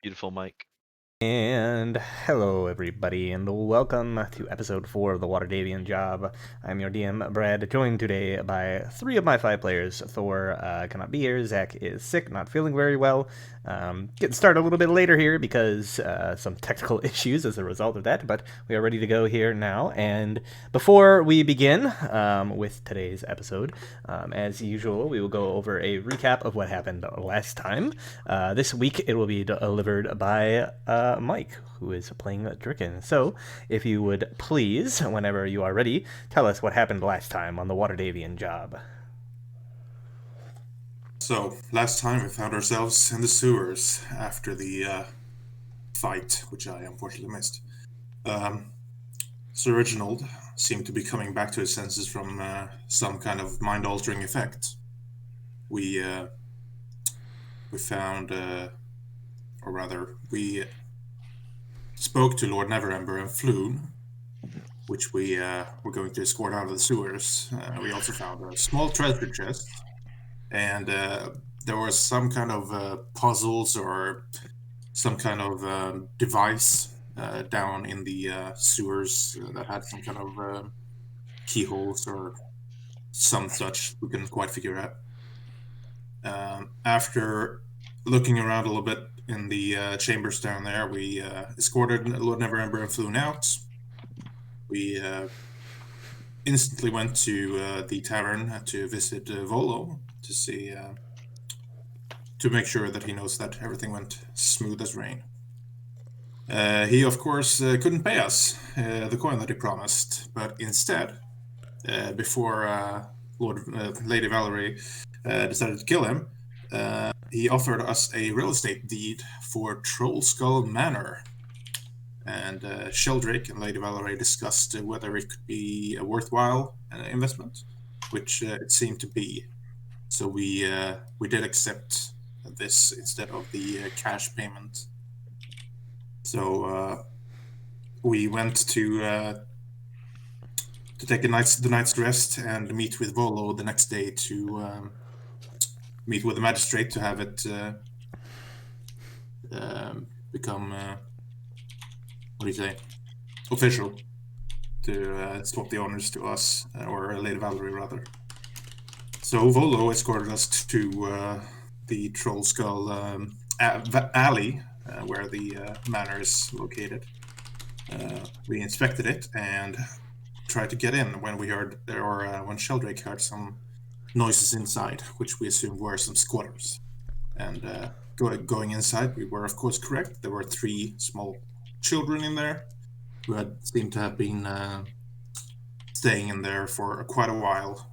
Beautiful mic. And hello, everybody, and welcome to episode 4 of the Watderdhavian Job. I'm your DM, Brad, joined today by 3 of my 5 players. Thor cannot be here, Zach is sick, not feeling very well. Getting started a little bit later here because some technical issues as a result of that, but we are ready to go here now. And before we begin with today's episode, as usual, we will go over a recap of what happened last time. This week it will be delivered by Mike, who is playing Dricken. So, if you would please, whenever you are ready, tell us what happened last time on the Watderdhavian Job. So, last time we found ourselves in the sewers after the fight, which I unfortunately missed. Sir Reginald seemed to be coming back to his senses from some kind of mind-altering effect. We found, or rather, we spoke to Lord Neverember and Floon, which we were going to escort out of the sewers. We also found a small treasure chest, and there was some kind of puzzles or some kind of device down in the sewers that had some kind of keyholes or some such. We couldn't quite figure out. After looking around a little bit in the chambers down there, we escorted Lord Neverember and Floon out. We instantly went to the tavern to visit Volo to see, to make sure that he knows that everything went smooth as rain. He, of course, couldn't pay us the coin that he promised, but instead, before Lady Valerie decided to kill him, he offered us a real estate deed for Trollskull Manor. And Sheldrake and Lady Valerie discussed whether it could be a worthwhile investment, which it seemed to be. So we did accept this instead of the cash payment. So we went to take the night's rest and meet with Volo the next day to meet with the magistrate to have it become what do you say, official, to swap the honors to us, or Lady Valerie rather. So Volo escorted us to the Trollskull alley, where the manor is located. We inspected it and tried to get in when we heard, or when Sheldrake heard some noises inside, which we assumed were some squatters. And going inside, we were of course correct. There were 3 small children in there who had seemed to have been staying in there for quite a while,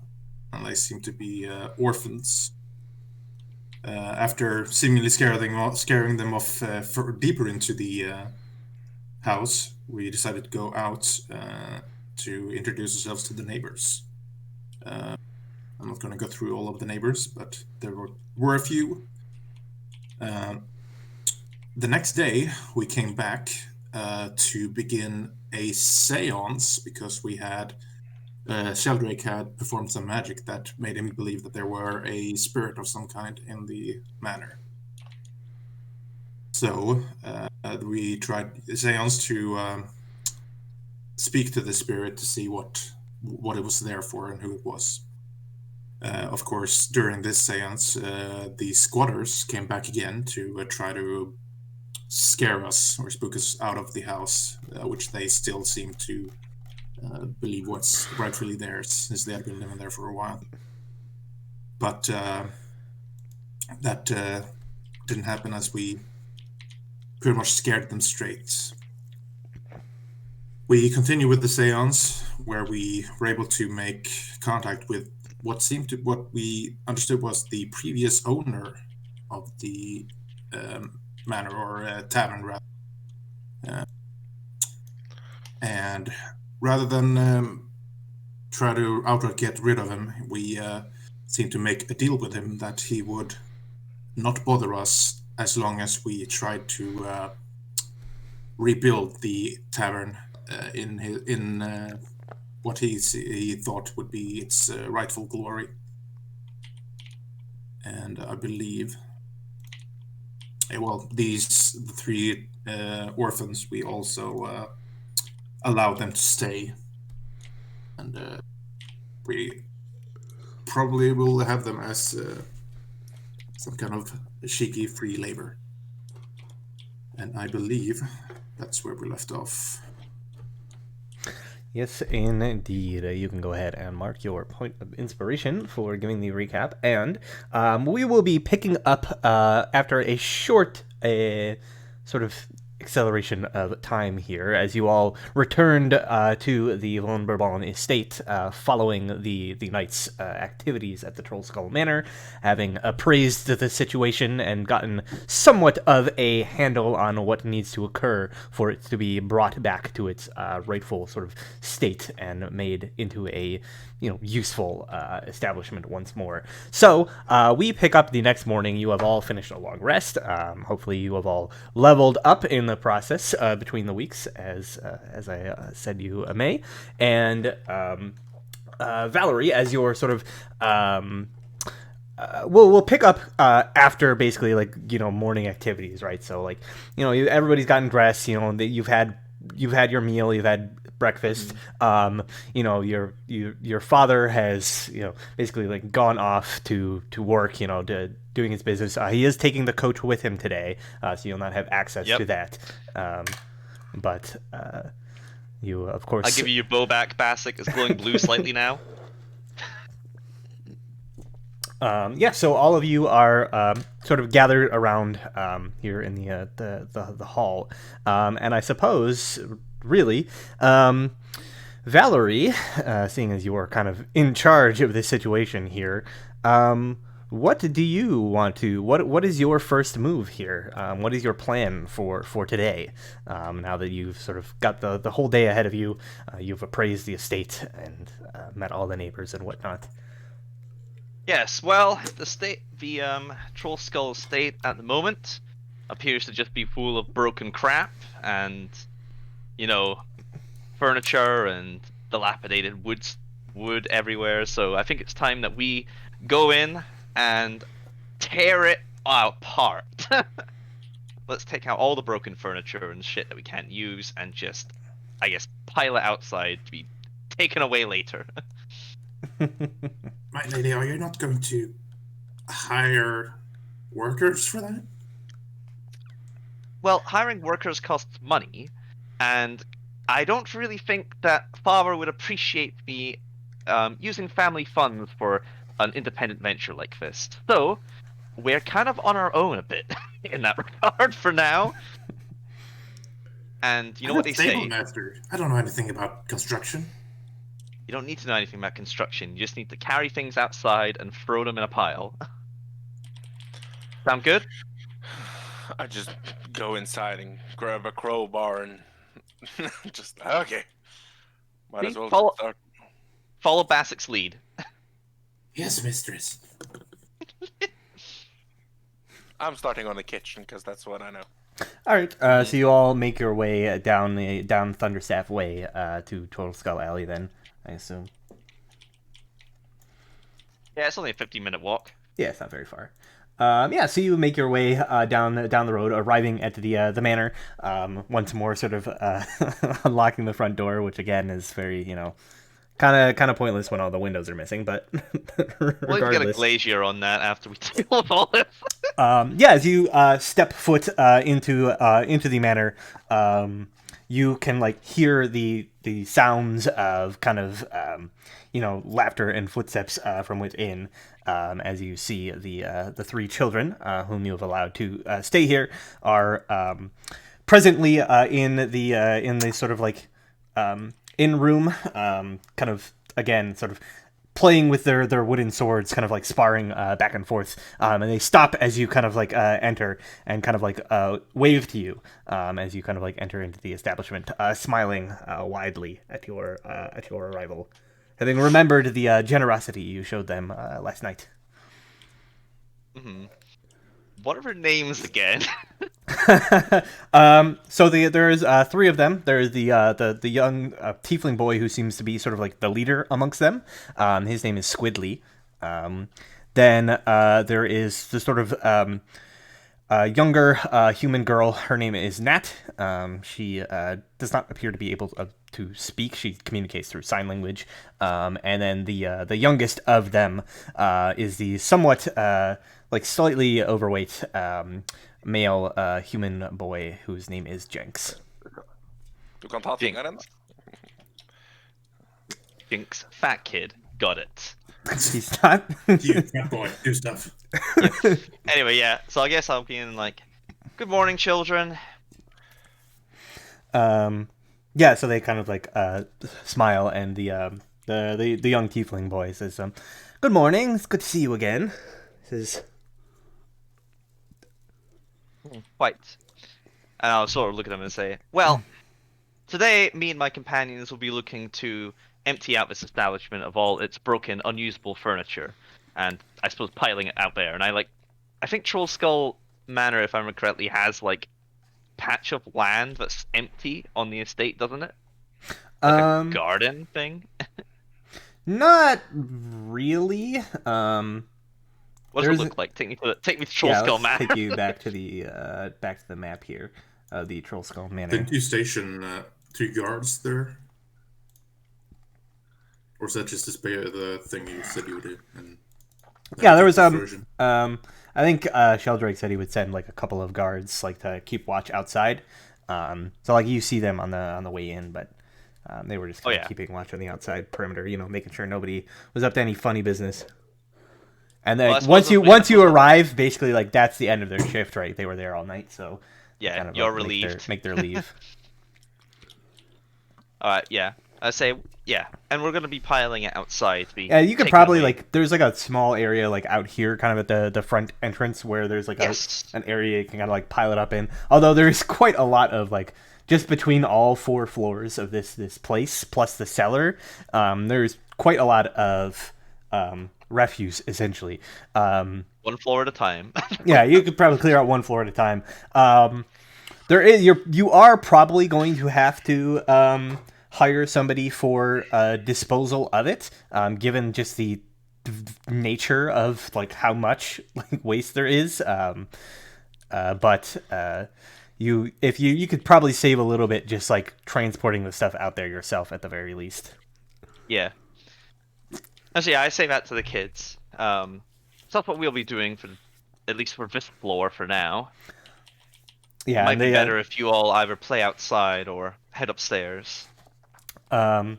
and they seemed to be orphans. After seemingly scaring them off deeper into the house, we decided to go out to introduce ourselves to the neighbors. I'm not going to go through all of the neighbors, but there were a few. The next day, we came back to begin a seance because we had Sheldrake had performed some magic that made him believe that there were a spirit of some kind in the manor. So we tried a seance to speak to the spirit to see what it was there for and who it was. Of course, during this seance, the squatters came back again to try to scare us or spook us out of the house, which they still seem to believe what's rightfully theirs, since they had been living there for a while. But that didn't happen, as we pretty much scared them straight. We continue with the seance, where we were able to make contact with what we understood was the previous owner of the manor, or tavern rather. And rather than try to outright get rid of him, we seemed to make a deal with him that he would not bother us as long as we tried to rebuild the tavern in what he thought would be its rightful glory. And I believe well, these the three orphans, we also allowed them to stay, and we probably will have them as some kind of cheeky free labor. And I believe that's where we left off. Yes, indeed. You can go ahead and mark your point of inspiration for giving the recap, and we will be picking up after a short sort of acceleration of time here as you all returned to the Von Bourbon estate following the night's activities at the Troll Skull Manor, having appraised the situation and gotten somewhat of a handle on what needs to occur for it to be brought back to its rightful sort of state and made into a useful establishment once more. So we pick up the next morning. You have all finished a long rest. Hopefully you have all leveled up in the process between the weeks, as I said you may. And Valerie, as your sort of we'll pick up after basically morning activities, right? So everybody's gotten dressed. You've had your meal. You've had breakfast. Your father has basically gone off to work. To doing his business. He is taking the coach with him today, so you'll not have access to that. But you of course. I'll give you your bow back, Basic. It's glowing blue slightly now. So all of you are sort of gathered around here in the hall, and I suppose, really, Valerie, seeing as you are kind of in charge of this situation here, what do you want to? What is your first move here? What is your plan for today? Now that you've sort of got the whole day ahead of you, you've appraised the estate and met all the neighbors and whatnot. Yes, well, the Troll Skull estate at the moment appears to just be full of broken crap and, furniture and dilapidated wood everywhere. So I think it's time that we go in and tear it apart. Let's take out all the broken furniture and shit that we can't use and just, I guess, pile it outside to be taken away later. My lady, are you not going to hire workers for that? Well, hiring workers costs money, and I don't really think that Father would appreciate me using family funds for an independent venture like this. So, we're kind of on our own a bit in that regard for now. And you know what they say? Master. I don't know anything about construction. You don't need to know anything about construction. You just need to carry things outside and throw them in a pile. Sound good? I just go inside and grab a crowbar and just okay. Might as well follow Basic's lead. Yes, mistress. I'm starting on the kitchen because that's what I know. All right. So you all make your way down Thunderstaff Way to Total Skull Alley. Then I assume. Yeah, it's only a 15-minute walk. Yeah, it's not very far. So you make your way down the road, arriving at the manor. Once more, sort of unlocking the front door, which again is very kind of pointless when all the windows are missing. But regardless, we'll get a glazier on that after we deal with all this. As you step foot into the manor, you can hear the sounds of kind of laughter and footsteps from within. As you see the three children whom you have allowed to stay here are presently in the sort of in room, kind of again sort of playing with their wooden swords, kind of sparring back and forth, and they stop as you kind of enter and kind of wave to you as you kind of enter into the establishment, smiling widely at your arrival, having remembered the generosity you showed them last night. Mm-hmm. What are their names again? So there's three of them. There's the young tiefling boy who seems to be sort of the leader amongst them. His name is Squidly. Then there is the sort of younger human girl. Her name is Nat. She does not appear to be able to speak. She communicates through sign language. And then the youngest of them is the somewhat like slightly overweight male human boy whose name is Jenks. Du kan ta fingeren. Jinx, fat kid, got it. He's not. You fat boy, do stuff. Anyway, yeah. So I guess I'll be in like, good morning, children. Yeah, so they kind of like smile, and the young tiefling boy says, "Good morning. It's good to see you again." Says, Quite. And I'll sort of look at them and say, well, today me and my companions will be looking to empty out this establishment of all its broken, unusable furniture, and I suppose piling it out there. And I think Troll Skull Manor, if I remember correctly, has like patch of land that's empty on the estate, doesn't it? Like a garden thing. Not really. What does it look like? Take me to Troll Skull Manor. Take you back to the map here, the Troll Skull Manor. Didn't you station 2 guards there? Or is that just the thing you said you would do? And yeah, there was I think Sheldrake said he would send like a couple of guards like to keep watch outside. So like you see them on the way in, but they were just kind of keeping watch on the outside perimeter, making sure nobody was up to any funny business. And then once you arrive, basically like that's the end of their shift, right? They were there all night, so yeah, kind of, you're like, relieved. Make their leave. Yeah. I say and we're gonna be piling it outside. Yeah, you could probably like there's like a small area like out here, kind of at the front entrance where there's like an area you can kind of like pile it up in. Although there's quite a lot of like just between all 4 floors of this place plus the cellar, there's quite a lot of refuse essentially. 1 floor at a time. Yeah, you could probably clear out 1 floor at a time. You are probably going to have to hire somebody for disposal of it, given just the nature of like how much like waste there is. But you could probably save a little bit just like transporting the stuff out there yourself at the very least. Yeah. Actually, I say that to the kids. So that's what we'll be doing at least for this floor for now. Yeah, it might be better if you all either play outside or head upstairs. Or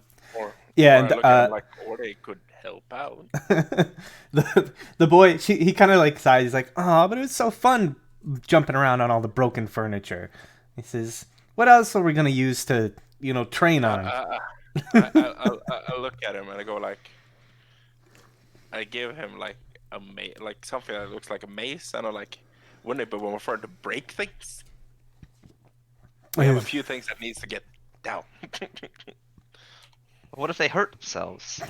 they could help out. the boy, he kind of like sighs. He's like, "Oh, but it was so fun jumping around on all the broken furniture." He says, "What else are we gonna use to, train on?" I look at him and I go like, I give him like like something that looks like a mace, and I'm like, wouldn't it be more fun to break things? We have a few things that needs to get down. What if they hurt themselves?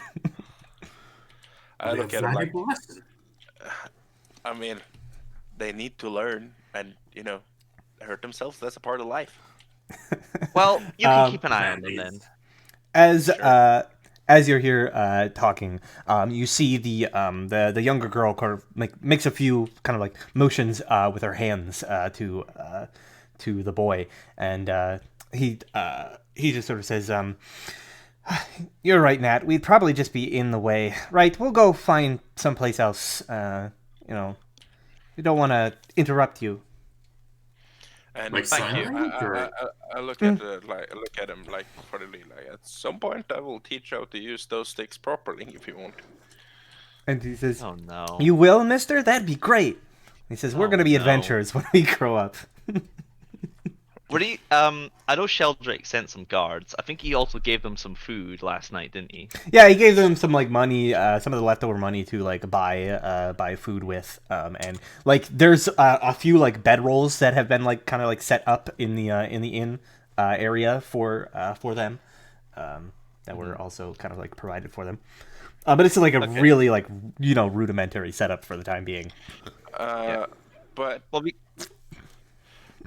I look at him like, I mean, they need to learn and, hurt themselves. That's a part of life. Well, you can keep an eye on them then. As you're here talking, you see the younger girl kind of makes a few kind of like motions with her hands to the boy, and he just sort of says, "You're right, Nat. We'd probably just be in the way. Right, we'll go find someplace else. We don't want to interrupt you." And like thank you. I look at him like reportedly like at some point I will teach you how to use those sticks properly if you want to. And he says, "Oh no, you will, Mister? That'd be great." He says, "We're gonna be adventurers when we grow up." What do you? I know Sheldrake sent some guards. I think he also gave them some food last night, didn't he? Yeah, he gave them some like money, some of the leftover money to like buy food with, and like there's a few like bedrolls that have been like kind of like set up in the inn area for them, that were also kind of like provided for them, but it's like a really like rudimentary setup for the time being.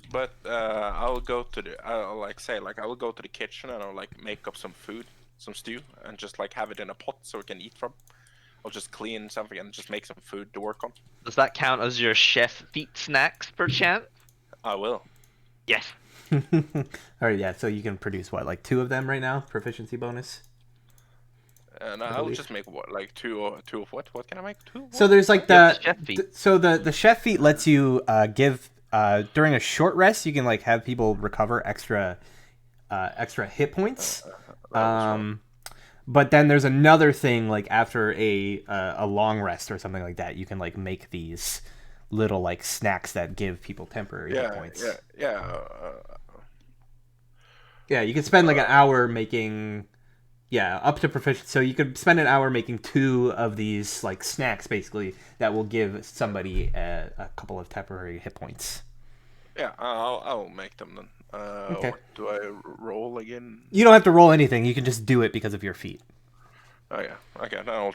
But I'll go to the kitchen and I'll like make up some food, some stew, and just like have it in a pot so we can eat from. I'll just clean something and just make some food to work on. Does that count as your chef feet snacks, perchance? I will. Yes. All right, yeah. So you can produce what, like 2 of them right now? Proficiency bonus. And I I'll believe. just make what, like two of what? What can I make? 2 of So what? there's like Yeah, the chef feat. so the chef feat lets you give during a short rest you can like have people recover extra hit points. But then there's another thing like after a long rest or something like that you can like make these little like snacks that give people temporary hit points. Yeah, you could spend like an hour making up to proficient. So you could spend an hour making 2 of these like snacks basically that will give somebody a couple of temporary hit points. Yeah, I'll make them then. Okay. What do I roll again? You don't have to roll anything. You can just do it because of your feet. Oh yeah. Okay. Now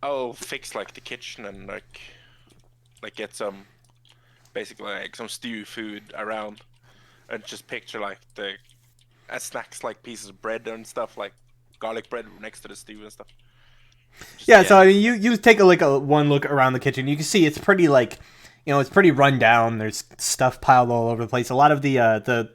I'll fix like the kitchen and like get some basically like some stew food around, and just picture like the as snacks like pieces of bread and stuff like garlic bread next to the stew and stuff. Yeah. So I mean, you take a one look around the kitchen. You can see it's pretty like, it's pretty run down. There's stuff piled all over the place. A lot of the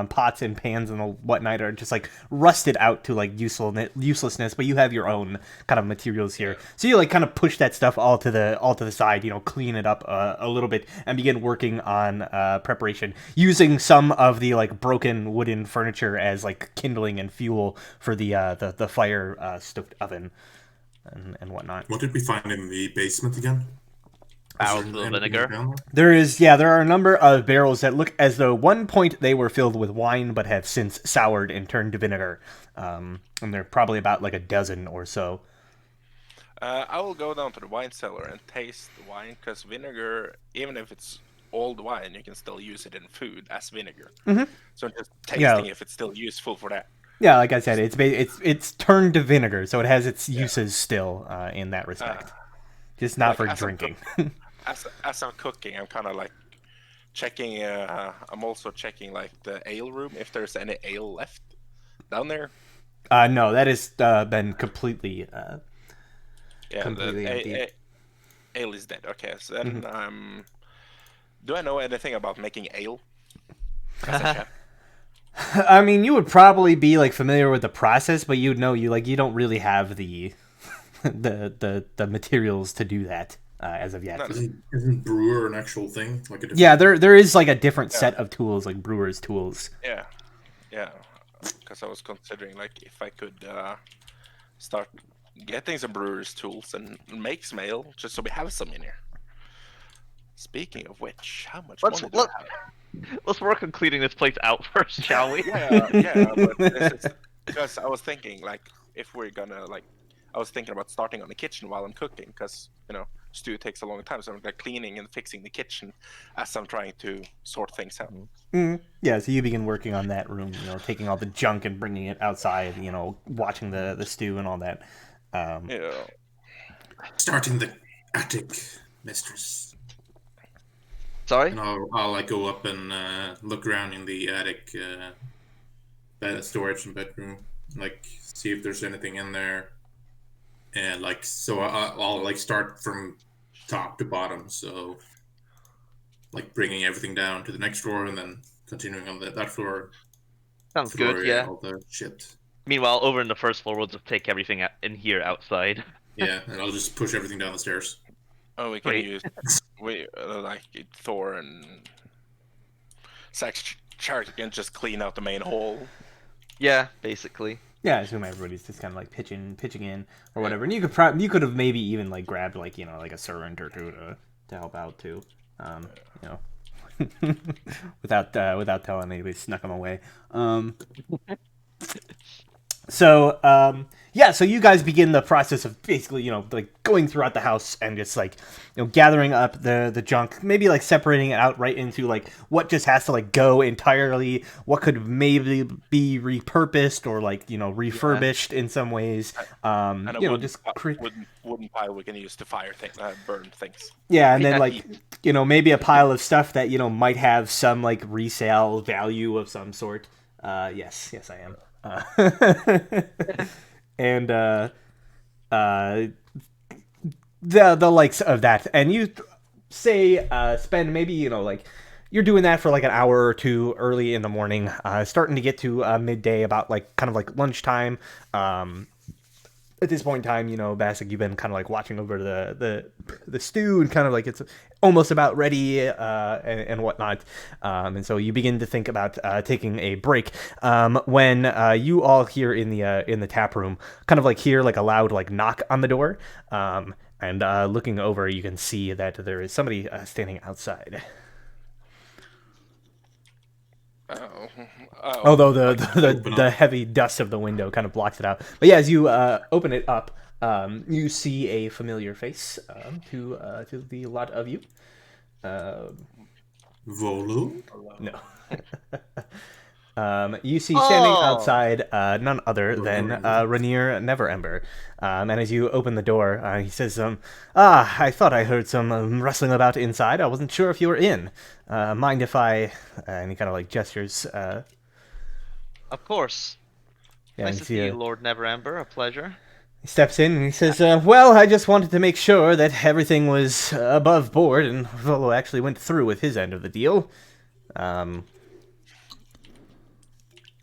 pots and pans and the whatnot are just like rusted out to like uselessness. But you have your own kind of materials here, so you like kind of push that stuff all to the side. Clean it up a little bit and begin working on preparation using some of the like broken wooden furniture as like kindling and fuel for the fire stoked oven and whatnot. What did we find in the basement again? Barrels of vinegar. There are a number of barrels that look as though one point they were filled with wine, but have since soured and turned to vinegar. And they're probably about like a dozen or so. I will go down to the wine cellar and taste the wine, because vinegar, even if it's old wine, you can still use it in food as vinegar. Mm-hmm. So just tasting if it's still useful for that. Yeah, like I said, it's turned to vinegar, so it has its uses still in that respect. Just not for drinking. As I'm cooking, I'm kind of like checking. I'm also checking like the ale room if there's any ale left down there. No, that has been completely. Completely empty. Ale is dead. Okay, so then do I know anything about making ale as a chef? I mean, you would probably be like familiar with the process, but you'd know you don't really have the the materials to do that. As of yet, isn't brewer an actual thing? Like a there is like a different set of tools, like brewer's tools. Yeah. Because I was considering like if I could start getting some brewer's tools and make some ale, just so we have some in here. Speaking of which, how much money do I have? Let's work on cleaning this place out first, shall we? Yeah. But this is, because I was thinking like if we're gonna like, I was thinking about starting on the kitchen while I'm cooking, because stew takes a long time, so I'm like cleaning and fixing the kitchen as I'm trying to sort things out. Yeah, so you begin working on that room, taking all the junk and bringing it outside, watching the stew and all that. Starting the attic, mistress. Sorry? And I'll like go up and look around in the attic storage and bedroom, like see if there's anything in there. And like, so I'll like start from top to bottom. So like bringing everything down to the next floor and then continuing on that floor. Sounds good, yeah. All the shit. Meanwhile, over in the first floor, we'll just take everything in here outside. Yeah, and I'll just push everything down the stairs. Oh, we can use like Thor and Sax Chart can just clean out the main hall. Yeah, basically. Yeah, I assume everybody's just kind of like pitching in or whatever. And you could have maybe even like grabbed like like a servant or two to help out too, without telling anybody, snuck them away. So so you guys begin the process of basically like going throughout the house and just like gathering up the junk, maybe like separating it out right into like what just has to like go entirely, what could maybe be repurposed or like refurbished in some ways. And wooden pile we can use to fire things, burn things. Yeah, and then like maybe a pile of stuff that might have some like resale value of some sort. Yes, I am. And the likes of that, and you say spend maybe you're doing that for like an hour or two early in the morning, starting to get to midday, about like kind of like lunchtime. At this point in time, Bassick, you've been kind of like watching over the stew, and kind of like it's almost about ready and whatnot. And so you begin to think about taking a break when you all hear in the tap room, kind of like hear like a loud like knock on the door. And looking over, you can see that there is somebody standing outside. Oh. Although the heavy dust of the window kind of blocks it out. But yeah, as you open it up, you see a familiar face to the lot of you. Volu? No. You see standing Oh. outside none other than Rainier Neverember. And as you open the door, he says, I thought I heard some rustling about inside. I wasn't sure if you were in. Mind if I... and he kind of like gestures. Of course. Yeah, Nice to see you, Lord Neverember. A pleasure. He steps in and he says, well, I just wanted to make sure that everything was above board, and Volo actually went through with his end of the deal. And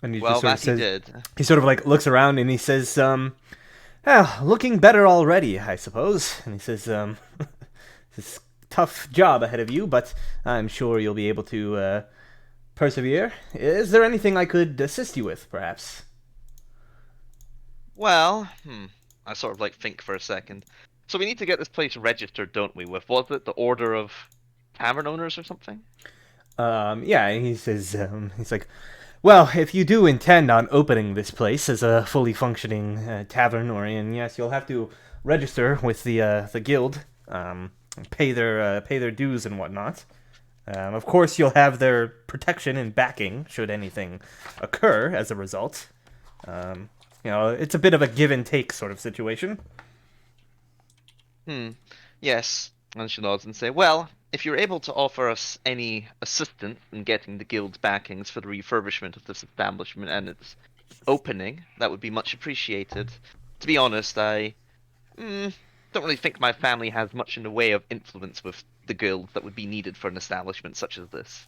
he Well, just sort of that says, he did. he sort of like looks around and he says, looking better already, I suppose. And he says, this tough job ahead of you, but I'm sure you'll be able to persevere. Is there anything I could assist you with, perhaps? Well, I sort of like think for a second. So we need to get this place registered, don't we? With, was it the Order of Tavern Owners or something? Yeah, and he says, he's like, well, if you do intend on opening this place as a fully functioning tavern or inn, yes, you'll have to register with the guild, pay their dues and whatnot. Of course, you'll have their protection and backing should anything occur as a result. It's a bit of a give and take sort of situation. Yes. And she nods and say, well, if you're able to offer us any assistance in getting the guild's backings for the refurbishment of this establishment and its opening, that would be much appreciated. To be honest, I don't really think my family has much in the way of influence with the guild that would be needed for an establishment such as this.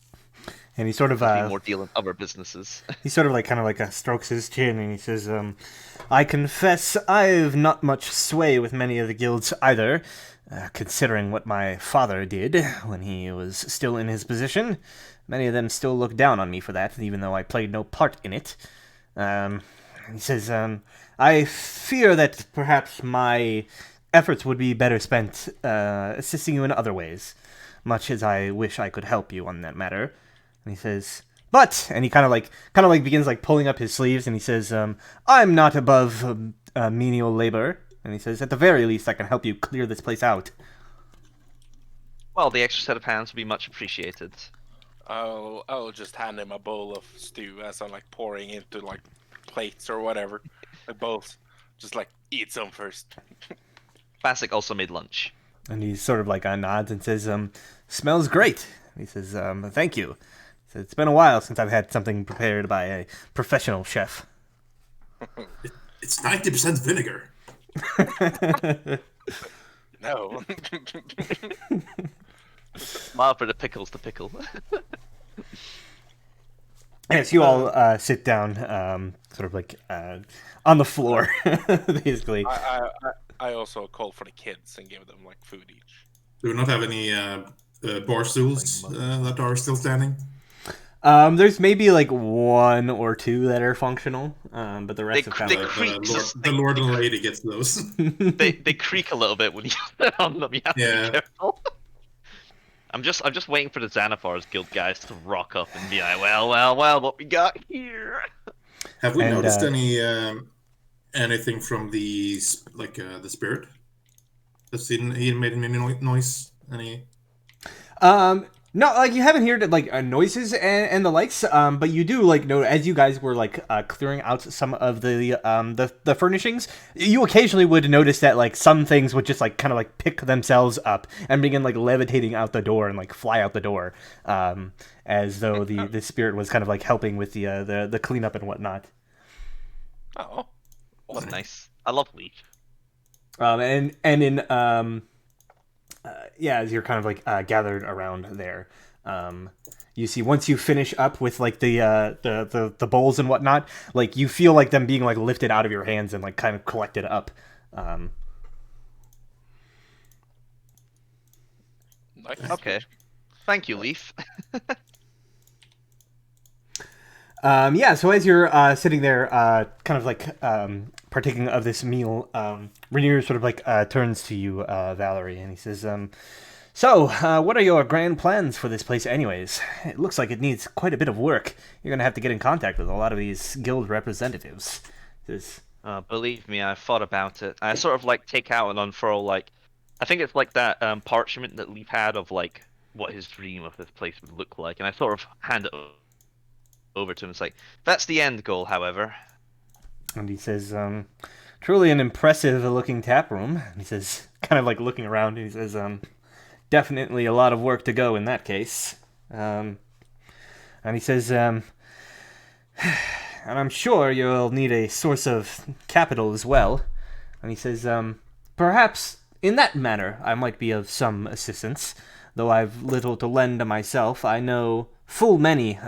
And he sort of Be more deal in other businesses. he sort of like kind of like strokes his chin and he says, I confess I've not much sway with many of the guilds either. Considering what my father did when he was still in his position, many of them still look down on me for that, even though I played no part in it. He says, I fear that perhaps my efforts would be better spent assisting you in other ways, much as I wish I could help you on that matter. And he says, but, and he kind of like begins like pulling up his sleeves, and he says, I'm not above menial labor. And he says, at the very least, I can help you clear this place out. Well, the extra set of hands would be much appreciated. I'll just hand him a bowl of stew as I'm like pouring into like plates or whatever, like bowls. Just like eat some first. Bassick also made lunch. And he sort of like nods and says, smells great. He says, thank you. He says, it's been a while since I've had something prepared by a professional chef. It's 90% vinegar. No. Smile for the pickles to pickle. Yes, you all sit down, sort of like on the floor, basically. I also called for the kids and gave them like food each. Do we not have any bar stools that are still standing? There's maybe like one or two that are functional, but the rest They are kind of The Lord and Lady gets those. they creak a little bit when you sit on them. You have to Yeah. be careful. I'm just waiting for the Xanathar's guild guys to rock up and be like, well, what we got here? Have we And, noticed anything from the the spirit? Has he made any noise? Any? No, like you haven't heard like noises and the likes, but you do like know as you guys were like clearing out some of the furnishings, you occasionally would notice that like some things would just like kind of like pick themselves up and begin like levitating out the door and like fly out the door, as though the spirit was kind of like helping with the cleanup and whatnot. Oh, That's nice. I love Leaf. And in yeah, as you're kind of like gathered around there, you see once you finish up with like the bowls and whatnot, like you feel like them being like lifted out of your hands and like kind of collected up. Nice. Okay. Thank you, Leaf. Yeah, so as you're sitting there, kind of like partaking of this meal, Rainier sort of like turns to you, Valerie, and he says, "So, what are your grand plans for this place, anyways? It looks like it needs quite a bit of work. You're gonna have to get in contact with a lot of these guild representatives." This, Believe me, I've thought about it. I sort of like take out and unfurl like, I think it's like that parchment that Leaf had of like what his dream of this place would look like, and I sort of hand it over to him. It's like, that's the end goal, however. and he says, "Truly an impressive-looking tap room." And he says, kind of like looking around, and he says, "Definitely a lot of work to go in that case." And he says, "And I'm sure you'll need a source of capital as well." And he says, "Perhaps in that manner I might be of some assistance. Though I've little to lend myself, I know full many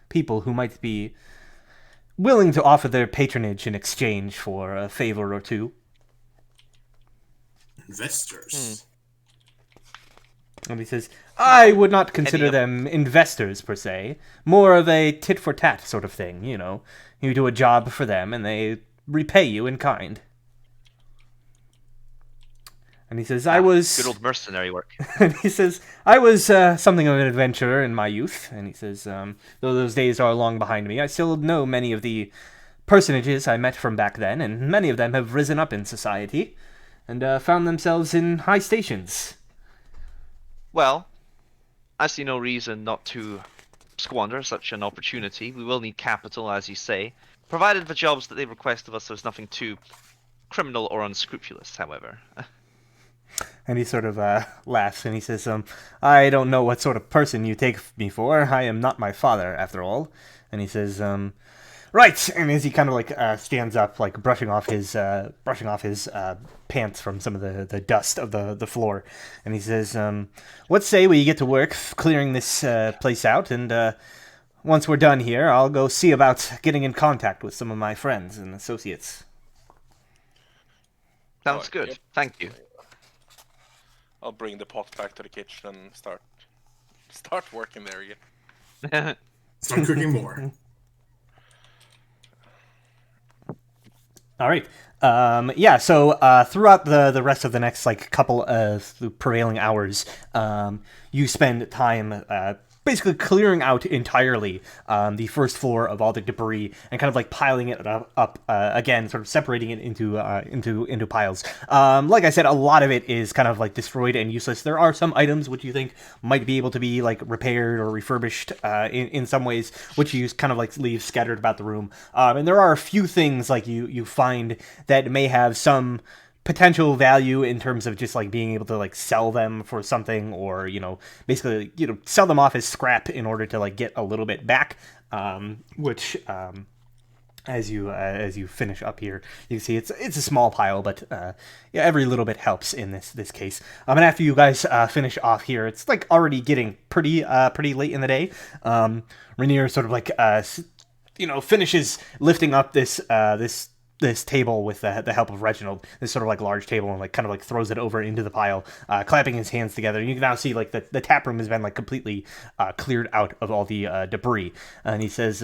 people who might be willing to offer their patronage in exchange for a favor or two." Investors. And he says, "I would not consider of- them investors per se. More of a tit-for-tat sort of thing, you know. You do a job for them and they repay you in kind." And he says, "I was..." Good old mercenary work. And he says, "I was something of an adventurer in my youth." And he says, "Though those days are long behind me, I still know many of the personages I met from back then, and many of them have risen up in society and found themselves in high stations." Well, I see no reason not to squander such an opportunity. We will need capital, as you say, provided the jobs that they request of us there's nothing too criminal or unscrupulous, however. And he sort of laughs and he says, "I don't know what sort of person you take me for. I am not my father, after all." And he says, "Right." And as he kind of like stands up, like brushing off his pants from some of the dust of the floor, and he says, "What say we get to work clearing this place out, and once we're done here, I'll go see about getting in contact with some of my friends and associates." Sounds good. Yep. Thank you. I'll bring the pot back to the kitchen and start working there again. Start cooking more. All right. Yeah. So throughout the rest of the next like couple of prevailing hours, you spend time basically clearing out entirely the first floor of all the debris and kind of like piling it up again, sort of separating it into piles. Like I said, a lot of it is kind of like destroyed and useless. There are some items which you think might be able to be like repaired or refurbished in some ways, which you kind of like leave scattered about the room. And there are a few things like you find that may have some potential value in terms of just like being able to like sell them for something, or basically sell them off as scrap in order to like get a little bit back, which as you finish up here, you can see it's a small pile, but yeah, every little bit helps in this case. And after you guys finish off here, it's like already getting pretty late in the day. Rainier sort of like finishes lifting up this table with the help of Reginald, this sort of like large table, and like kind of like throws it over into the pile, clapping his hands together. And you can now see like the tap room has been like completely cleared out of all the debris. And he says,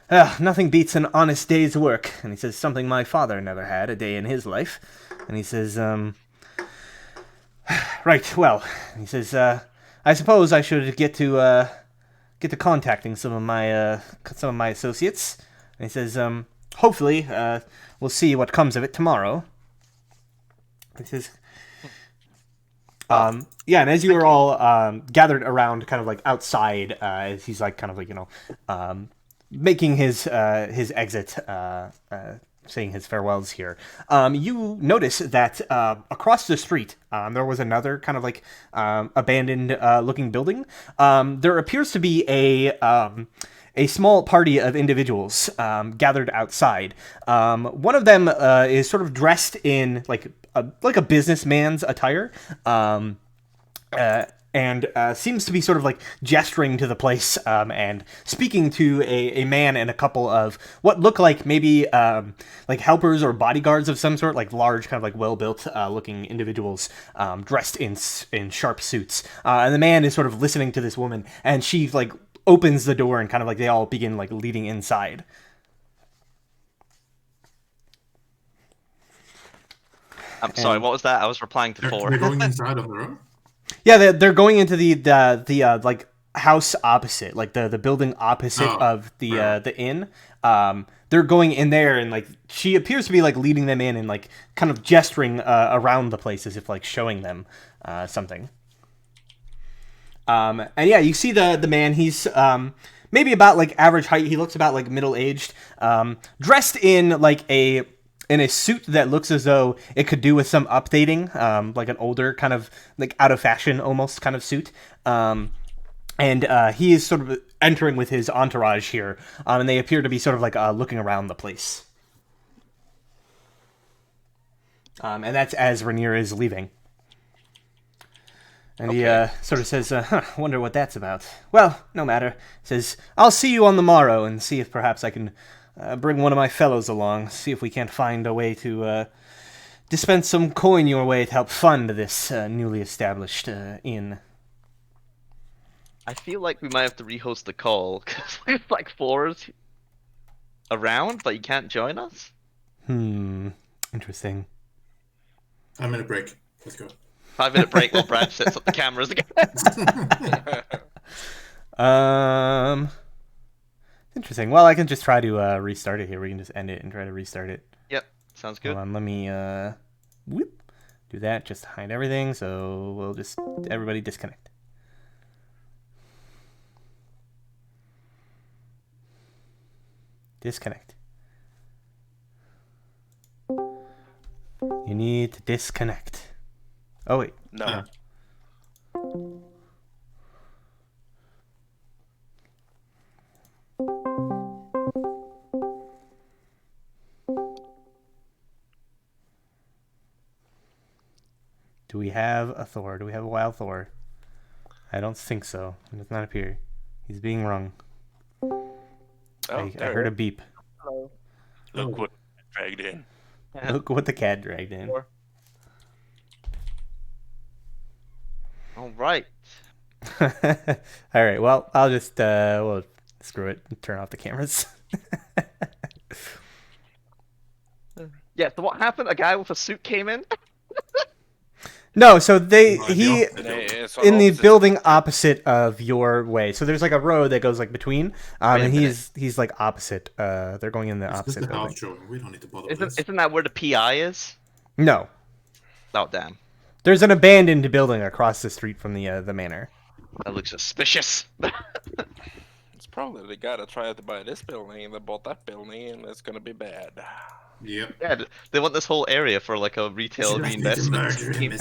"Nothing beats an honest day's work." And he says, "Something my father never had a day in his life." And he says, "Right, well," he says, "I suppose I should get to contacting some of my associates." And he says, "Hopefully, we'll see what comes of it tomorrow." He says, yeah, and as you are all gathered around, kind of like outside, as he's like kind of like making his exit, saying his farewells here, you notice that across the street there was another kind of like abandoned looking building. There appears to be a small party of individuals gathered outside. One of them is sort of dressed in like a businessman's attire. And seems to be sort of like gesturing to the place and speaking to a man and a couple of what look like maybe like helpers or bodyguards of some sort, like large, kind of like well-built looking individuals dressed in sharp suits. And the man is sort of listening to this woman, and she like opens the door and kind of like they all begin like leading inside. I'm sorry, what was that? I was replying to They're 4. going inside on their own. Yeah, they're going into the like house opposite, like the building opposite of the the inn. They're going in there, and like she appears to be like leading them in and like kind of gesturing around the place as if like showing them something. And yeah, you see the man. He's maybe about like average height. He looks about like middle aged, dressed in like in a suit that looks as though it could do with some updating, like an older kind of like out of fashion almost kind of suit. And he is sort of entering with his entourage here, and they appear to be sort of like looking around the place. And that's as Rainier is leaving. And he sort of says, wonder what that's about. Well, no matter. Says, I'll see you on the morrow and see if perhaps I can bring one of my fellows along, see if we can't find a way to dispense some coin your way to help fund this newly established inn. I feel like we might have to rehost the call, because there's like 4s around, but you can't join us? Interesting. I'm in a break. Let's go. 5-minute break while Brad sets up the cameras again. Interesting. Well, I can just try to restart it here. We can just end it and try to restart it. Yep, sounds good. Hold on, let me do that. Just hide everything. So we'll just everybody disconnect. Disconnect. You need to disconnect. Oh wait. No. Do we have a Thor? Do we have a wild Thor? I don't think so. It does not appear. He's being rung. I heard a beep. Hello. Look what dragged in. Yeah. Look what the cat dragged in. All right. All right. Well, I'll just well, screw it. Turn off the cameras. Yeah. So what happened? A guy with a suit came in. No, so in the building opposite of your way. So there's like a road that goes like between, and he's like opposite. They're going in the opposite building. We don't need to bother with this. Isn't that where the PI is? No, Oh damn. there's an abandoned building across the street from the manor. That looks suspicious. It's probably the guy that tried to buy this building and then bought that building, and it's gonna be bad. Yep. Yeah, they want this whole area for like a retail reinvestment scheme.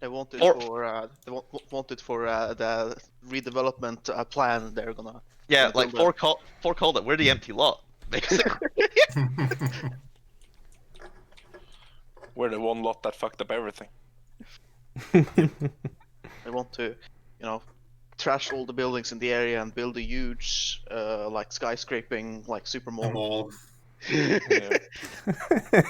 They want it for the redevelopment plan. They're gonna. Yeah, like four called it. We're the empty lot, basically. We're the one lot that fucked up everything. They want to, trash all the buildings in the area and build a huge, like skyscraping, like super mall. Yeah.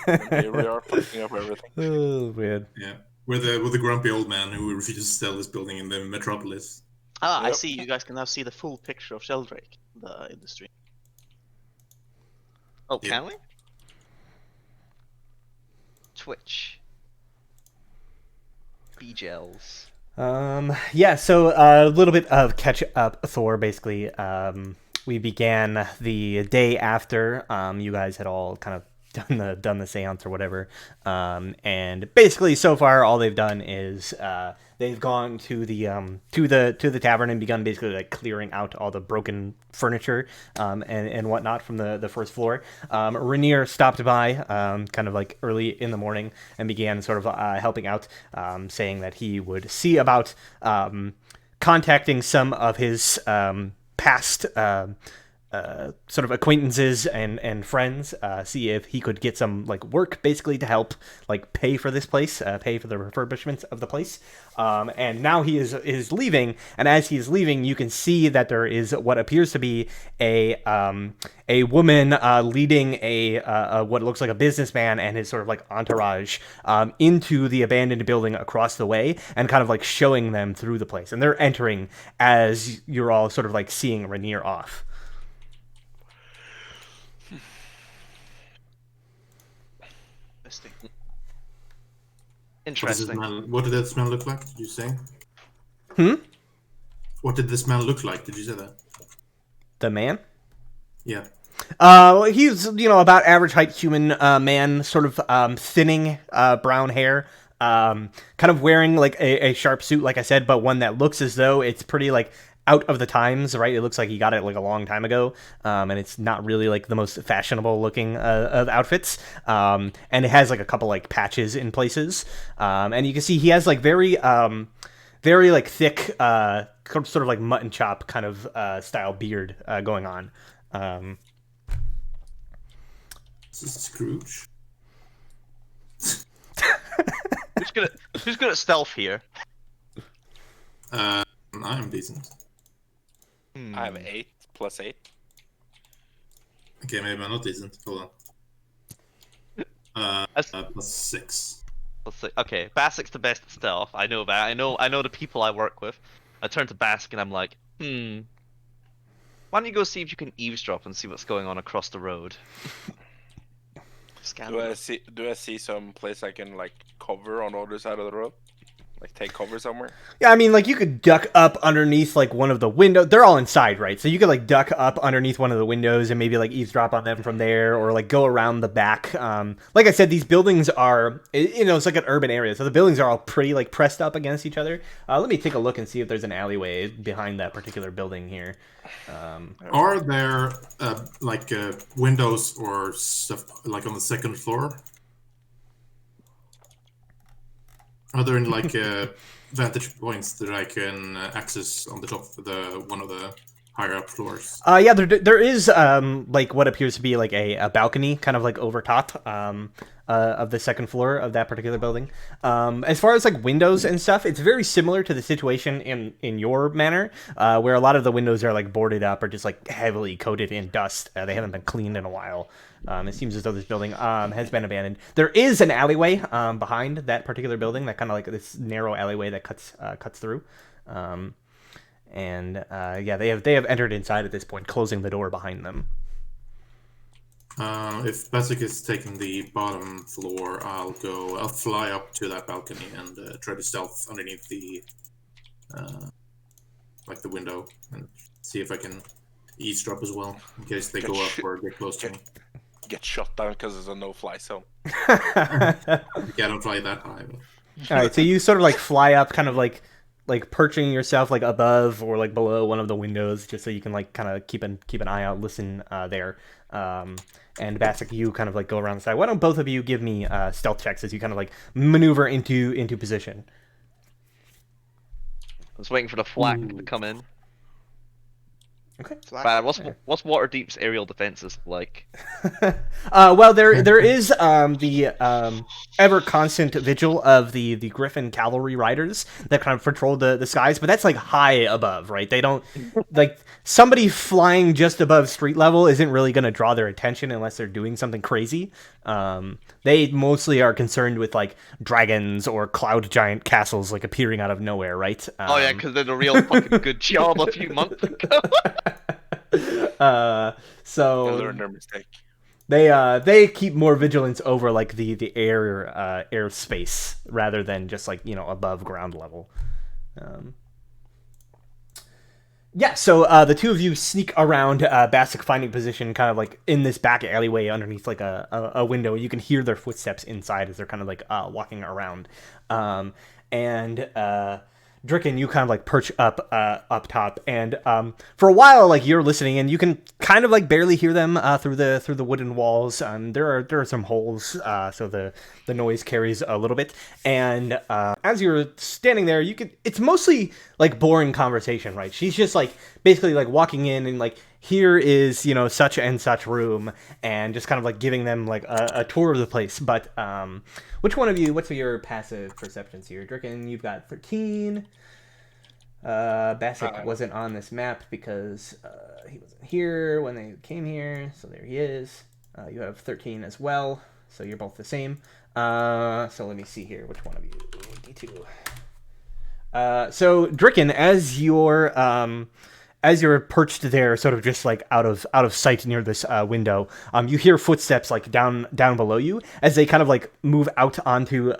And here we are fucking up everything. Oh man. Yeah. We're the grumpy old man who refuses to sell this building in the metropolis. I Yep. see. You guys can now see the full picture of Sheldrake in the industry. Oh, Yeah. can we? Twitch. B-gels. Yeah, so a little bit of catch up Thor, basically. We began the day after you guys had all kind of done the seance or whatever. And basically so far all they've done is they've gone to the tavern and begun basically like clearing out all the broken furniture and whatnot from the first floor. Rainier stopped by kind of like early in the morning and began sort of helping out, saying that he would see about contacting some of his past sort of acquaintances and friends, see if he could get some like work basically to help like pay for this place, pay for the refurbishments of the place. And now he is leaving, and as he is leaving, you can see that there is what appears to be a woman leading a what looks like a businessman and his sort of like entourage into the abandoned building across the way, and kind of like showing them through the place. And they're entering as you're all sort of like seeing Rainier off. Interesting. What did that smell look like? Did you say? What did the smell look like? Did you say that? The man? Yeah. He's, about average height human man, sort of thinning brown hair, kind of wearing like a sharp suit, like I said, but one that looks as though it's pretty like out of the times, right? It looks like he got it like a long time ago, and it's not really like the most fashionable looking of outfits, and it has like a couple like patches in places, and you can see he has like very like thick, sort of like mutton chop kind of style beard going on. This is Scrooge. Who's good at stealth here? I am decent. I have 8 plus 8. Okay, maybe I'm not decent. Hold on. Plus 6. Let's see. Okay, Basik's the best at stealth. I know that. I know the people I work with. I turn to Basik and I'm like, why don't you go see if you can eavesdrop and see what's going on across the road? Do I see some place I can like cover on the other side of the road? Like take cover somewhere? Yeah, I mean, like you could duck up underneath like one of the windows. They're all inside, right? So you could like duck up underneath one of the windows and maybe like eavesdrop on them from there, or like go around the back. Like I said, these buildings are, it's like an urban area, so the buildings are all pretty like pressed up against each other. Let me take a look and see if there's an alleyway behind that particular building here. Are there windows or stuff like on the second floor? Are there any like vantage points that I can access on the top of one of the higher up floors? Yeah, there is like what appears to be like a balcony, kind of like over top of the second floor of that particular building. As far as like windows and stuff, it's very similar to the situation in your manor, where a lot of the windows are like boarded up or just like heavily coated in dust. They haven't been cleaned in a while. It seems as though this building has been abandoned. There is an alleyway behind that particular building, that kind of like this narrow alleyway that cuts through. Yeah, they have entered inside at this point, closing the door behind them. If Basik is taking the bottom floor, I'll fly up to that balcony and try to stealth underneath the the window and see if I can eavesdrop as well, in case they go up or get close to me. Get shot down because there's a no-fly zone. Yeah, I don't fly that high. But... All right, so you sort of like fly up, kind of like perching yourself like above or like below one of the windows, just so you can like kind of keep an eye out, listen there. And Basik, you kind of like go around the side. Why don't both of you give me stealth checks as you kind of like maneuver into position? I was waiting for the flak to come in. Okay. Brad, what's Waterdeep's aerial defenses like? Well, there is the ever constant vigil of the Griffin cavalry riders that kind of patrol the skies, but that's like high above, right? They don't like somebody flying just above street level isn't really going to draw their attention unless they're doing something crazy. They mostly are concerned with like dragons or cloud giant castles like appearing out of nowhere, right? Oh yeah, because they did a real fucking good job a few months ago. So They learned their mistake. They keep more vigilance over like the air space rather than just like above ground level. Yeah, so the two of you sneak around Basik, finding position kind of like in this back alleyway underneath like a window. You can hear their footsteps inside as they're kind of like walking around. And Dricken, you kind of like perch up top, and for a while, like you're listening, and you can kind of like barely hear them through the wooden walls. There are some holes, so the noise carries a little bit. And as you're standing there, it's mostly like boring conversation, right? She's just like basically like walking in and like, here is, such and such room, and just kind of like giving them like a tour of the place. But which one of you, what's your passive perceptions here? Dricken, you've got 13. Bassic wasn't on this map because he wasn't here when they came here, so there he is. You have 13 as well, so you're both the same. So let me see here, which one of you? D2. So Dricken, as you're perched there, sort of just like out of sight near this window, you hear footsteps like down below you as they kind of like move out onto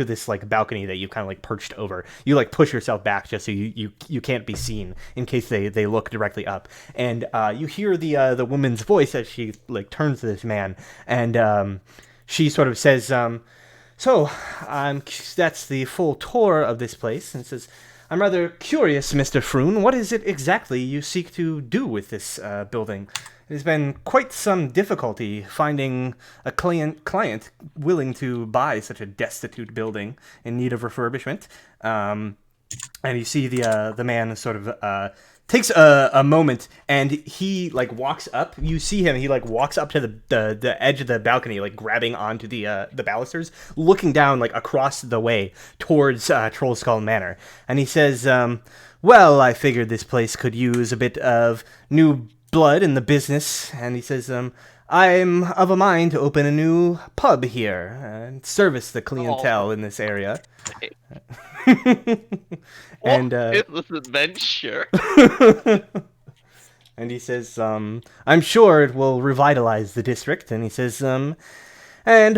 this like balcony that you kind of like perched over. You like push yourself back just so you can't be seen in case they look directly up. And you hear the woman's voice as she like turns to this man, and she sort of says, "So, that's the full tour of this place," and says, "I'm rather curious, Mr. Froon, what is it exactly you seek to do with this building? It has been quite some difficulty finding a client willing to buy such a destitute building in need of refurbishment." And you see the man sort of takes a moment, and he like walks up. You see him. He like walks up to the edge of the balcony, like grabbing onto the balusters, looking down like across the way towards Trollskull Manor, and he says, "Well, I figured this place could use a bit of new blood in the business," and he says, "I'm of a mind to open a new pub here and service the clientele in this area." What is this adventure? And he says, "I'm sure it will revitalize the district." And he says, "And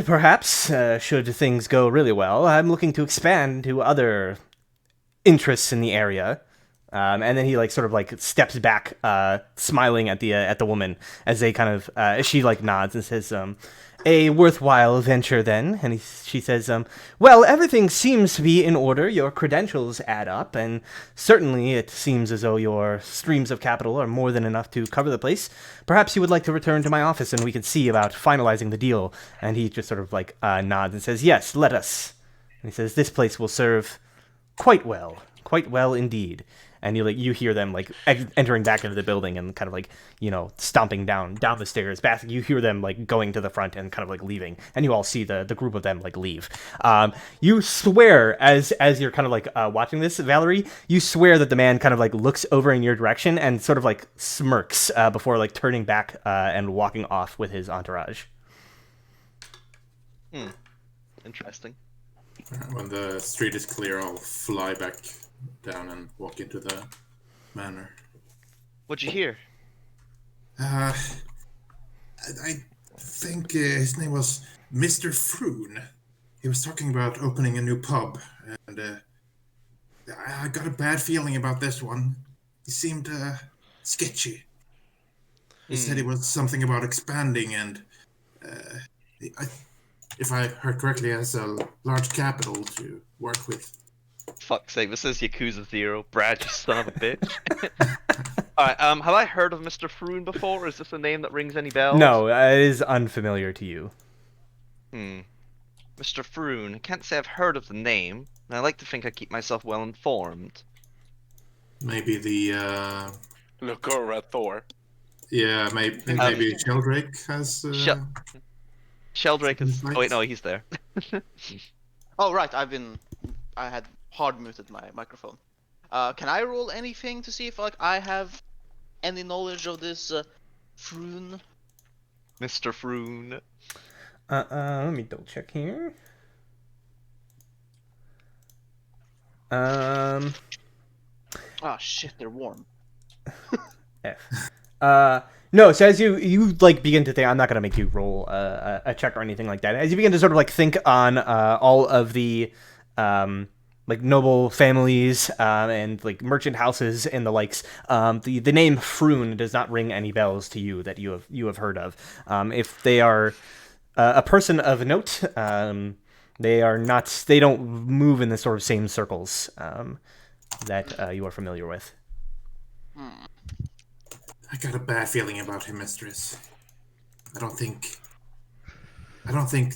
perhaps, should things go really well, I'm looking to expand to other interests in the area." And then he like sort of like steps back, smiling at the woman as they kind of she like nods and says, "A worthwhile venture then." And she says, "Well, everything seems to be in order. Your credentials add up, and certainly it seems as though your streams of capital are more than enough to cover the place. Perhaps you would like to return to my office and we can see about finalizing the deal." And he just sort of like nods and says, "Yes, let us." And he says, "This place will serve quite well indeed." And you hear them like entering back into the building and kind of like stomping down the stairs. Back, you hear them like going to the front and kind of like leaving, and you all see the group of them like leave. You swear as you're kind of like watching this, Valerie, you swear that the man kind of like looks over in your direction and sort of like smirks before like turning back and walking off with his entourage. Interesting. When the street is clear, I'll fly back down and walk into the manor. What'd you hear? I think his name was Mr. Froon. He was talking about opening a new pub, and I got a bad feeling about this one. He seemed sketchy. He said it was something about expanding, and if I heard correctly, has a large capital to work with. Fuck's sake, this is Yakuza 0. Brad, you son of a bitch. Alright, have I heard of Mr. Froon before? Is this a name that rings any bells? No, it is unfamiliar to you. Mr. Froon, I can't say I've heard of the name, and I like to think I keep myself well informed. Maybe the Look over at Thor. yeah, maybe Sheldrake has. Sheldrake is. Oh wait, no, he's there. Oh right, I had hard muted my microphone. Can I roll anything to see if like I have any knowledge of this Froon? Mr. Froon. Let me double check here. Oh shit, they're warm. F. No, so as you like begin to think, I'm not gonna make you roll a check or anything like that. As you begin to sort of like think on all of the like noble families and like merchant houses and the likes, the name Froon does not ring any bells to you that you have heard of. If they are a person of note, they don't move in the sort of same circles. that you are familiar with. I got a bad feeling about him, mistress. I don't think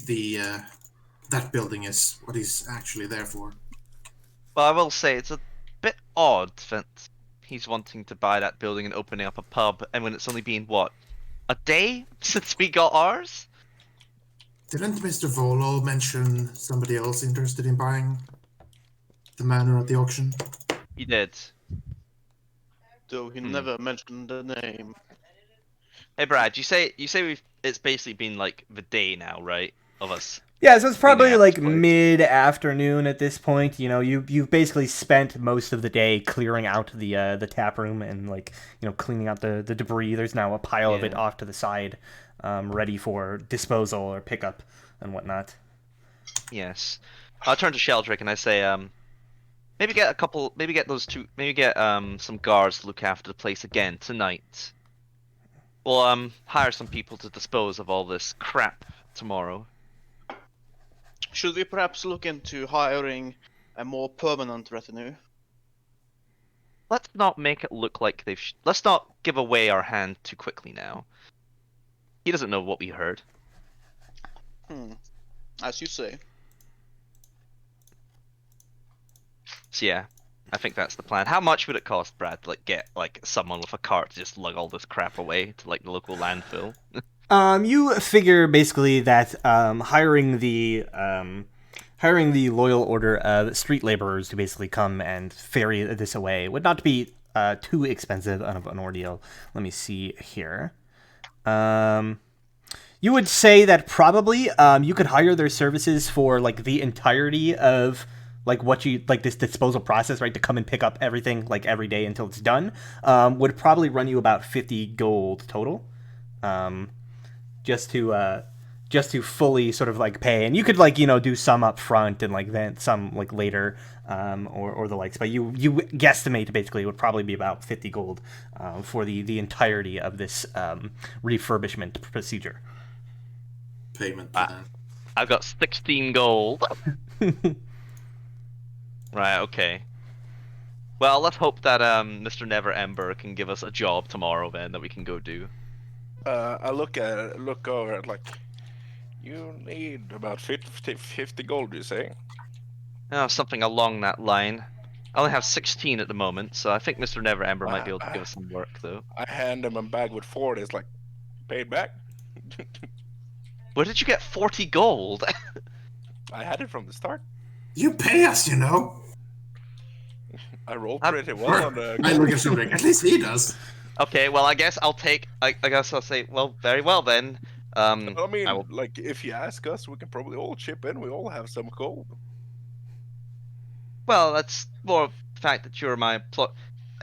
the that building is what he's actually there for. Well, I will say it's a bit odd that he's wanting to buy that building and opening up a pub, and when it's only been, what, a day since we got ours? Didn't Mr. Volo mention somebody else interested in buying the manor at the auction? He did. Though he never mentioned the name. Hey, Brad, you say it's basically been like the day now, right? Of us. Yeah, so it's probably Cleaning out like this place. mid-afternoon at this point. You know, you've basically spent most of the day clearing out the tap room and like cleaning out the debris. There's now a pile of it Yeah. off to the side, ready for disposal or pickup and whatnot. Yes. I turn to Sheldrick and I say, maybe get some guards to look after the place again tonight. We'll hire some people to dispose of all this crap tomorrow. Should we perhaps look into hiring a more permanent retinue? Let's not make it look like let's not give away our hand too quickly now. He doesn't know what we heard. As you say. So yeah, I think that's the plan. How much would it cost, Brad, to get someone with a cart to just lug all this crap away to the local landfill? You figure basically that hiring the loyal order of street laborers to basically come and ferry this away would not be too expensive of an ordeal. Let me see here. You would say that probably you could hire their services for the entirety of what you this disposal process, right? To come and pick up everything every day until it's done. Would probably run you about 50 gold total. Just to fully sort of pay, and you could do some up front and then some later, or the likes. But you guesstimate basically it would probably be about 50 gold for the entirety of this refurbishment procedure. Payment plan. I've got 16 gold. Right, okay. Well, let's hope that Mr. Never Ember can give us a job tomorrow then that we can go do. I look over at you need about 50 gold, you say? Oh, something along that line. I only have 16 at the moment, so I think Mr. Never Ember might be able to give us some work, though. I hand him a bag with 40. It's paid back. Where did you get 40 gold? I had it from the start. You pay us, I rolled pretty well on the. I look at Sheldrick. At least he does. Okay, well, I guess I'll say, well, very well then. I mean, if you ask us, we can probably all chip in. We all have some gold. Well, that's more of the fact that you're my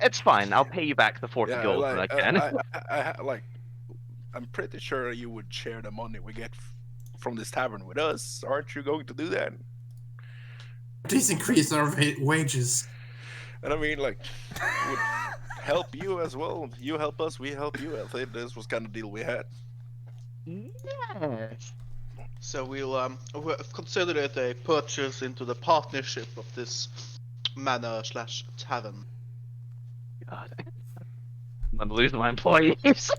It's fine. I'll pay you back the 40 gold when I can. I'm pretty sure you would share the money we get from this tavern with us. Aren't you going to do that? Please increase our wages. And I mean, would help you as well. You help us, we help you. I think this was kind of deal we had. Yes. So we'll consider it a purchase into the partnership of this manor/tavern. God. I'm losing my employees.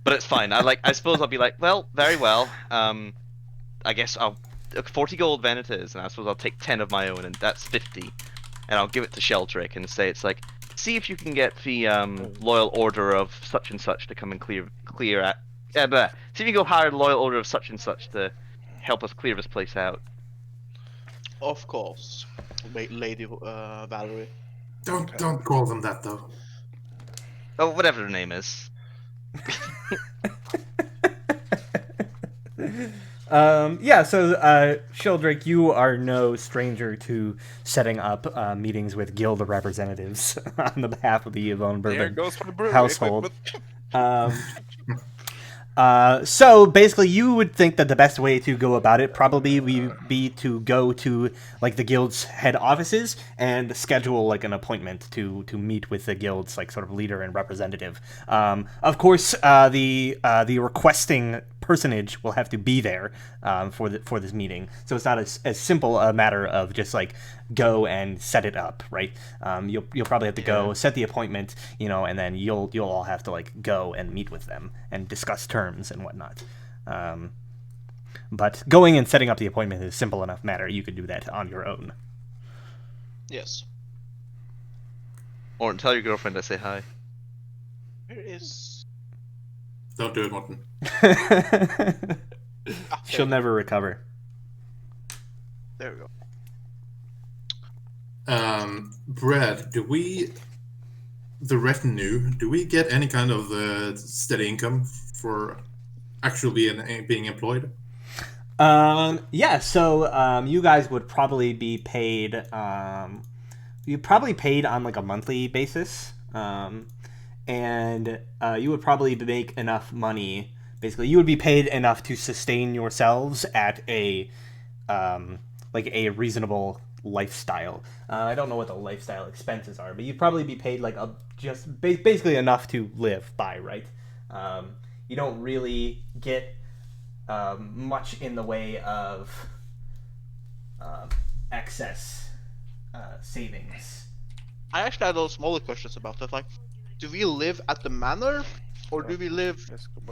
But it's fine. I suppose I'll be well, very well. I guess 40 gold then it is, and I suppose I'll take 10 of my own, and that's 50. And I'll give it to Sheldrick and say it's see if you can get the loyal order of such and such to come and clear at. See if you can go hire the loyal order of such and such to help us clear this place out. Of course, Lady Valerie. Don't call them that though. Oh, whatever their name is. So Sheldrick, you are no stranger to setting up meetings with guild representatives on the behalf of the Yvonne Bourbon household. So basically, you would think that the best way to go about it probably would be to go to the guild's head offices and schedule an appointment to meet with the guild's sort of leader and representative. Of course, the requesting personage will have to be there for this meeting. So it's not as simple a matter of just go and set it up, right? You'll probably have to go set the appointment, and then you'll all have to like go and meet with them and discuss terms and whatnot. But going and setting up the appointment is a simple enough matter. You could do that on your own. Yes. Or tell your girlfriend I say hi. Where is? Don't do it, Morten. She'll never recover. There we go. Brad, the retinue, do we get any kind of steady income for actually being employed? Yeah, so you guys would probably be paid, you probably paid on like a monthly basis, and you would probably make enough money. Basically, you would be paid enough to sustain yourselves at a like a reasonable lifestyle. I don't know what the lifestyle expenses are, but you'd probably be paid like just basically enough to live by, right? You don't really get much in the way of excess savings. I actually had those smaller questions about that. Like, do we live at the manor, or do we live?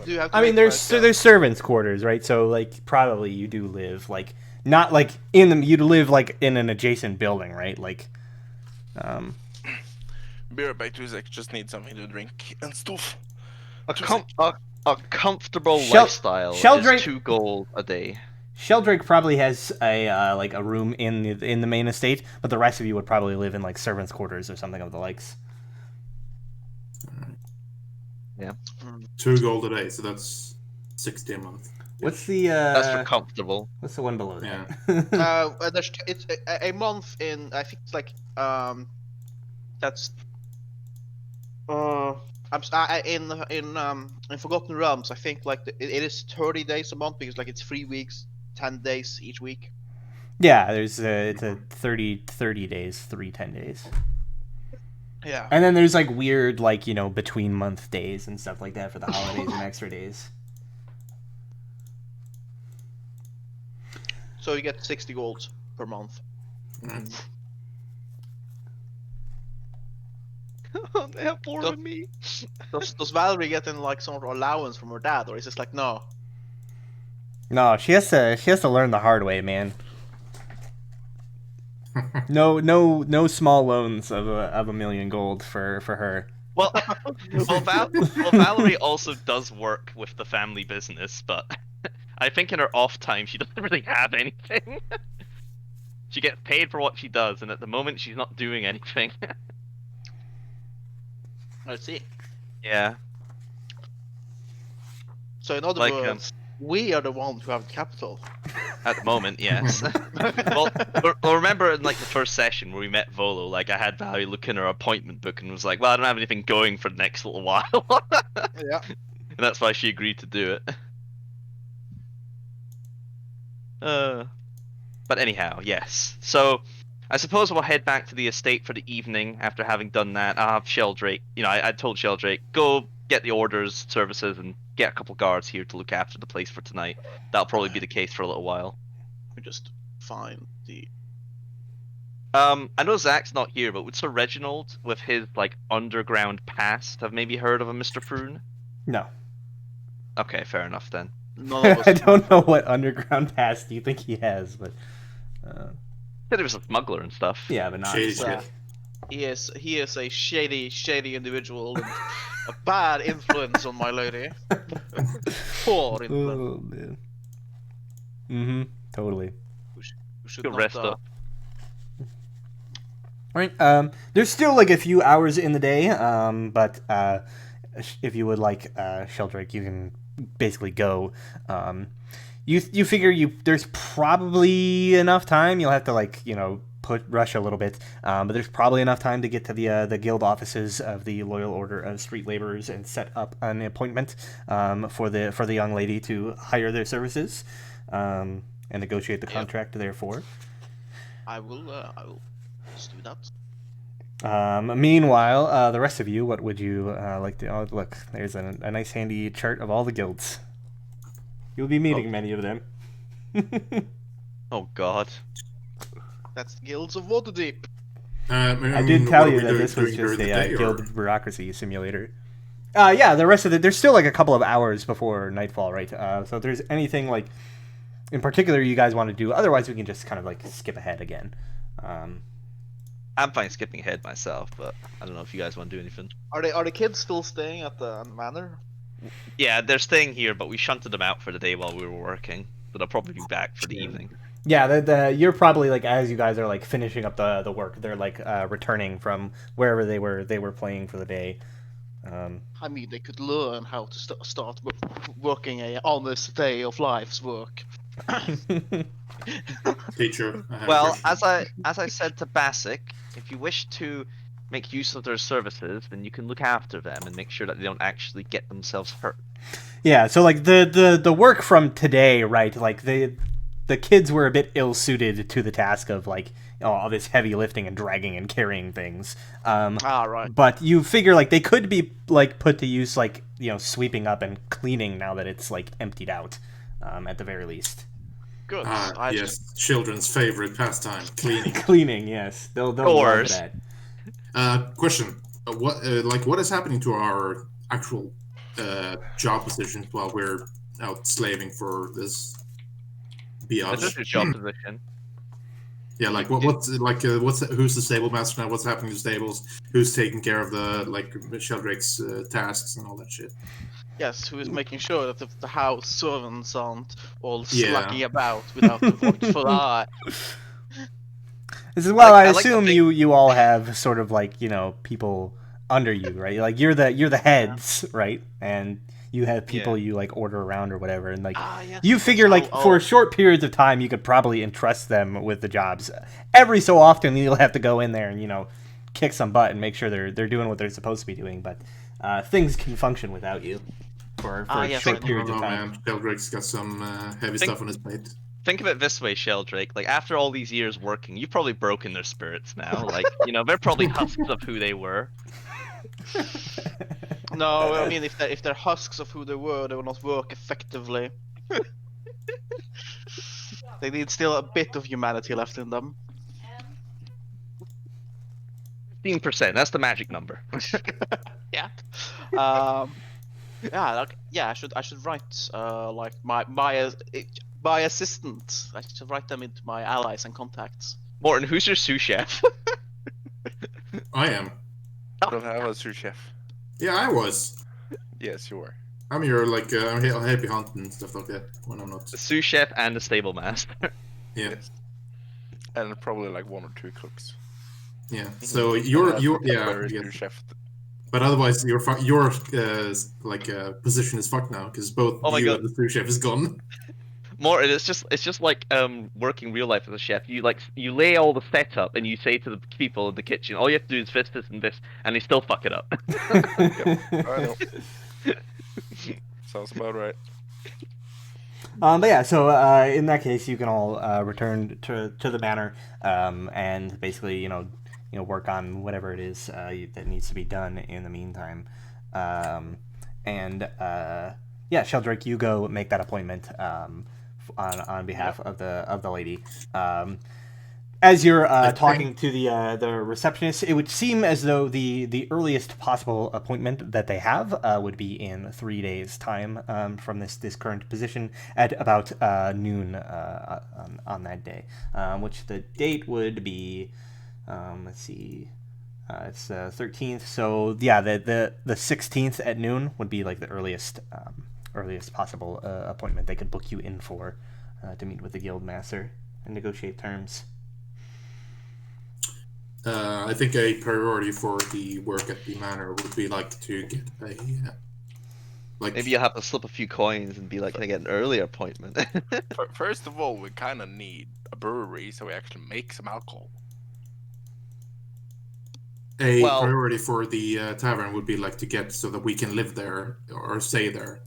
Do you have? To I mean, make, there's servants' quarters, right? So like probably you do live like not like in them. You'd live like in an adjacent building, right? Like, Be right back to Zach. Just need something to drink and stuff. A comfortable Sheldrake- lifestyle is 2 gold a day. Sheldrake probably has a like a room in the main estate, but the rest of you would probably live in like servants' quarters or something of the likes. Yeah. 2 gold a day, so that's 60 a month. What's the That's for comfortable. what's the one below that? it's a month in. I think it's like that's in Forgotten Realms. I think like it is 30 days a month because like it's 3 weeks, 10 days each week. Yeah, it's a 30 days, 10 days. Yeah. And then there's like weird like, between month days and stuff like that for the holidays and extra days. So you get 60 gold per month. They have more than me. Does Valerie get in like some sort of allowance from her dad, or is this like no? No, she has to learn the hard way, man. No small loans of a million gold for her. Well, Valerie also does work with the family business, but I think in her off time she doesn't really have anything. She gets paid for what she does, and at the moment she's not doing anything. Let's see. Yeah. So in other Like, words, we are the ones who have capital. At the moment, yes. well, remember in like the first session where we met Volo, like I had Valerie look in her appointment book and was like, "Well, I don't have anything going for the next little while." Yeah. And that's why she agreed to do it. But anyhow, yes. So I suppose we'll head back to the estate for the evening after having done that. I'll have Sheldrake. I told Sheldrake, go get the orders, services, and get a couple guards here to look after the place for tonight. That'll probably be the case for a little while. We just find the. I know Zach's not here, but would Sir Reginald, with his like underground past, have maybe heard of a Mr. Froon? No. Okay, fair enough then. None of us. I don't know what underground past you think he has, but Said he was a smuggler and stuff. yeah, but not. Shady like- shit. He is a shady individual and a bad influence on my lady. Poor influence. Oh man. Mm-hmm. Totally. We should Go not, rest up. Right. There's still like a few hours in the day. But if you would like, Sheldrake, you can basically go. You figure there's probably enough time. You'll have to like rush a little bit, but there's probably enough time to get to the guild offices of the Loyal Order of Street Laborers and set up an appointment for the young lady to hire their services and negotiate the contract. Therefore, I will just do that. meanwhile, the rest of you, what would you like to? Oh, look, there's a nice handy chart of all the guilds. You'll be meeting many of them. Oh God. That's the guilds of Waterdeep. I did tell you that this was just a guild bureaucracy simulator. Yeah, the rest of it, there's still like a couple of hours before nightfall, right? So if there's anything like in particular you guys want to do, otherwise we can just kind of like skip ahead again. I'm fine skipping ahead myself, but I don't know if you guys want to do anything. Are the kids still staying at the manor? Yeah, they're staying here, but we shunted them out for the day while we were working, so they'll probably be back for the evening. Yeah, you're probably like as you guys are like finishing up the work, they're like returning from wherever they were playing for the day. I mean, they could learn how to start working a honest day of life's work. Teacher. Well, as I said to Basic, if you wish to make use of their services, then you can look after them and make sure that they don't actually get themselves hurt. Yeah, so like the work from today, right? Like the kids were a bit ill-suited to the task of like all this heavy lifting and dragging and carrying things. Right. But you figure like they could be like put to use like sweeping up and cleaning now that it's like emptied out, at the very least. Good. Yes, children's favorite pastime, cleaning. Cleaning, yes, they'll love that. Question: what is happening to our actual job positions while we're out slaving for this biatch? This is your job position. Yeah, like what's who's the stable master now? What's happening to stables? Who's taking care of the Sheldrake's tasks and all that shit? Yes, who is making sure that the house servants aren't all slacking about without the watchful eye? This is well, I I like assume you all have sort of like people under you, right? Like you're the heads, right? And you have people you like order around or whatever, and like yes, you figure like for short periods of time you could probably entrust them with the jobs. Every so often you'll have to go in there and kick some butt and make sure they're doing what they're supposed to be doing, but things can function without you for short periods of time. Man, Sheldrake's got some heavy stuff on his plate. Think of it this way, Sheldrake. Like after all these years working, you've probably broken their spirits now. Like they're probably husks of who they were. No, I mean if they're husks of who they will not work effectively. They need still a bit of humanity left in them. 15%. That's the magic number. Yeah. I should write like my assistant. I should write them into my allies and contacts. Morton, who's your sous chef? I am. I don't have a sous chef. Yeah, I was. Yes, you were. I'm your I'm happy hunting and stuff like that when I'm not. The sous chef and the stable master. Yeah. Yes. And probably like 1 or 2 cooks. Yeah. So you're sous chef. But otherwise, your position is fucked now because both and the sous chef is gone. Morton, it's just like working real life as a chef. You lay all the setup and you say to the people in the kitchen, all you have to do is this, and they still fuck it up. I know. Sounds about right. But yeah, so in that case, you can all return to the manor, and basically, work on whatever it is that needs to be done in the meantime. Sheldrake, you go make that appointment on behalf of the lady. As you're talking to the receptionist, it would seem as though the earliest possible appointment that they have would be in 3 days' time from this current position at about noon on that day, which the date would be, let's see, it's 13th. So yeah, the 16th at noon would be like the earliest possible appointment they could book you in for to meet with the guild master and negotiate terms. I think a priority for the work at the manor would be to get maybe you'll have to slip a few coins and be like, can I get an earlier appointment? First of all, we kind of need a brewery so we actually make some alcohol. Priority for the tavern would be to get so that we can live there or stay there,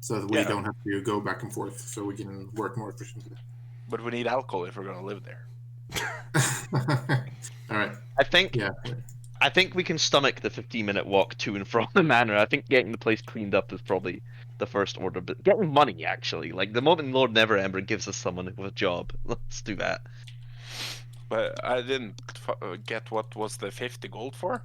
so that we don't have to go back and forth, so we can work more efficiently. But we need alcohol if we're going to live there. All right. I think we can stomach the 15-minute walk to and from the manor. I think getting the place cleaned up is probably the first order, but getting money actually, the moment Lord Neverember gives us someone with a job, let's do that. But I didn't get what was the 50 gold for.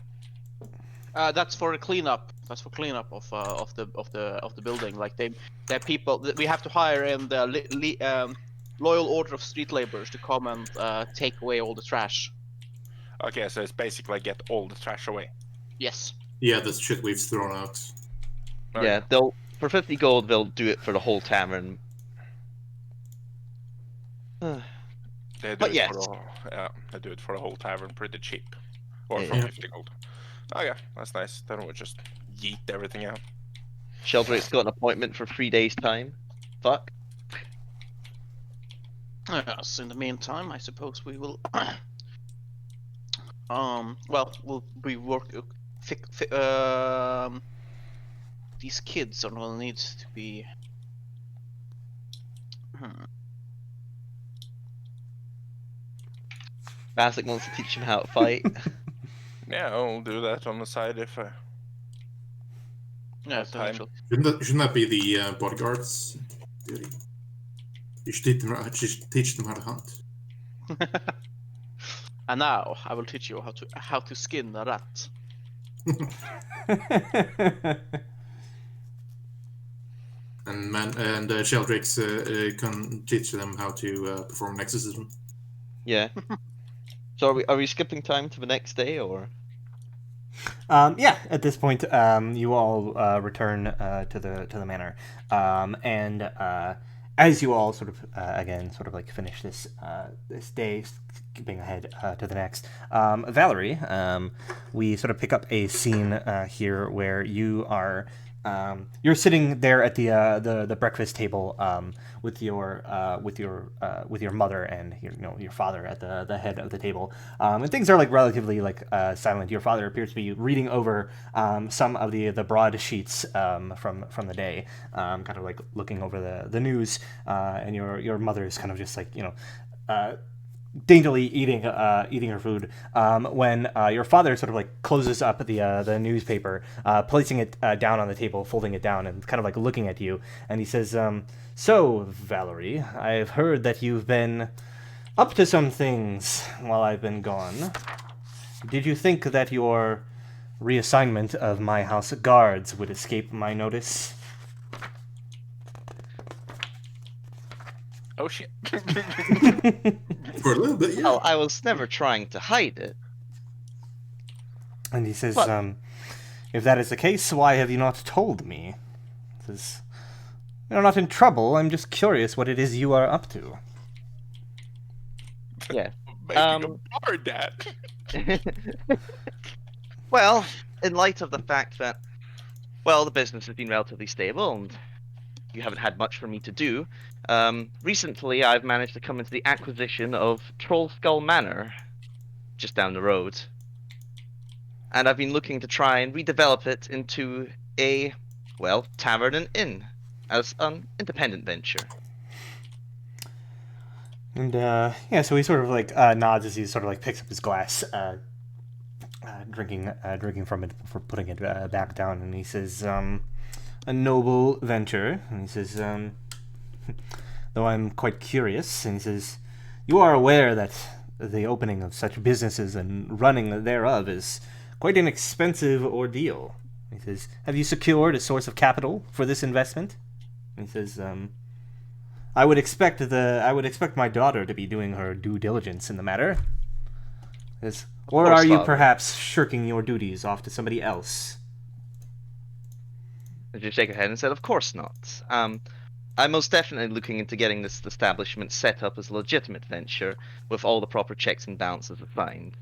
That's for a cleanup. That's for cleanup of the building. Like they're people. We have to hire in the loyal order of street laborers to come and take away all the trash. Okay, so it's basically get all the trash away. Yes. Yeah, the shit we've thrown out. Okay. Yeah, they'll for 50 gold they'll do it for the whole tavern. They do But it yes. for the they do it for the whole tavern pretty cheap. Or Yeah. for Yeah. 50 gold. Okay, that's nice. Then we'll just yeet everything out. Sheldrake's got an appointment for 3 days' time. Fuck. Yes. In the meantime, I suppose we will. Well, we work. These kids are gonna need to be. Bassick wants to teach him how to fight. Yeah, I'll do that on the side if I... Yeah, time. eventually. Shouldn't that be the bodyguards' duty? You should teach them how to hunt. And now I will teach you how to skin a rat. And Sheldrakes can teach them how to perform an exorcism. Yeah. So are we skipping time to the next day or? Yeah, at this point, you all return to the manor, and as you all sort of again sort of like finish this day, skipping ahead to the next, Valerie, we sort of pick up a scene here where you are. You're sitting there at the breakfast table with your mother and your father at the head of the table, and things are like relatively like silent. Your father appears to be reading over some of the broadsheets from the day, kind of like looking over the news, and your mother is kind of just like daintily eating her food when your father sort of like closes up the newspaper, placing it down on the table, folding it down, and kind of like looking at you, and he says, "So, Valerie, I've heard that you've been up to some things while I've been gone. Did you think that your reassignment of my house guards would escape my notice?" Oh shit. For a little bit, yeah. Well, I was never trying to hide it. And he says, But- "If that is the case, why have you not told me?" He says, "You're not in trouble. I'm just curious what it is you are up to." Yeah. Making a bar, Dad. Well, in light of the fact that, well, the business has been relatively stable and you haven't had much for me to do, recently I've managed to come into the acquisition of Trollskull Manor, just down the road. And I've been looking to try and redevelop it into a, well, tavern and inn, as an independent venture. And yeah, so he sort of like nods as he sort of like picks up his glass, drinking from it before putting it back down, and he says, "A noble venture." And he says, "Though I'm quite curious," and he says, "You are aware that the opening of such businesses and running thereof is quite an expensive ordeal." He says, "Have you secured a source of capital for this investment?" And he says, I would expect my daughter to be doing her due diligence in the matter. Yes. Or course, are you Father. perhaps shirking your duties off to somebody else?" Did you shake your head and said, "Of course not. I'm most definitely looking into getting this establishment set up as a legitimate venture with all the proper checks and balances assigned.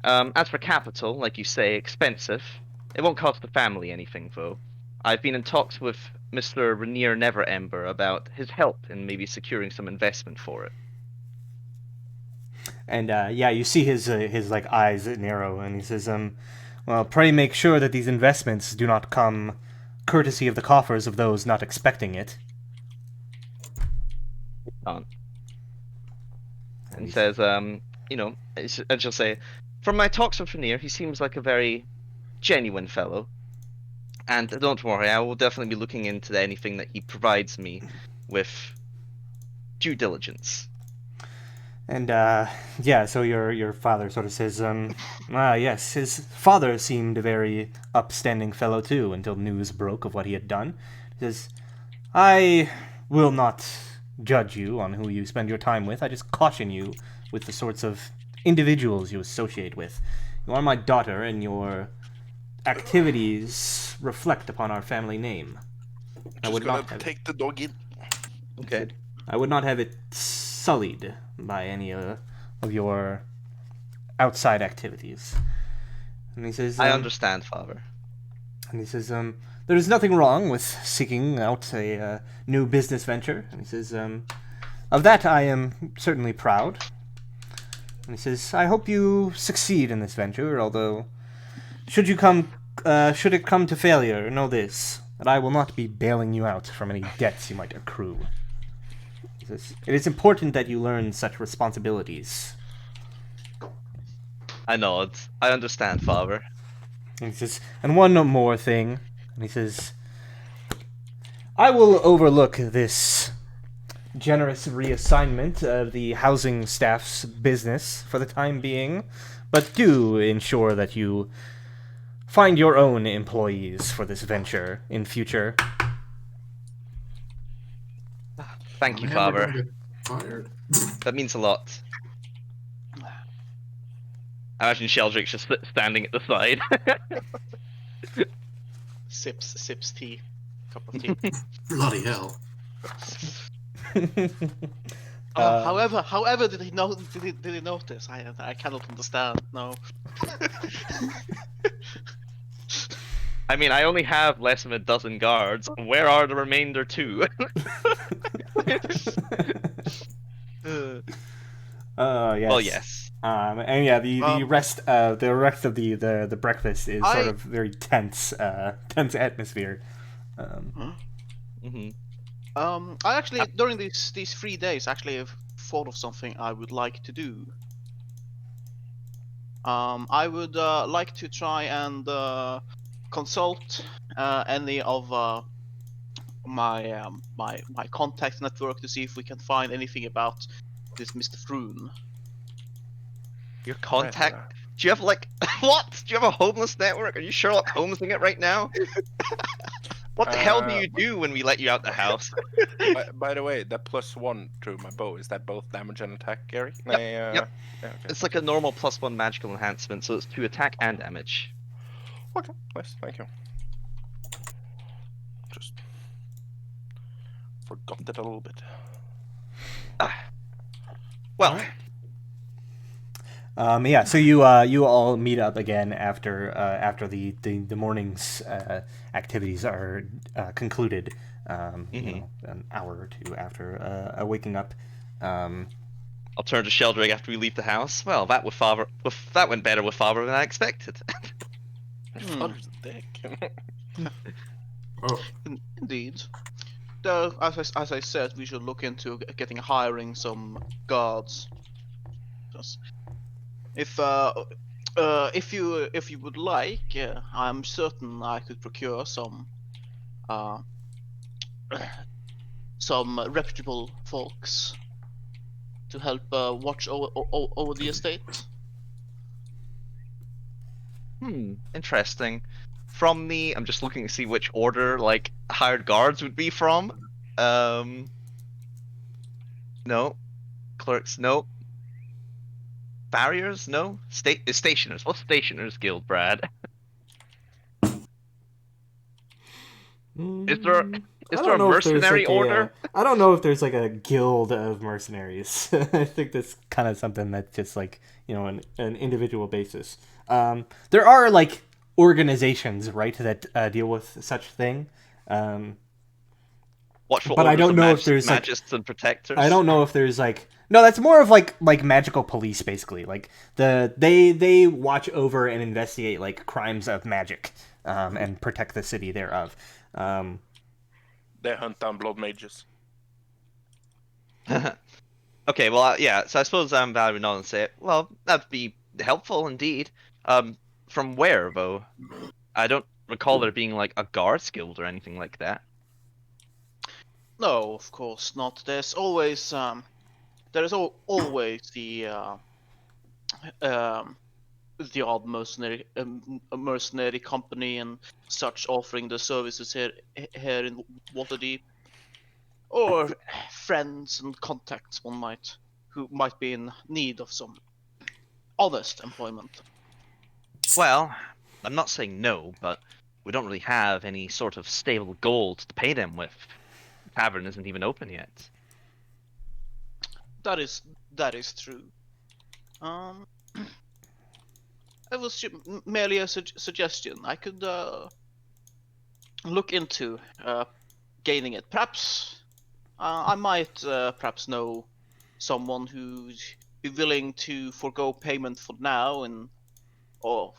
As for capital, like you say, expensive. It won't cost the family anything, though. I've been in talks with Mr. Rainier Neverember about his help in maybe securing some investment for it." And yeah, you see his like eyes narrow, and he says, "Well, pray make sure that these investments do not come courtesy of the coffers of those not expecting it." On. And says, and she'll say, "From my talks with Rainier, he seems like a very genuine fellow. And don't worry, I will definitely be looking into anything that he provides me with due diligence." And yeah, so your father sort of says, yes, his father seemed a very upstanding fellow too, until news broke of what he had done. He says, I will not judge you on who you spend your time with. I just caution you with the sorts of individuals you associate with. You are my daughter, and your activities reflect upon our family name. I Just would gonna not have take the dog in. Okay. I would not have it sullied by any of your outside activities. And he says, I understand, father. And he says, there is nothing wrong with seeking out a new business venture. And he says, of that I am certainly proud. And he says, I hope you succeed in this venture, although should it come to failure, know this, that I will not be bailing you out from any debts you might accrue. He says, it is important that you learn such responsibilities. I nod. I understand, father. And he says, and one more thing. And he says, I will overlook this generous reassignment of the housing staff's business for the time being, but do ensure that you find your own employees for this venture in future. Thank you, Man, we're father. gonna get fired. That means a lot. I imagine Sheldrick's just standing at the side. Sips tea. Cup of tea. Bloody hell. However, did he notice? I cannot understand. No. I mean, I only have less than a dozen guards. Where are the remainder two? Yes. Well, yes. And yeah, the rest of the breakfast is sort I- of very tense atmosphere. Hmm. I actually during these 3 days actually have thought of something I would like to do. I would like to try and consult any of my contact network to see if we can find anything about this Mr. Froon. Your contact? Do you have like what? Do you have a homeless network? Are you Sherlock Holmesing it right now? What the hell do you do when we let you out the house? By the way, that +1 to my bow, is that both damage and attack, Gary? Yep, Yeah, yep. okay. It's like a normal +1 magical enhancement, so it's to attack and damage. Okay, nice, thank you. Just forgot it a little bit. Well, Yeah, so you all meet up again after the morning's activities are concluded. An hour or two after waking up. I'll turn to Sheldrick after we leave the house. Well, that went better with father than I expected. Father's a dick. Oh, Indeed. Though, as I said, we should look into hiring some guards. Just- If you would like, I'm certain I could procure some reputable folks to help watch over the estate. Interesting. I'm just looking to see which order like hired guards would be from. No. Clerks, no. Barriers, no. Stationers. What's Stationers Guild, Brad? Is there a mercenary order? I don't know if there's like a guild of mercenaries. I think that's kind of something that's just like an individual basis. There are like organizations, right, that deal with such thing. Watchful But I orders don't of know if there's, like- magists and protectors. I don't know if there's like no. That's more of like magical police, basically. Like they watch over and investigate like crimes of magic, and protect the city thereof. They hunt down blood mages. Okay, well, yeah. So I suppose Valerie would nod and say, "Well, that'd be helpful indeed." From where, though? I don't recall there being like a guards guild or anything like that. No, of course not. There's always there is always the odd mercenary company and such offering the services here in Waterdeep, or friends and contacts who might be in need of some honest employment. Well, I'm not saying no, but we don't really have any sort of stable gold to pay them with. The tavern isn't even open yet. That is true. It was merely a suggestion. I could look into gaining it. Perhaps I might perhaps know someone who's be willing to forego payment for now or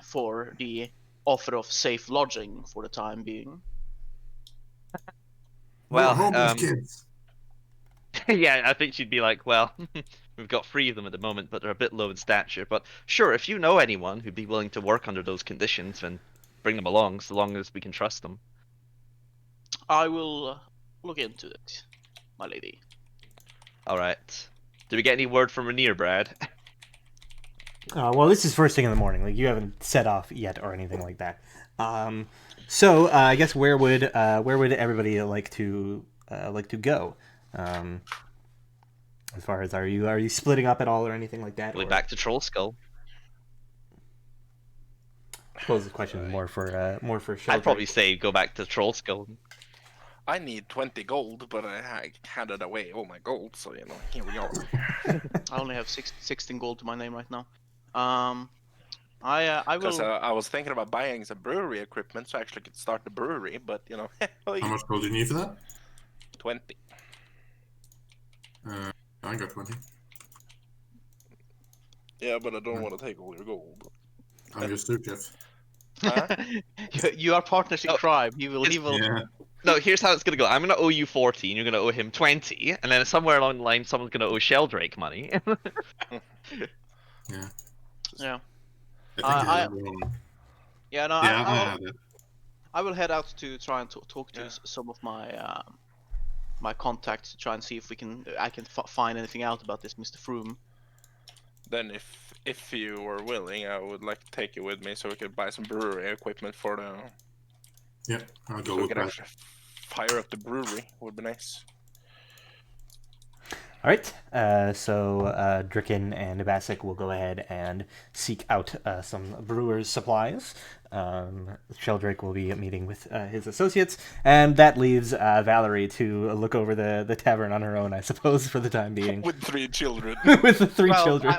for the offer of safe lodging for the time being. Well, We're homeless kids. yeah, I think she'd be like, well, we've got 3 of them at the moment, but they're a bit low in stature. But sure, if you know anyone who'd be willing to work under those conditions, then bring them along, so long as we can trust them. I will look into it, my lady. All right. Did we get any word from Rainier, Brad? Well, this is first thing in the morning. Like, you haven't set off yet or anything like that. So I guess where would everybody like to go? As far as are you splitting up at all or anything like that? Really Or... back to Troll Skull. I suppose the question is more for Sheldrake. I'd probably say go back to Troll Skull. I need 20 gold, but I handed away all my gold, so here we are. I only have 16 gold to my name right now. I Because will. I was thinking about buying some brewery equipment so I actually could start the brewery, but How much gold do you need for that? 20. I got 20. Yeah, but I don't want to take all your gold. I'm your soup chef. Huh? you are partners in Oh, crime. He will. Yeah. No, here's how it's gonna go. I'm gonna owe you 40, and you're gonna owe him 20, and then somewhere along the line, someone's gonna owe Sheldrake money. Yeah. Yeah. I think I have one. Yeah. No. Yeah, I have it. I will head out to try and talk to Yeah. some of my my contacts to try and see if I can find anything out about this Mr. Froome. Then if you were willing, I would like to take you with me so we could buy some brewery equipment for the... Yeah, I'll go So we with could that. actually fire up the brewery. Would be nice. All right. So Dricken and Bassic will go ahead and seek out some brewer's supplies. Sheldrake will be meeting with his associates, and that leaves Valerie to look over the tavern on her own, I suppose, for the time being. With 3 children. With the 3 children.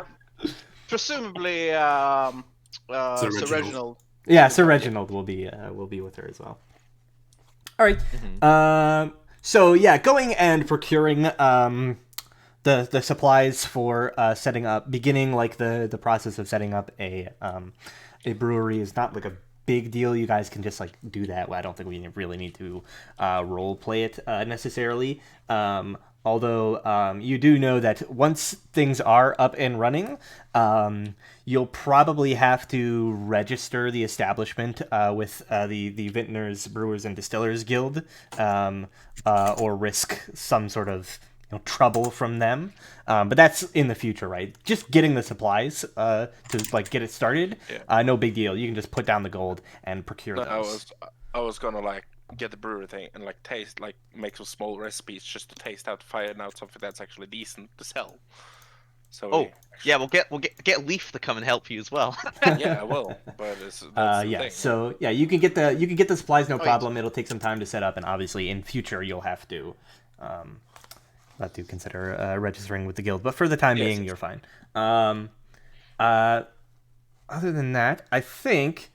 Presumably, Sir Sir Reginald. Reginald. Yeah, Sir Reginald will be with her as well. All right. So yeah, going and procuring the supplies for setting up, beginning like the process of setting up a brewery is not like a big deal. You guys can just like do that. Well, I don't think we really need to role play it necessarily. Although you do know that once things are up and running, you'll probably have to register the establishment with the Vintners, Brewers, and Distillers Guild, or risk some sort of trouble from them. But that's in the future, right? Just getting the supplies to like get it started, no big deal. You can just put down the gold and procure those. I was gonna like get the brewery thing and like taste, like make some small recipes just to taste out, find out something that's actually decent to sell. So Yeah, we'll get Leaf to come and help you as well. yeah, I will. But that's the yeah. thing. So yeah, you can get the supplies, no Oh, problem. It'll take some time to set up, and obviously in future you'll have to consider registering with the guild. But for the time being, you're fine. Other than that, I think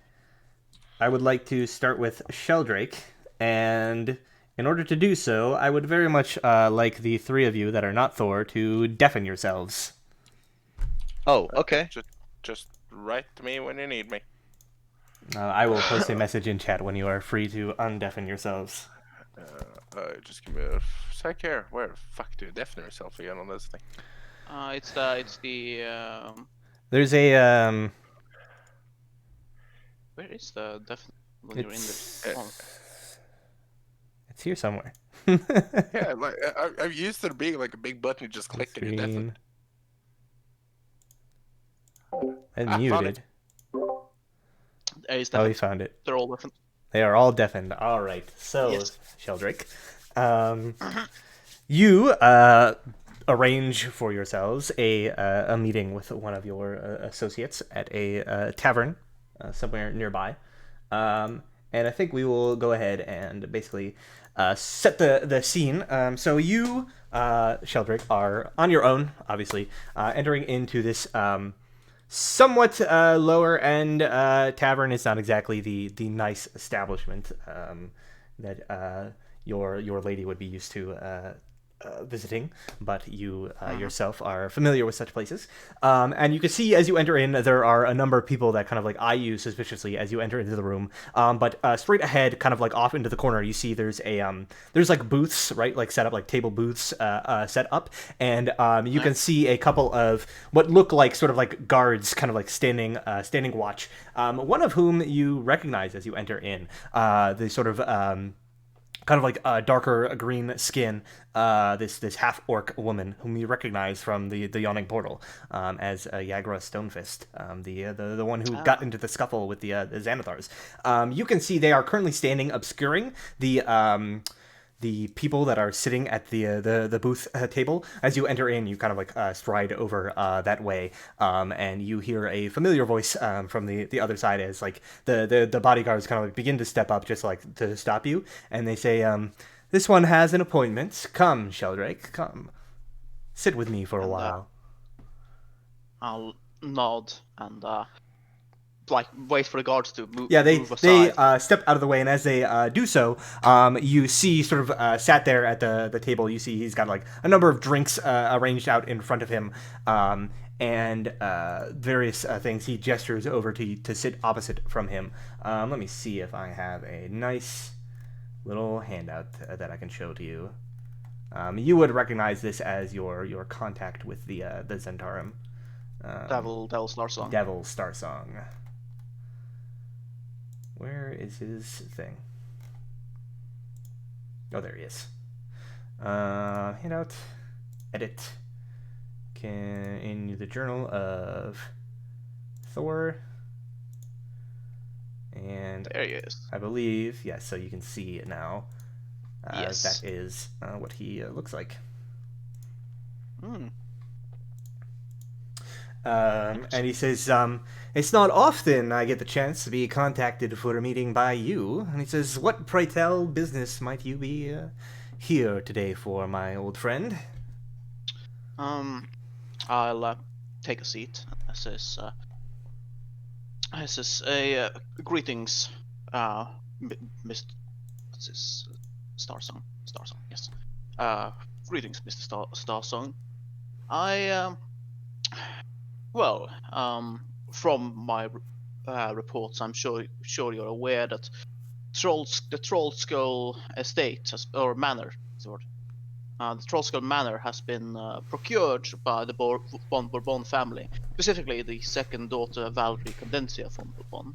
I would like to start with Sheldrake, and in order to do so, I would very much like the 3 of you that are not Thor to deafen yourselves. Oh, okay. Just write to me when you need me. I will post a message in chat when you are free to undeafen yourselves. Just give me a sec here. Where the fuck do you deafen yourself again on this thing? It's the There's a where is the definite when you're in the it's here somewhere. Yeah, like I'm used to it being like a big button you just click and you're deafened. And Found it. muted. He's Oh, he deafened. found it. They're all deafened. They are all deafened. All right. So, Yes. Sheldrake, you arrange for yourselves a meeting with one of your associates at a tavern somewhere nearby. And I think we will go ahead and basically set the scene. So you, Sheldrake, are on your own, obviously, entering into this somewhat lower end tavern. It's not exactly the nice establishment that your lady would be used to visiting, but you yourself are familiar with such places. And you can see as you enter in, there are a number of people that kind of like eye you suspiciously as you enter into the room. But straight ahead, kind of like off into the corner, you see there's there's like booths, right? Like set up, like table booths set up. And you can see a couple of what look like sort of like guards kind of like standing watch. One of whom you recognize as you enter in. The sort of kind of like darker green skin, this half orc woman whom you recognize from the Yawning Portal as Yagra Stonefist, the one who got into the scuffle with the Xanathars. You can see they are currently standing obscuring the people that are sitting at the booth table. As you enter in, you kind of like stride over that way, and you hear a familiar voice from the other side as like the bodyguards kind of like begin to step up just like to stop you, and they say, "This one has an appointment. Come, Sheldrake, come, sit with me for a while." I'll nod and like wait for the guards to move. Yeah, move aside. they step out of the way, and as they do so, you see sort of sat there at the table. You see he's got like a number of drinks arranged out in front of him, and various things. He gestures over to sit opposite from him. Let me see if I have a nice little handout that I can show to you. You would recognize this as your contact with the Zentarum. Devil Star Song. Devil Star Song. Where is his thing? Oh, there he is. Handout. Edit. In the Journal of Thor. And There he is. I believe, yes, so you can see it now. Yes. That is what he looks like. Hmm. And he says, "It's not often I get the chance to be contacted for a meeting by you." And he says, "What, pray tell, business might you be here today for, my old friend?" I'll take a seat. This is a greetings, Mr. What's this? Starsong, yes. Greetings, Mr. Starsong. Well, from my reports, I'm sure you're aware that the Trollskull estate or manor, the Trollskull manor has been procured by the von Bourbon family, specifically the second daughter Valerie Condensia von Bourbon.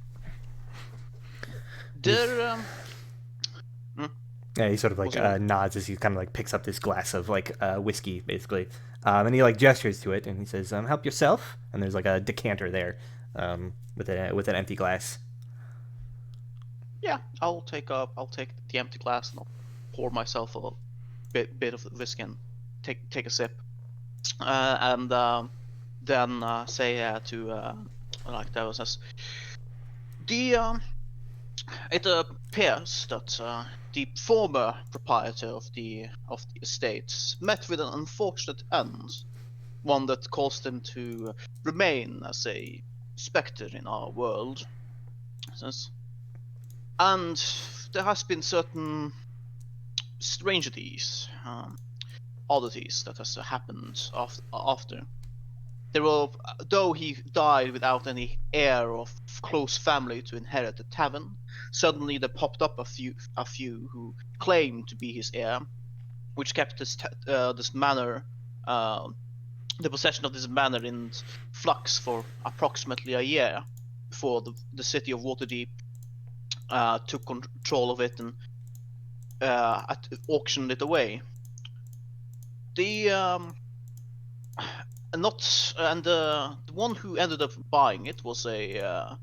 Yeah, he sort of like nods as he kind of like picks up this glass of like whiskey, basically, and he like gestures to it, and he says, "Help yourself." And there's like a decanter there, with an empty glass. Yeah, I'll take the empty glass and I'll pour myself a bit of the whiskey and take a sip, and then say to like that was it appears that the former proprietor of the estate met with an unfortunate end, one that caused him to remain as a spectre in our world. And there has been certain strangeties, oddities that has happened after. There were, though he died without any heir of close family to inherit the tavern, suddenly there popped up a few who claimed to be his heir, which kept this manor, the possession of this manor in flux for approximately a year before the city of Waterdeep took control of it and auctioned it away. The the one who ended up buying it was the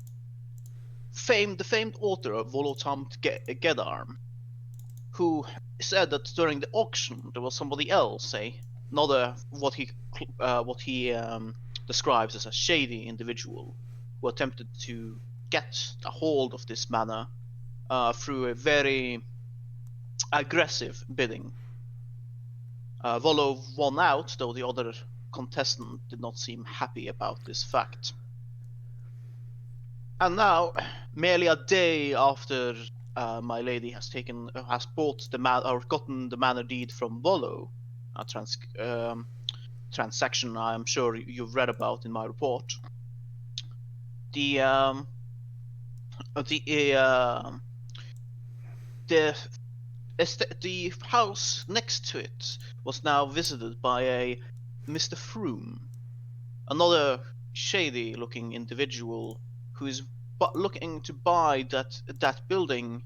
famed author of Volotamt Gedarm, who said that during the auction there was somebody else, another what he describes as a shady individual, who attempted to get a hold of this manor through a very aggressive bidding. Volo won out, though the other contestant did not seem happy about this fact. And now, merely a day after my lady has bought or gotten the manor deed from Volo, a transaction I am sure you've read about in my report, the house next to it was now visited by a Mr. Froome, another shady-looking individual who is looking to buy that building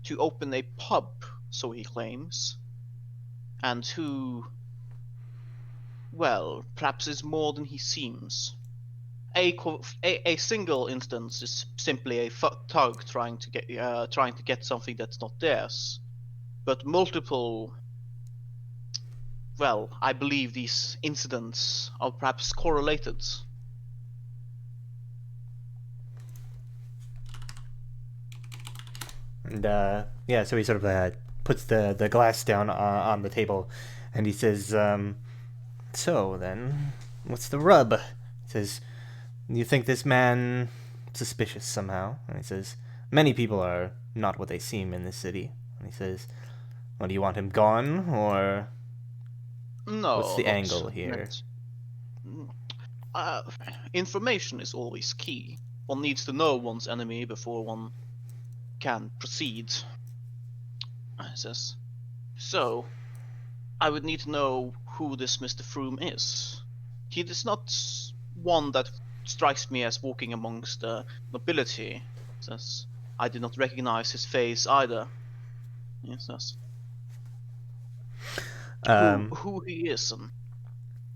to open a pub, so he claims, and who, well, perhaps is more than he seems. A single instance is simply a thug trying to get something that's not theirs, but multiple. Well, I believe these incidents are perhaps correlated. And yeah, so he sort of puts the glass down on the table, and he says, "So then, what's the rub?" He says, "You think this man suspicious somehow?" And he says, "Many people are not what they seem in this city." And he says, "Well, do you want him gone, or No. what's the angle here?" Information is always key. One needs to know one's enemy before one can proceed. He says, "So, I would need to know who this Mr. Froome is. He is not one that strikes me as walking amongst the nobility." He says, "I did not recognize his face either." He says, who he is and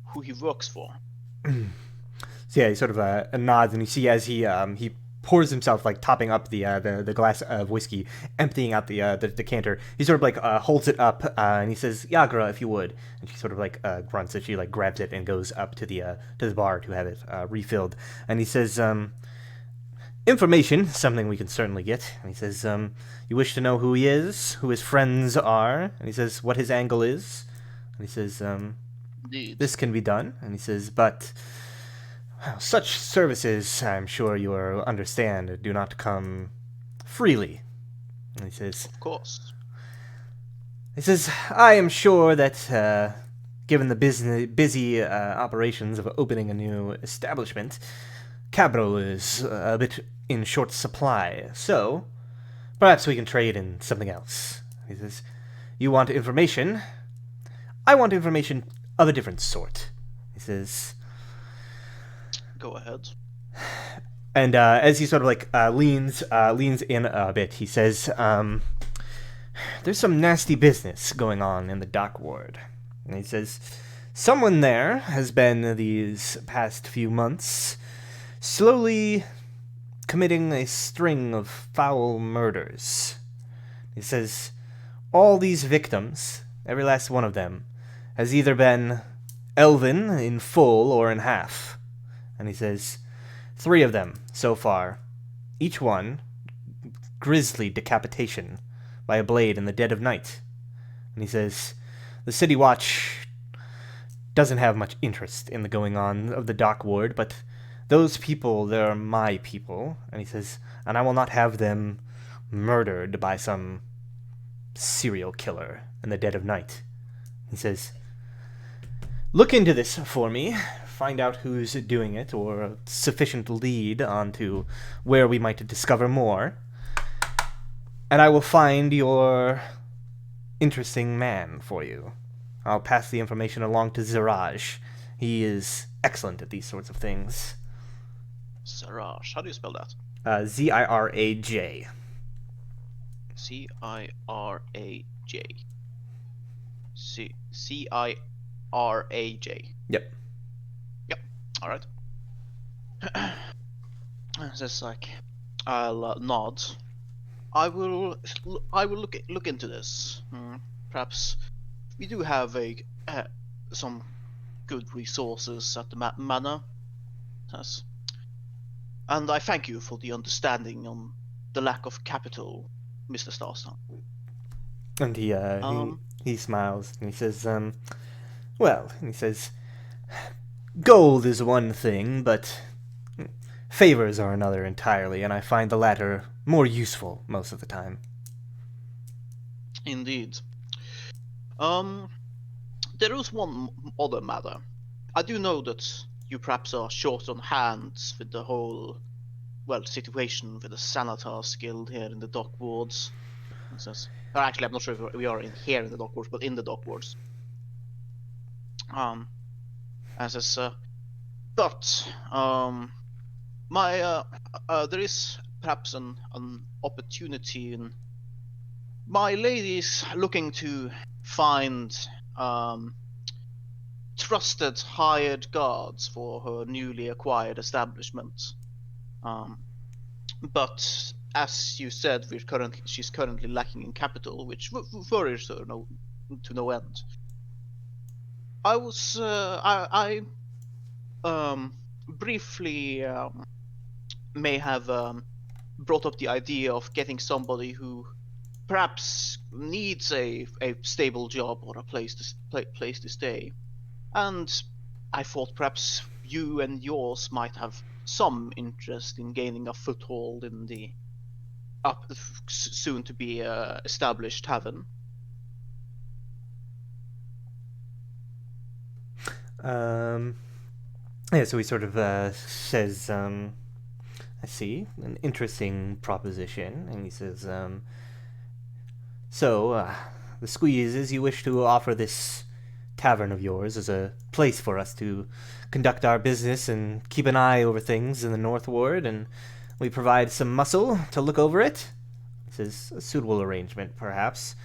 who he works for. So yeah, he sort of nods, and you see as he pours himself, like topping up the glass of whiskey, emptying out the decanter. He sort of like holds it up, and he says, "Yagra, if you would." And she sort of like grunts as she like grabs it and goes up to the bar to have it refilled. And he says, "Information, something we can certainly get." And he says, "You wish to know who he is, who his friends are?" And he says, "What his angle is?" And he says, "This can be done." And he says, "But well, such services, I'm sure you understand, do not come freely." And he says, Of course. "I am sure that, given the busy operations of opening a new establishment, capital is a bit in short supply, so perhaps we can trade in something else." He says, "You want information? I want information of a different sort." He says, "Go ahead." and as he sort of like leans in a bit, he says, "There's some nasty business going on in the dock ward." And he says, "Someone there has been these past few months slowly committing a string of foul murders." He says, "All these victims, every last one of them, has either been elven in full or in half." And he says, 3 of them so far, each one grisly decapitation by a blade in the dead of night. And he says, "The City Watch doesn't have much interest in the going on of the dock ward, but those people, they're my people." And he says, "And I will not have them murdered by some serial killer in the dead of night." He says, "Look into this for me, find out who's doing it, or a sufficient lead onto where we might discover more, and I will find your interesting man for you. I'll pass the information along to Ziraj. He is excellent at these sorts of things." Ziraj. How do you spell that? Ziraj. Ziraj. C-I-R-A-J. Yep. All right. Just like I'll nod. I will look into this. Perhaps we do have some good resources at the manor. Yes. And I thank you for the understanding on the lack of capital, Mr. Starstone. And he smiles and he says, well, and he says, gold is one thing, but favors are another entirely, and I find the latter more useful most of the time. Indeed. There is one other matter. I do know that you perhaps are short on hands with the whole, situation with the Sanitars Guild here in the dock wards. Or actually, I'm not sure if we are here in the dock wards, but in the dock wards. There is perhaps an opportunity in my lady's looking to find trusted hired guards for her newly acquired establishment. But as you said, she's currently lacking in capital, which worries her to no end. I was I briefly may have brought up the idea of getting somebody who perhaps needs a stable job or a place to stay, and I thought perhaps you and yours might have some interest in gaining a foothold in the soon to be established tavern. Yeah, so he sort of says, I see, an interesting proposition, and he says, the squeeze is you wish to offer this tavern of yours as a place for us to conduct our business and keep an eye over things in the North Ward, and we provide some muscle to look over it. He says, a suitable arrangement, perhaps.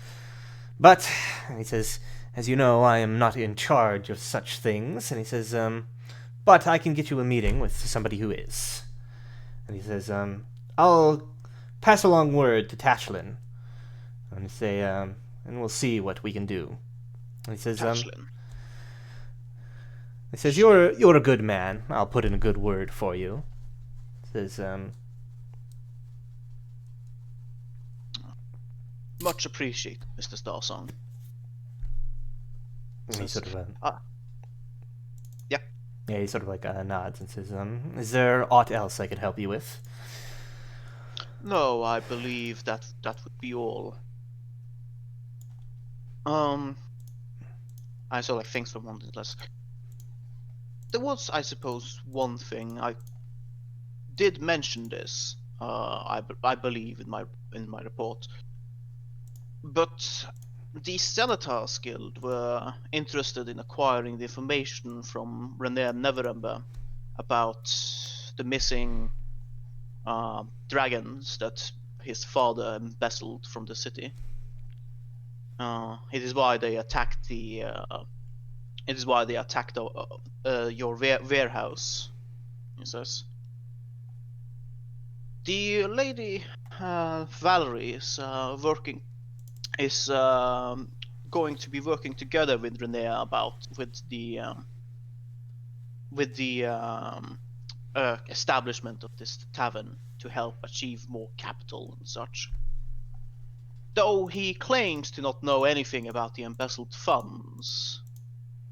But, he says, as you know, I am not in charge of such things, and he says, but I can get you a meeting with somebody who is. And he says, I'll pass along word to Tashlin, and say, and we'll see what we can do. And he says, Tashlin. He says, you're a good man. I'll put in a good word for you. He says, much appreciated, Mr. Starsong. And he sort of, yeah. Yeah, he sort of like nods and says, is there aught else I could help you with? No, I believe that would be all. I saw like things from one less. There was, I suppose, one thing I did mention this. I believe in my report, but the Senators Guild were interested in acquiring the information from René Neverember about the missing dragons that his father embezzled from the city. It is why they attacked your warehouse. He says. The lady Valerie is going to be working together with René with the establishment of this tavern to help achieve more capital and such. Though he claims to not know anything about the embezzled funds,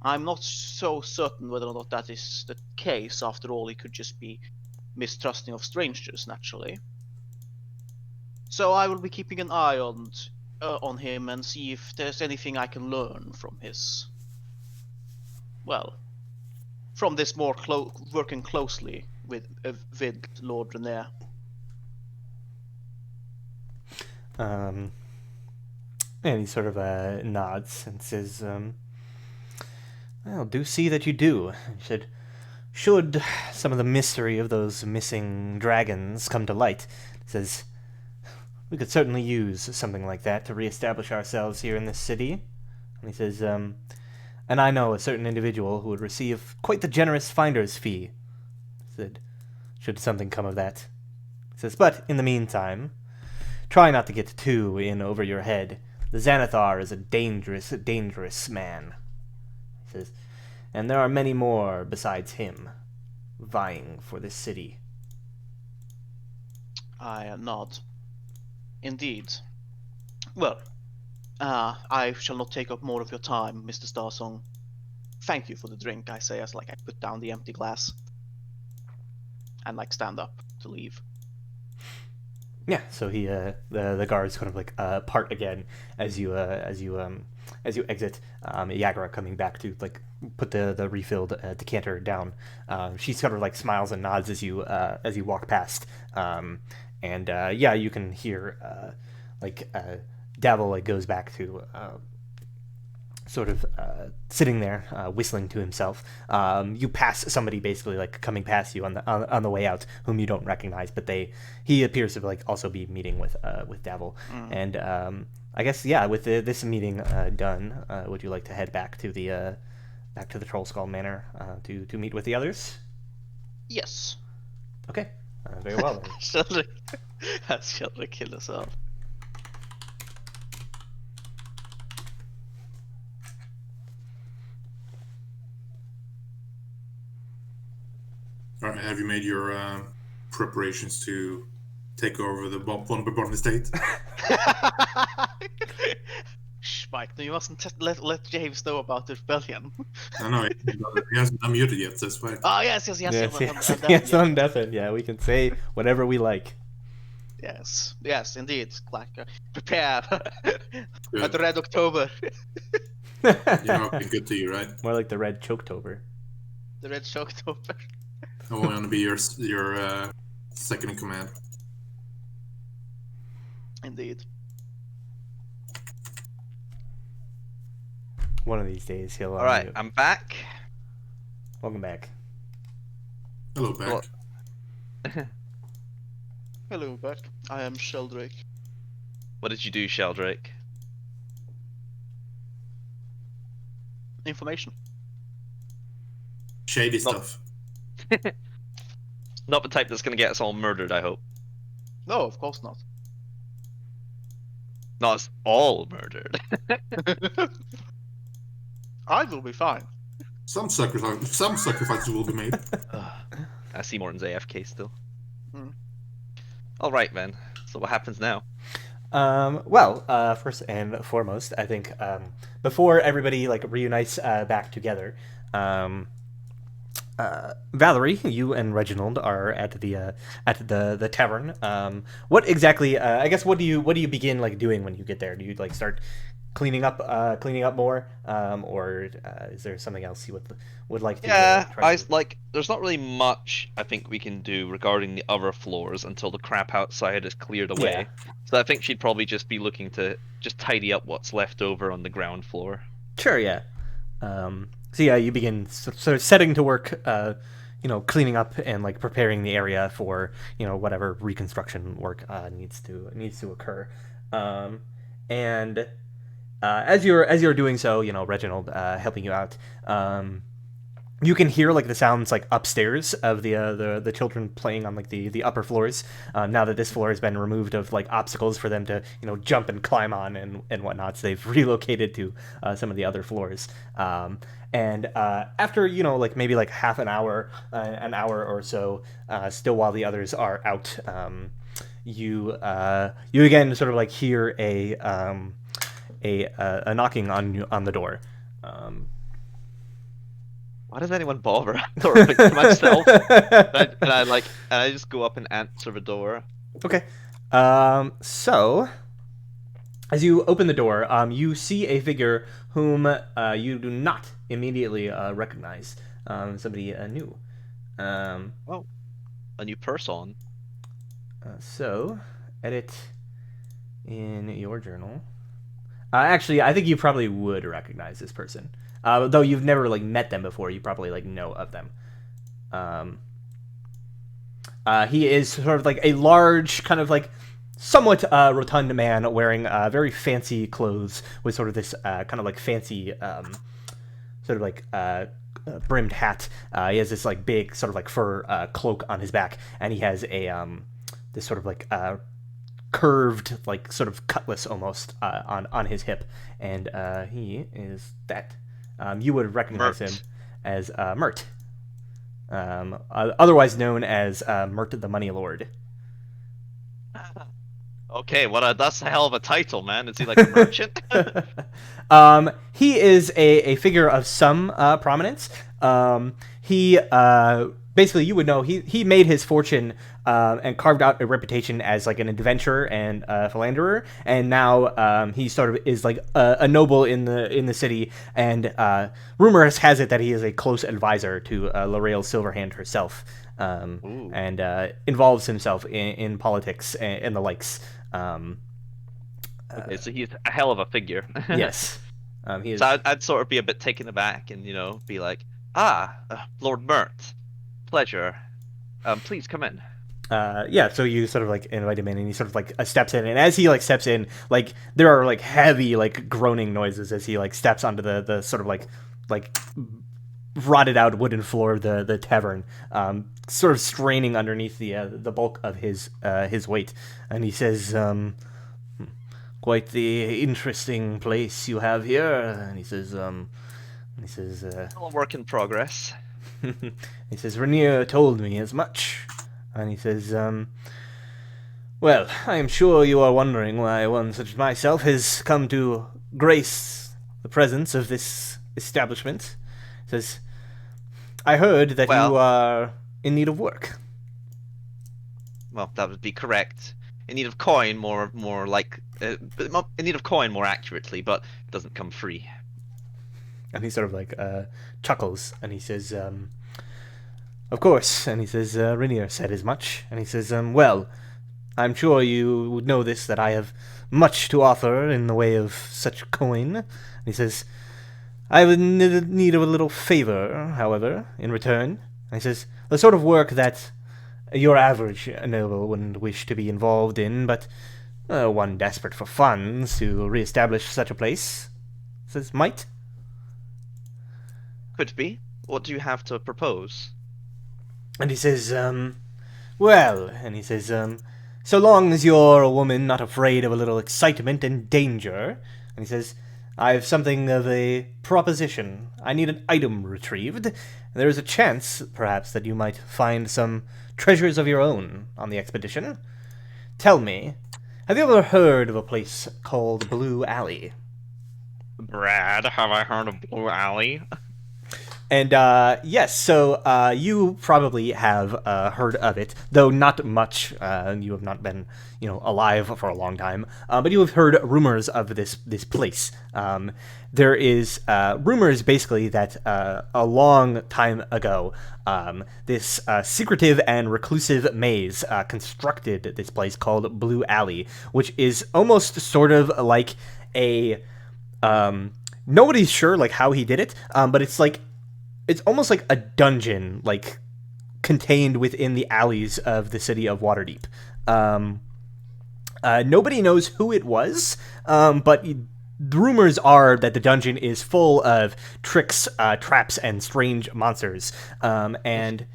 I'm not so certain whether or not that is the case. After all, he could just be mistrusting of strangers, naturally. So I will be keeping an eye on him and see if there's anything I can learn from his, from this more working closely with Lord René. And he sort of nods and says, well, do see that you do. He said, should some of the mystery of those missing dragons come to light, he says, we could certainly use something like that to reestablish ourselves here in this city. And he says, and I know a certain individual who would receive quite the generous finder's fee. He said, should something come of that. He says, but in the meantime, try not to get too in over your head. The Xanathar is a dangerous, dangerous man. He says, and there are many more besides him vying for this city. I nod. Indeed. Well, I shall not take up more of your time, Mr. Starsong. Thank you for the drink, I say as I put down the empty glass. And stand up to leave. Yeah, so he the guards kind of part again as you exit. Yagra coming back to put the refilled decanter down. She sort of smiles and nods as you walk past. You can hear Davil goes back to sitting there whistling to himself. You pass somebody basically coming past you on the way out whom you don't recognize, but he appears to also be meeting with Davil. And I guess with this meeting done, would you like to head back to the Troll Skull Manor to meet with the others? Yes. Okay, very well then. Shall they kill herself? All right, have you made your preparations to take over the Bottom Estate? Shh, Mike, you mustn't let James know about the rebellion. I know, he hasn't unmuted yet, that's why. Oh, yes. Yes, on deafen. Yeah, we can say whatever we like. Yes, indeed. Prepare at the Red October. Been good to you, right? More like the Red Choketober. The Red October. I want to be your second in command. Indeed. One of these days he'll. All right, I'm back. Welcome back. Hello, back. Hello, back. I am Sheldrake. What did you do, Sheldrake? Information. Shady stuff. Not the type that's going to get us all murdered, I hope. No, of course not. Not us all murdered. I will be fine. Some sacrifices will be made. I see Morton's AFK still. Hmm. All right, then. So what happens now? First and foremost, I think before everybody reunites back together, Valerie, you and Reginald are at the tavern. What exactly? I guess what do you begin doing when you get there? Do you start cleaning up more, or is there something else you would like to? Yeah, there's not really much I think we can do regarding the other floors until the crap outside is cleared away. Yeah. So I think she'd probably just be looking to just tidy up what's left over on the ground floor. Sure. Yeah. So yeah, you begin sort of setting to work, cleaning up and preparing the area for whatever reconstruction work needs to occur. As you're doing so, Reginald helping you out, you can hear the sounds upstairs of the children playing on the upper floors. Now that this floor has been removed of obstacles for them to jump and climb on and whatnot, so they've relocated to some of the other floors. After maybe half an hour or so, still while the others are out, you again sort of hear a knocking on the door. Why does anyone bother? Or myself? and I just go up and answer the door. Okay. So as you open the door, you see a figure whom you do not immediately recognize. Somebody new. Oh, a new person. So edit in your journal. Actually, I think you probably would recognize this person. Though you've never met them before, you probably know of them. He is sort of a large kind of somewhat rotund man wearing very fancy clothes with sort of this kind of like fancy sort of like brimmed hat. He has this like big sort of like fur cloak on his back, and he has a this sort of like curved like sort of cutlass almost on his hip, and he is that. You would recognize him as Mert, otherwise known as Mert the Money Lord. Okay, that's a hell of a title, man. Is he like a merchant? He is a figure of some prominence. He basically, you would know, he made his fortune and carved out a reputation as like an adventurer and philanderer, and now he sort of is like a noble in the city, and rumor has it that he is a close advisor to L'Oreal Silverhand herself, and involves himself in politics and the likes. Okay, so he's a hell of a figure. Yes. He is... So I'd sort of be a bit taken aback and, be like, Lord Mert, pleasure. Please come in. Yeah, so you sort of like invite him in, and he sort of like steps in, and as he like steps in, like there are like heavy like groaning noises as he like steps onto the sort of like rotted out wooden floor of the tavern, sort of straining underneath the bulk of his weight, and he says, "Quite the interesting place you have here." And he says, All work in progress. he says, "Rainier told me as much." And he says, "Well, I am sure you are wondering why one such as myself has come to grace the presence of this establishment." He says, "I heard that you are in need of work." Well, that would be correct. In need of coin, more like in need of coin more accurately, but it doesn't come free. And he sort of like chuckles, and he says, "Of course." And he says, "Rainier said as much." And he says, "Well, I'm sure you would know this, that I have much to offer in the way of such coin." And he says, "I would need a little favor, however, in return." And he says, "The sort of work that your average noble wouldn't wish to be involved in, but one desperate for funds to reestablish such a place," says, "might." Could be. What do you have to propose? And he says, "Well," and he says, "so long as you're a woman not afraid of a little excitement and danger," and he says, "I have something of a proposition. I need an item retrieved. There is a chance, perhaps, that you might find some treasures of your own on the expedition. Tell me, have you ever heard of a place called Blue Alley?" Brad, have I heard of Blue Alley? And yes, so you probably have heard of it, though not much. You have not been, alive for a long time. But you have heard rumors of this place. There is rumors basically that a long time ago, this secretive and reclusive maze constructed this place called Blue Alley, which is almost sort of like a nobody's sure like how he did it, but it's almost like a dungeon, like contained within the alleys of the city of Waterdeep. Nobody knows who it was, but the rumors are that the dungeon is full of tricks, traps, and strange monsters. And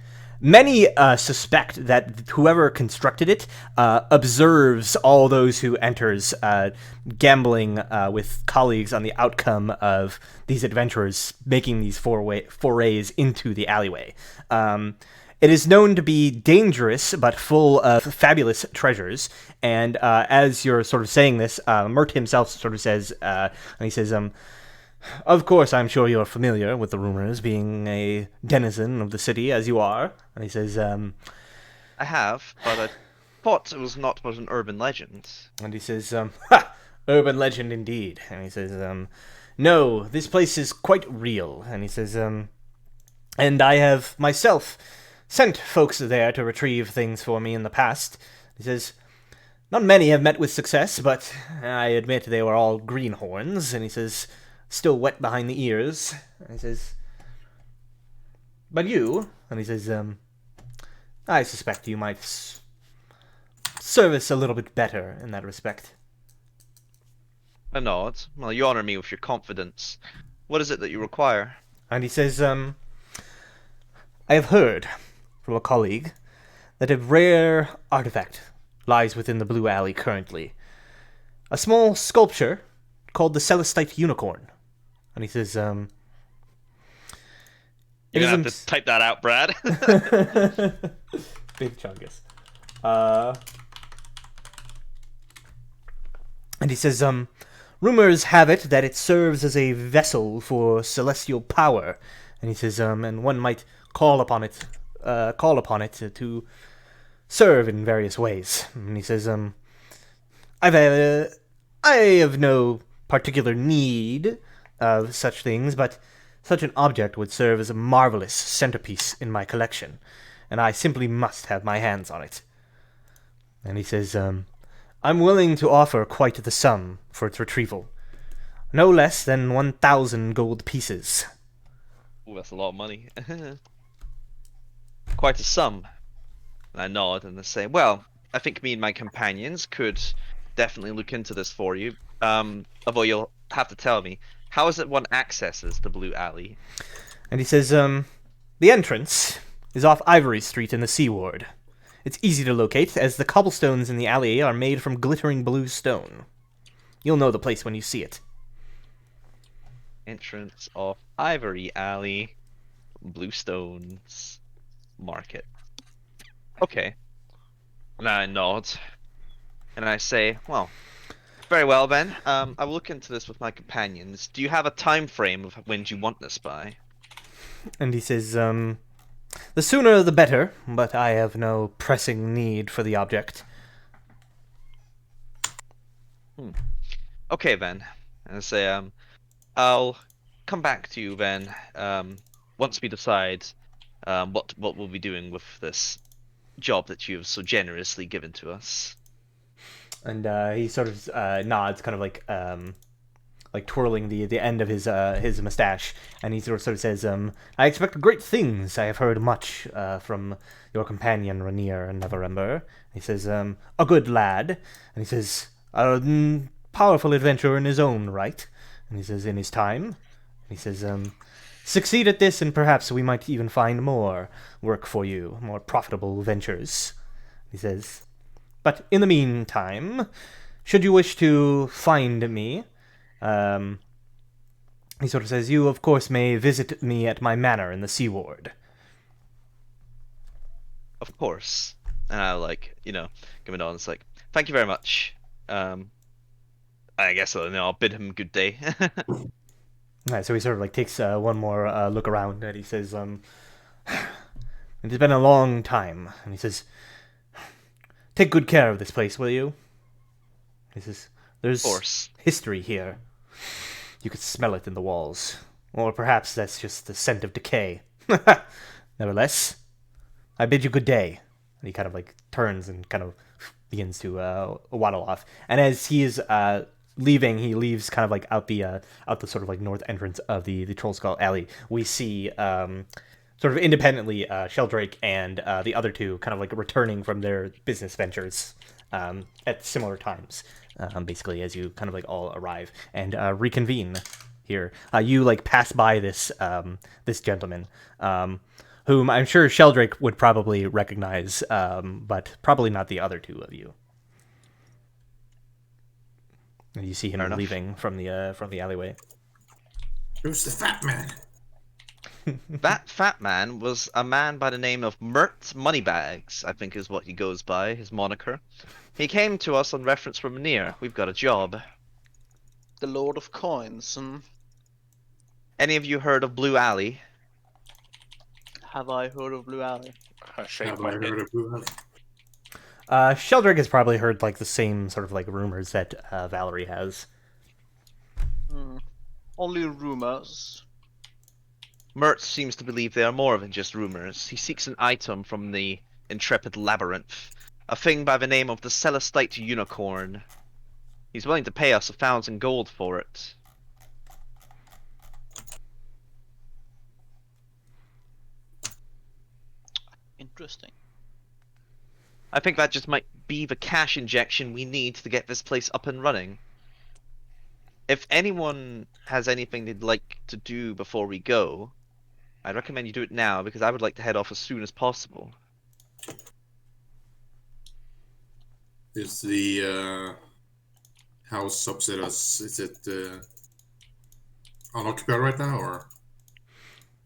many suspect that whoever constructed it observes all those who enters, gambling with colleagues on the outcome of these adventurers making these forays into the alleyway. It is known to be dangerous, but full of fabulous treasures. And as you're sort of saying this, Mert himself sort of says, and he says, "Of course, I'm sure you're familiar with the rumors, being a denizen of the city as you are." And he says, I have, but I thought it was not but an urban legend. And he says, "Ha! Urban legend indeed." And he says, "No, this place is quite real." And he says, "And I have myself sent folks there to retrieve things for me in the past." He says, "Not many have met with success, but I admit they were all greenhorns." And he says, still wet behind the ears. And he says, "But you," and he says, "I suspect you might service a little bit better in that respect. A nod. Well, you honor me with your confidence. What is it that you require? And he says, I have heard from a colleague that a rare artifact lies within the Blue Alley currently. A small sculpture called the Celeste Unicorn. And he says, You're gonna have to type that out, Brad. Big chungus. And he says, rumors have it that it serves as a vessel for celestial power. And he says, and one might call upon it to serve in various ways. And he says, I have no particular need of such things, but such an object would serve as a marvelous centerpiece in my collection, and I simply must have my hands on it. And he says, I'm willing to offer quite the sum for its retrieval. No less than 1,000 gold pieces. Ooh, that's a lot of money. Quite a sum. And I nod and I say, well, I think me and my companions could definitely look into this for you. Although you'll have to tell me, how is it one accesses the Blue Alley? And he says, the entrance is off Ivory Street in the Sea Ward. It's easy to locate, as the cobblestones in the alley are made from glittering blue stone. You'll know the place when you see it. Entrance of Ivory Alley, Blue Stones, Market. Okay. And I nod. And I say, well, very well then. I will look into this with my companions. Do you have a time frame of when you want this by? And he says, the sooner the better, but I have no pressing need for the object. Okay then. And I say, I'll come back to you then, once we decide what we'll be doing with this job that you have so generously given to us. And he sort of nods, kind of like twirling the end of his mustache, and he sort of says, I expect great things. I have heard much from your companion Rainier and Neverember. He says, a good lad. And he says, a powerful adventurer in his own right. And he says, in his time. And he says, succeed at this, and perhaps we might even find more work for you, more profitable ventures. He says, but in the meantime, should you wish to find me, he sort of says, you, of course, may visit me at my manor in the Sea Ward. Of course. And I give it on. It's like, thank you very much. I guess I'll bid him good day. Right, so he sort of takes one more look around, and he says, it has been a long time. And he says, take good care of this place, will you? He says, there's Of course. history here. You could smell it in the walls. Or perhaps that's just the scent of decay. Nevertheless, I bid you good day. And he kind of turns and kind of begins to waddle off. And as he is leaving, he leaves kind of out the sort of north entrance of the Troll Skull Alley. We see sort of independently Sheldrake and the other two kind of returning from their business ventures at similar times. Basically, as you kind of all arrive and reconvene here, you pass by this this gentleman, whom I'm sure Sheldrake would probably recognize, but probably not the other two of you. And you see him leaving from the alleyway. Who's the fat man? That fat man was a man by the name of Mert Moneybags, I think is what he goes by, his moniker. He came to us on reference from Manor. We've got a job. The Lord of Coins. Any of you heard of Blue Alley? Have I heard of Blue Alley? I shake Have my I head. heard of Blue Alley? Sheldrake has probably heard the same sort of rumors that Valerie has. Only rumors. Mert seems to believe they are more than just rumors. He seeks an item from the intrepid labyrinth, a thing by the name of the Celeste Unicorn. He's willing to pay us 1,000 gold for it. Interesting. I think that just might be the cash injection we need to get this place up and running. If anyone has anything they'd like to do before we go, I'd recommend you do it now because I would like to head off as soon as possible. Is the house opposite us, is it unoccupied right now, or?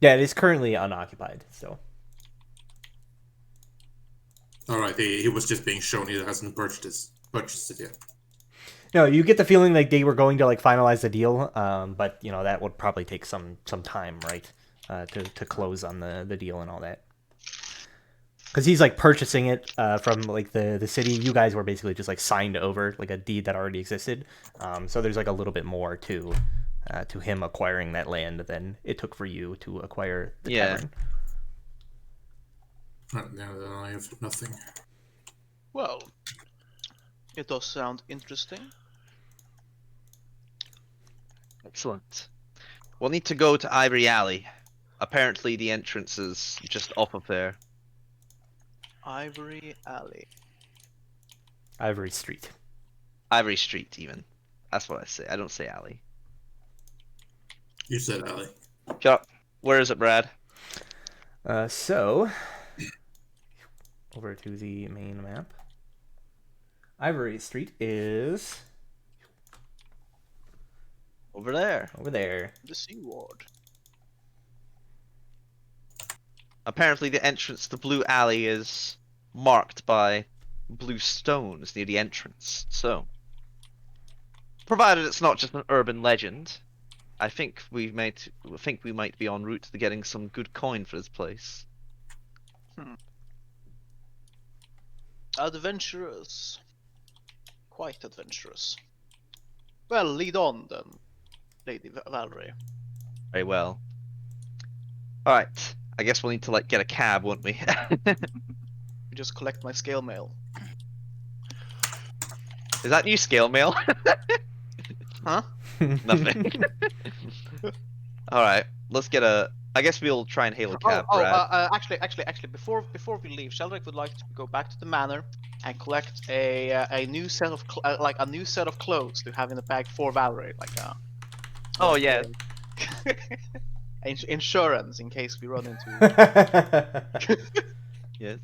Yeah, it is currently unoccupied, so. Alright, he was just being shown, he hasn't purchased it yet. No, you get the feeling like they were going to like finalize the deal, but you know that would probably take some time, right, to close on the deal and all that. Because he's like purchasing it from like the city. You guys were basically just like signed over like a deed that already existed. So there's like a little bit more to him acquiring that land than it took for you to acquire the tavern. Right now, then I have nothing. Well, it does sound interesting. Excellent. We'll need to go to Ivory Alley. Apparently the entrance is just off of there. Ivory Alley. Ivory Street. Ivory Street, even. That's what I say. I don't say alley. You said alley. Shut up. Where is it, Brad? So, over to the main map. Ivory Street is Over there. over there. The Sea Ward. Apparently the entrance to Blue Alley is marked by blue stones near the entrance. So, provided it's not just an urban legend, I think we might be en route to getting some good coin for this place. Adventurous. Quite adventurous. Well, lead on then, Lady Valerie. Very well. All right. I guess we'll need to like get a cab, won't we? You just collect my scale mail. Is that new scale mail? Huh? Nothing. All right. Let's get a. I guess we'll try and hail a cab, Brad. Actually, before we leave, Sheldrick would like to go back to the manor and collect a new set of a new set of clothes to have in the bag for Valerie, Oh yeah. Insurance in case we run into. Yes.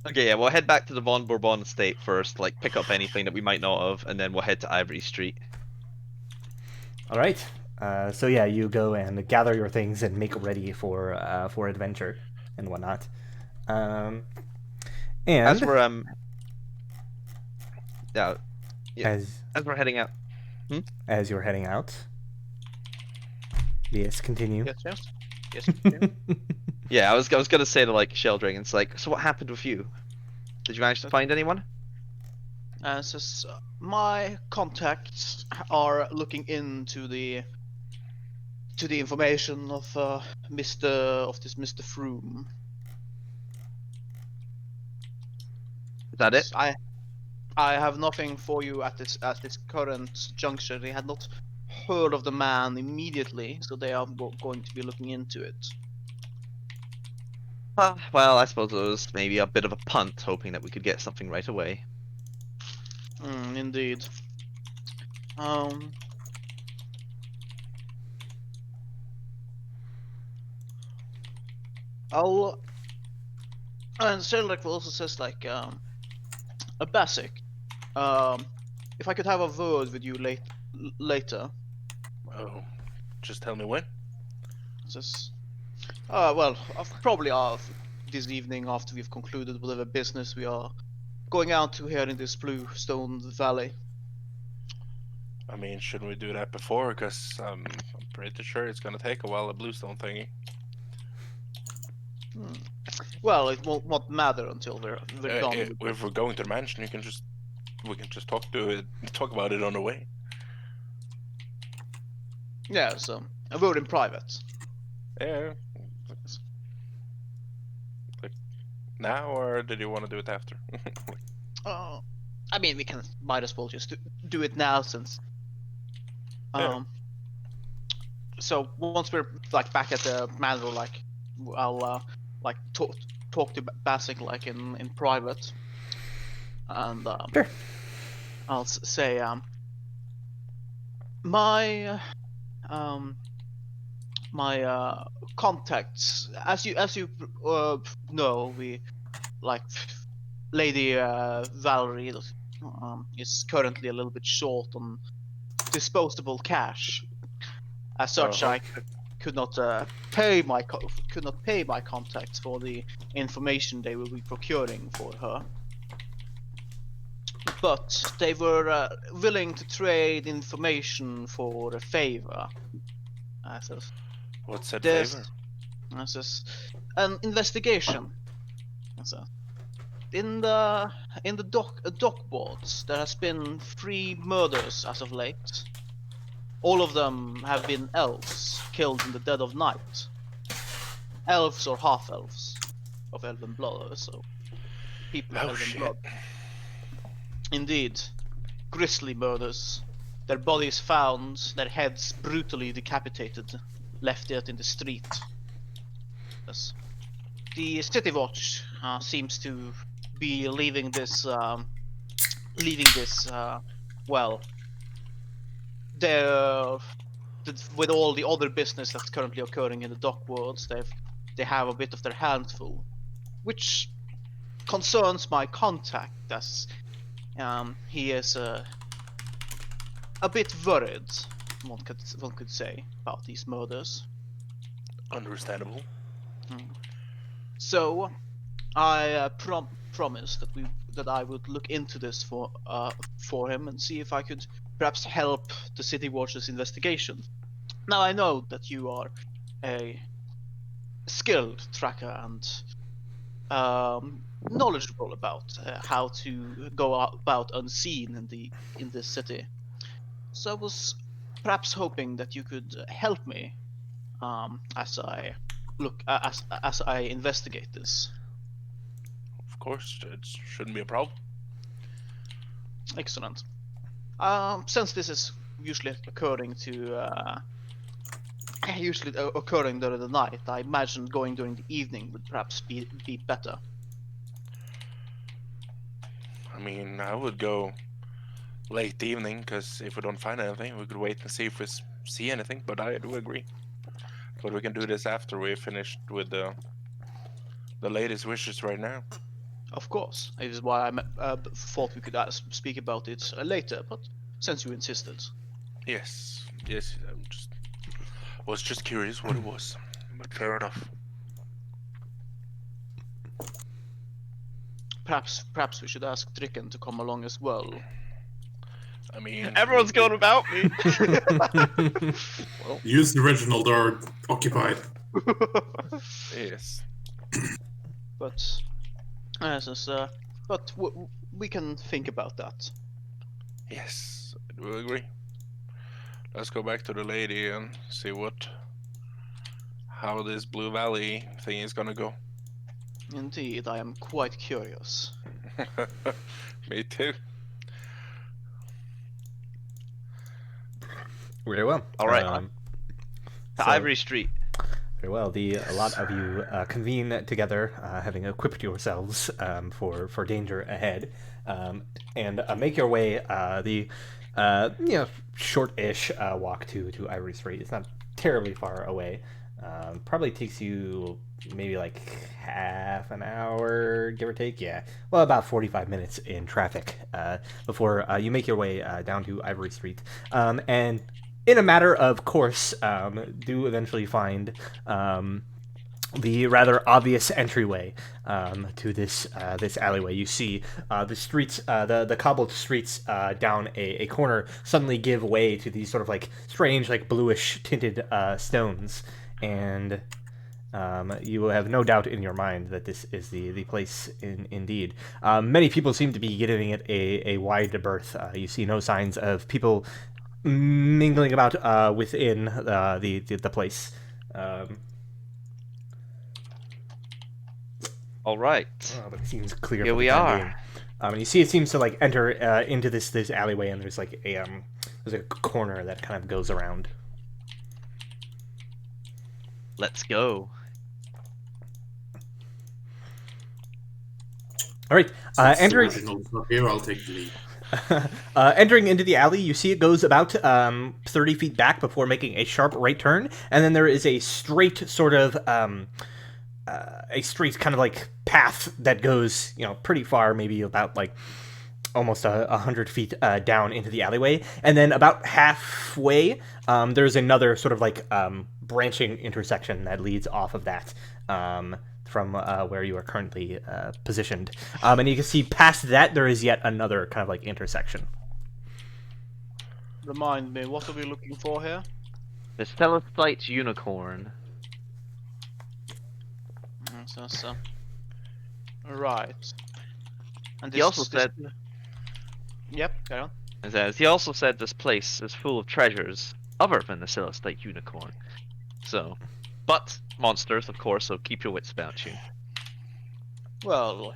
Okay, yeah, we'll head back to the Von Bourbon estate first, like pick up anything that we might not have, and then we'll head to Ivory Street. All right. So yeah, you go and gather your things and make ready for adventure and whatnot. And As we're as as we're heading out. as you're heading out. Yes, continue. Yes. Yes. Yeah, I was gonna say to like Sheldring, it's like, so what happened with you? Did you manage to find anyone? My contacts are looking into the information of Mr. Froome. Is that it? I have nothing for you at this current juncture. They had not heard of the man immediately, so they are going to be looking into it. Well, I suppose it was maybe a bit of a punt, hoping that we could get something right away. Indeed. And Sheldrick also says a basic. If I could have a word with you later. Oh, just tell me when. Says, probably this evening after we've concluded whatever business we are going out to here in this Blue Stone Valley. I mean, shouldn't we do that before? Because I'm pretty sure it's gonna take a while, the Bluestone thingy. Well, it won't matter until we're done. If we're going to the mansion, we can just talk about it on the way. Yeah, so a word in private. Yeah. Like now, or did you want to do it after? I mean, we might as well just do it now since. Yeah. So once we're back at the manor, I'll talk to Basic in private. and Sure. I'll say my contacts, as you know, we like Lady Valerie is currently a little bit short on disposable cash. As such, Uh-huh. I could not pay my contacts for the information they will be procuring for her. But they were willing to trade information for a favor. What's that There's favor? an investigation. So, in the dock boards, there has been 3 murders as of late. All of them have been elves killed in the dead of night. Elves or half-elves of elven blood, so people of Oh elven shit. blood. Indeed, grisly murders. Their bodies found, their heads brutally decapitated, left out in the street. Yes. The City Watch seems to be leaving this, well, with all the other business that's currently occurring in the dock worlds, they have a bit of their hands full, which concerns my contact, as he is a bit worried, one could say, about these murders. Understandable. So I promised that I would look into this for him and see if I could perhaps help the City Watch's investigation. Now I know that you are a skilled tracker and knowledgeable about how to go about unseen in this city. So I was perhaps hoping that you could help me as I as I investigate this. Of course, it shouldn't be a problem. Excellent. Since this is usually occurring during the night, I imagine going during the evening would perhaps be better. I mean, I would go late evening, because if we don't find anything, we could wait and see if we see anything, but I do agree. But we can do this after we finished with the latest wishes right now. Of course, it is why I thought we could speak about it later, but since you insisted. Yes, I was just curious what it was, but fair enough. Perhaps we should ask Dricken to come along as well. I mean, Everyone's going about me. well, Use the original door occupied. yes. But we can think about that. Yes, I do agree. Let's go back to the lady and see how this Blue Valley thing is gonna go. Indeed, I am quite curious. Me too. Very well. All right. To so- Ivory Street. Very well. A lot of you convene together, having equipped yourselves for danger ahead, and make your way short-ish walk to Ivory Street. It's not terribly far away. Probably takes you maybe like half an hour, give or take. Yeah, well, about 45 minutes in traffic before you make your way down to Ivory Street, and in a matter of course, do eventually find the rather obvious entryway to this alleyway. You see the streets, the cobbled streets down a corner suddenly give way to these sort of like strange, like bluish tinted stones, and you will have no doubt in your mind that this is the place indeed. Many people seem to be giving it a wide berth. You see no signs of people mingling about within the place. All right. But it seems clear. Here for the we time are. being. And you see, it seems to like enter into this alleyway, and there's like there's a corner that kind of goes around. Let's go. All right. Since the Entering. original's not here, I'll take the lead. Entering into the alley, you see it goes about 30 feet back before making a sharp right turn, and then there is a straight sort of a straight kind of like path that goes, pretty far, maybe about like almost 100 feet down into the alleyway, and then about halfway, there's another sort of like branching intersection that leads off of that. From where you are currently positioned. And you can see past that there is yet another kind of like intersection. Remind me, what are we looking for here? The Celeste Unicorn. So. Right. And He also said... Yep, carry on. It says, he also said this place is full of treasures other than the Celeste Unicorn. So... But monsters, of course, so keep your wits about you. Well,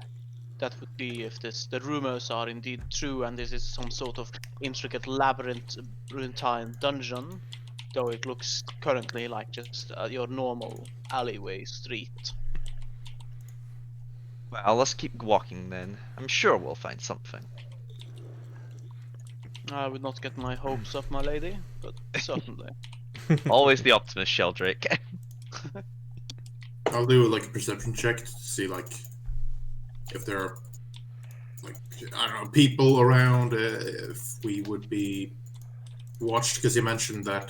that would be if the rumors are indeed true and this is some sort of intricate labyrinthine dungeon, though it looks currently like just your normal alleyway street. Well, let's keep walking then. I'm sure we'll find something. I would not get my hopes up, my lady, but certainly. Always the optimist, Sheldrake. I'll do like a perception check to see like if there are like I don't know people around, if we would be watched, because you mentioned that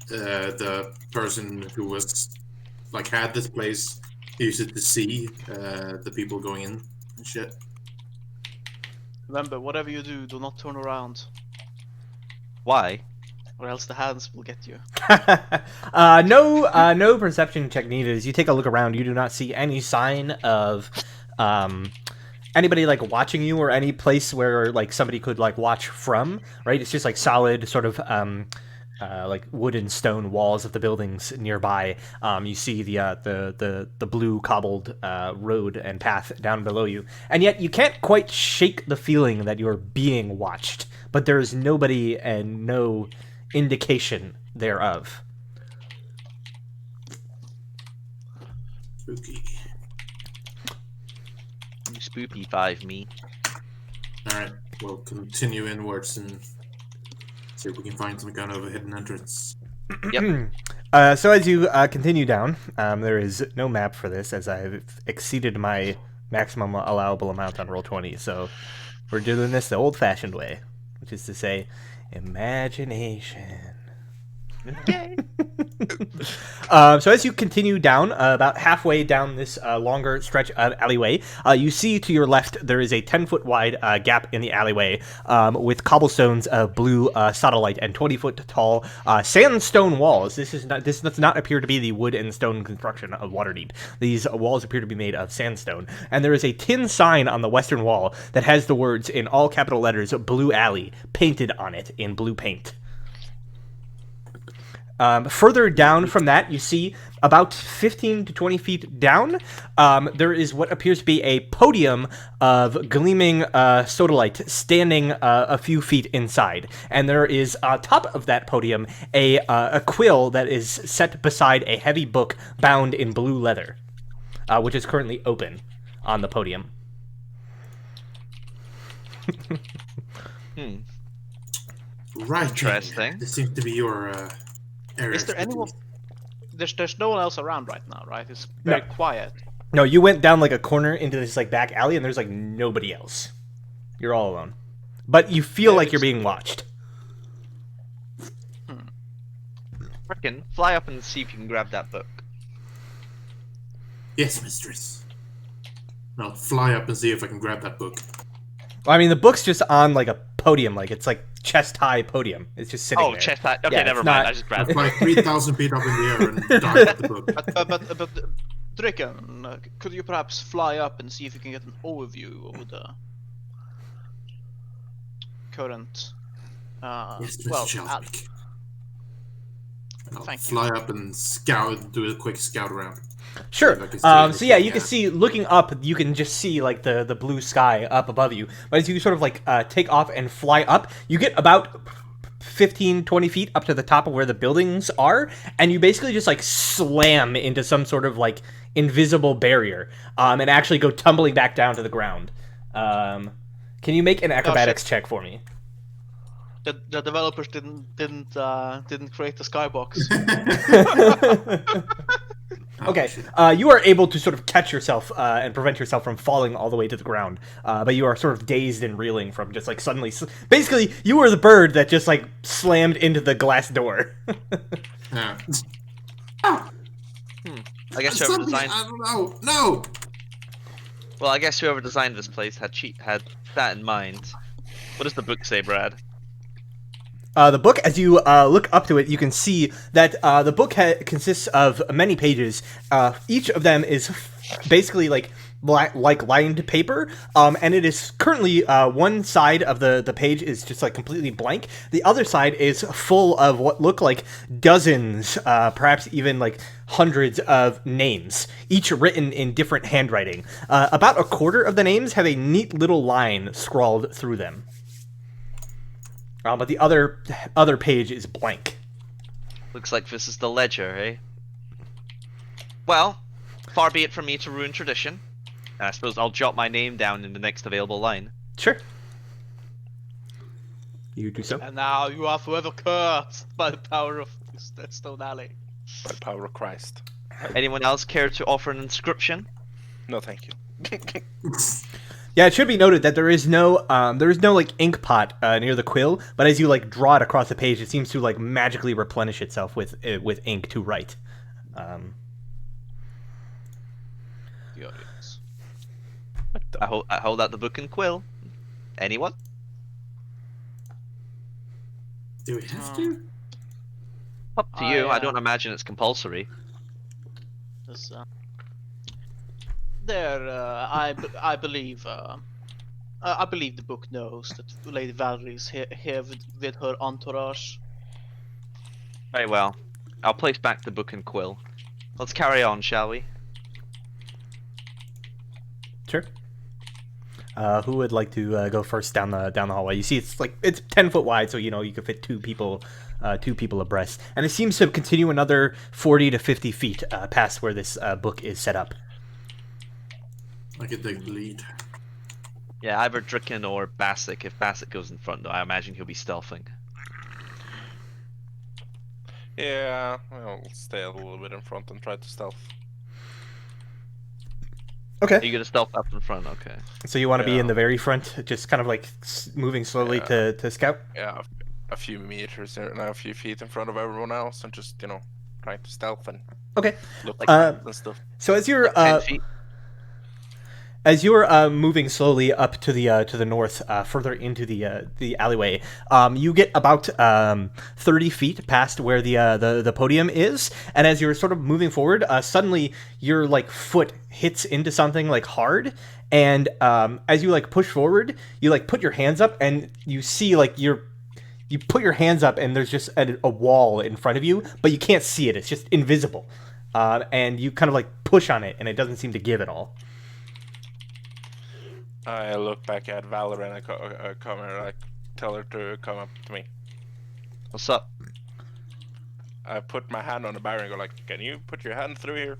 the person who was like had this place used it to see the people going in and shit. Remember, whatever you do, do not turn around, Why? or else the hands will get you. No perception check needed. As you take a look around, you do not see any sign of anybody like watching you or any place where like somebody could like watch from. Right? It's just like solid sort of like wood and stone walls of the buildings nearby. You see the blue cobbled road and path down below you, and yet you can't quite shake the feeling that you're being watched. But there's nobody and no indication thereof. Spooky. You spoopy 5 me. Alright, we'll continue inwards and see if we can find some kind of a hidden entrance. Yep. So as you continue down, there is no map for this, as I've exceeded my maximum allowable amount on Roll20. So we're doing this the old-fashioned way, which is to say, imagination. Yay. So as you continue down, about halfway down this longer stretch of alleyway, you see to your left there is a 10-foot wide gap in the alleyway with cobblestones of blue sodalite and 20-foot tall sandstone walls. This does not appear to be the wood and stone construction of Waterdeep. These walls appear to be made of sandstone. And there is a tin sign on the western wall that has the words in all capital letters "Blue Alley" painted on it in blue paint. Further down from that, you see about 15 to 20 feet down, there is what appears to be a podium of gleaming sodalite standing a few feet inside. And there is, on top of that podium, a quill that is set beside a heavy book bound in blue leather, which is currently open on the podium. Right. Interesting. This seems to be your area. Is there anyone? There's no one else around right now, right? It's very quiet. No, you went down like a corner into this like back alley, and there's like nobody else. You're all alone, but you feel like you're being watched. Frickin', fly up and see if you can grab that book. Yes, mistress. I'll fly up and see if I can grab that book. Well, I mean, the book's just on like a podium, like it's like chest high podium. It's just sitting there. Oh, chest high. Okay, Yeah, never it's mind. not- I just I grabbed it. fly 3,000 feet up in the air and dive at the book. But Draken, could you perhaps fly up and see if you can get an overview of the current? Yes, Mr. Well, Sheldrake. I'll thank you. fly up and scout, do a quick scout around. Sure. Like it's So yeah, you yeah. can see looking up, you can just see like the blue sky up above you. But as you sort of like take off and fly up, you get about 15, 20 feet up to the top of where the buildings are, and you basically just like slam into some sort of like invisible barrier, and actually go tumbling back down to the ground. Can you make an acrobatics check for me? The developers didn't create the skybox. Okay, you are able to sort of catch yourself and prevent yourself from falling all the way to the ground, but you are sort of dazed and reeling from just like suddenly. Basically, you were the bird that just like slammed into the glass door. Yeah. I guess whoever Something, designed. I don't know. No. Well, I guess whoever designed this place had that in mind. What does the book say, Brad? The book, as you look up to it, you can see that the book consists of many pages. Each of them is basically like lined paper, and it is currently one side of the page is just like completely blank. The other side is full of what look like dozens, perhaps even like hundreds of names, each written in different handwriting. About a quarter of the names have a neat little line scrawled through them. But the other page is blank. Looks like this is the ledger, eh? Well, far be it from me to ruin tradition. I suppose I'll jot my name down in the next available line. Sure. You do so. And now you are forever cursed by the power of that stone alley. By the power of Christ. Anyone else care to offer an inscription? No, thank you. Yeah, it should be noted that there is no like ink pot near the quill, but as you like draw it across the page, it seems to like magically replenish itself with ink to write. Furious. I hold out the book and quill. Anyone? Do we have to? Up to you. I don't imagine it's compulsory. This, I believe the book knows that Lady Valerie is here with her entourage. Very well. I'll place back the book and quill. Let's carry on, shall we? Sure. Who would like to go first down the hallway? You see, it's 10 foot wide, so you know you could fit two people abreast, and it seems to continue another 40 to 50 feet past where this book is set up. I could take the lead. Yeah, either Dricken or Bassick. If Bassick goes in front, though, I imagine he'll be stealthing. Yeah, I'll stay a little bit in front and try to stealth. Are Okay. you gonna stealth up in front? Okay. So you want to be in the very front, just kind of like moving slowly to scout? Yeah, a few meters and a few feet in front of everyone else, and just trying to stealth and Okay. look like and stuff. So as you're 10 feet. As you're moving slowly up to the north, further into the alleyway, you get about 30 feet past where the podium is, and as you're sort of moving forward, suddenly your like foot hits into something like hard, and as you like push forward, you like put your hands up, and you see like you put your hands up, and there's just a wall in front of you, but you can't see it; it's just invisible, and you kind of like push on it, and it doesn't seem to give at all. I look back at Valerie and I come and I tell her to come up to me. What's up? I put my hand on the barrier and go like, "Can you put your hand through here?"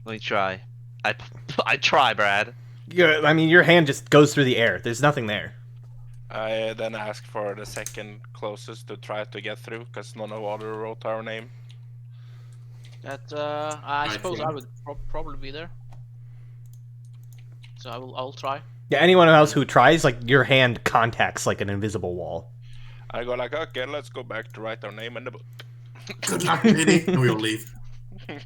Let me try. I try, Brad. Your hand just goes through the air. There's nothing there. I then ask for the second closest to try to get through, because none of other wrote our name. That I suppose think- I would probably be there. So I'll try. Yeah, anyone else who tries, like, your hand contacts, like, an invisible wall. I go like, "Okay, let's go back to write our name in the book." Good luck, lady. And we'll leave. I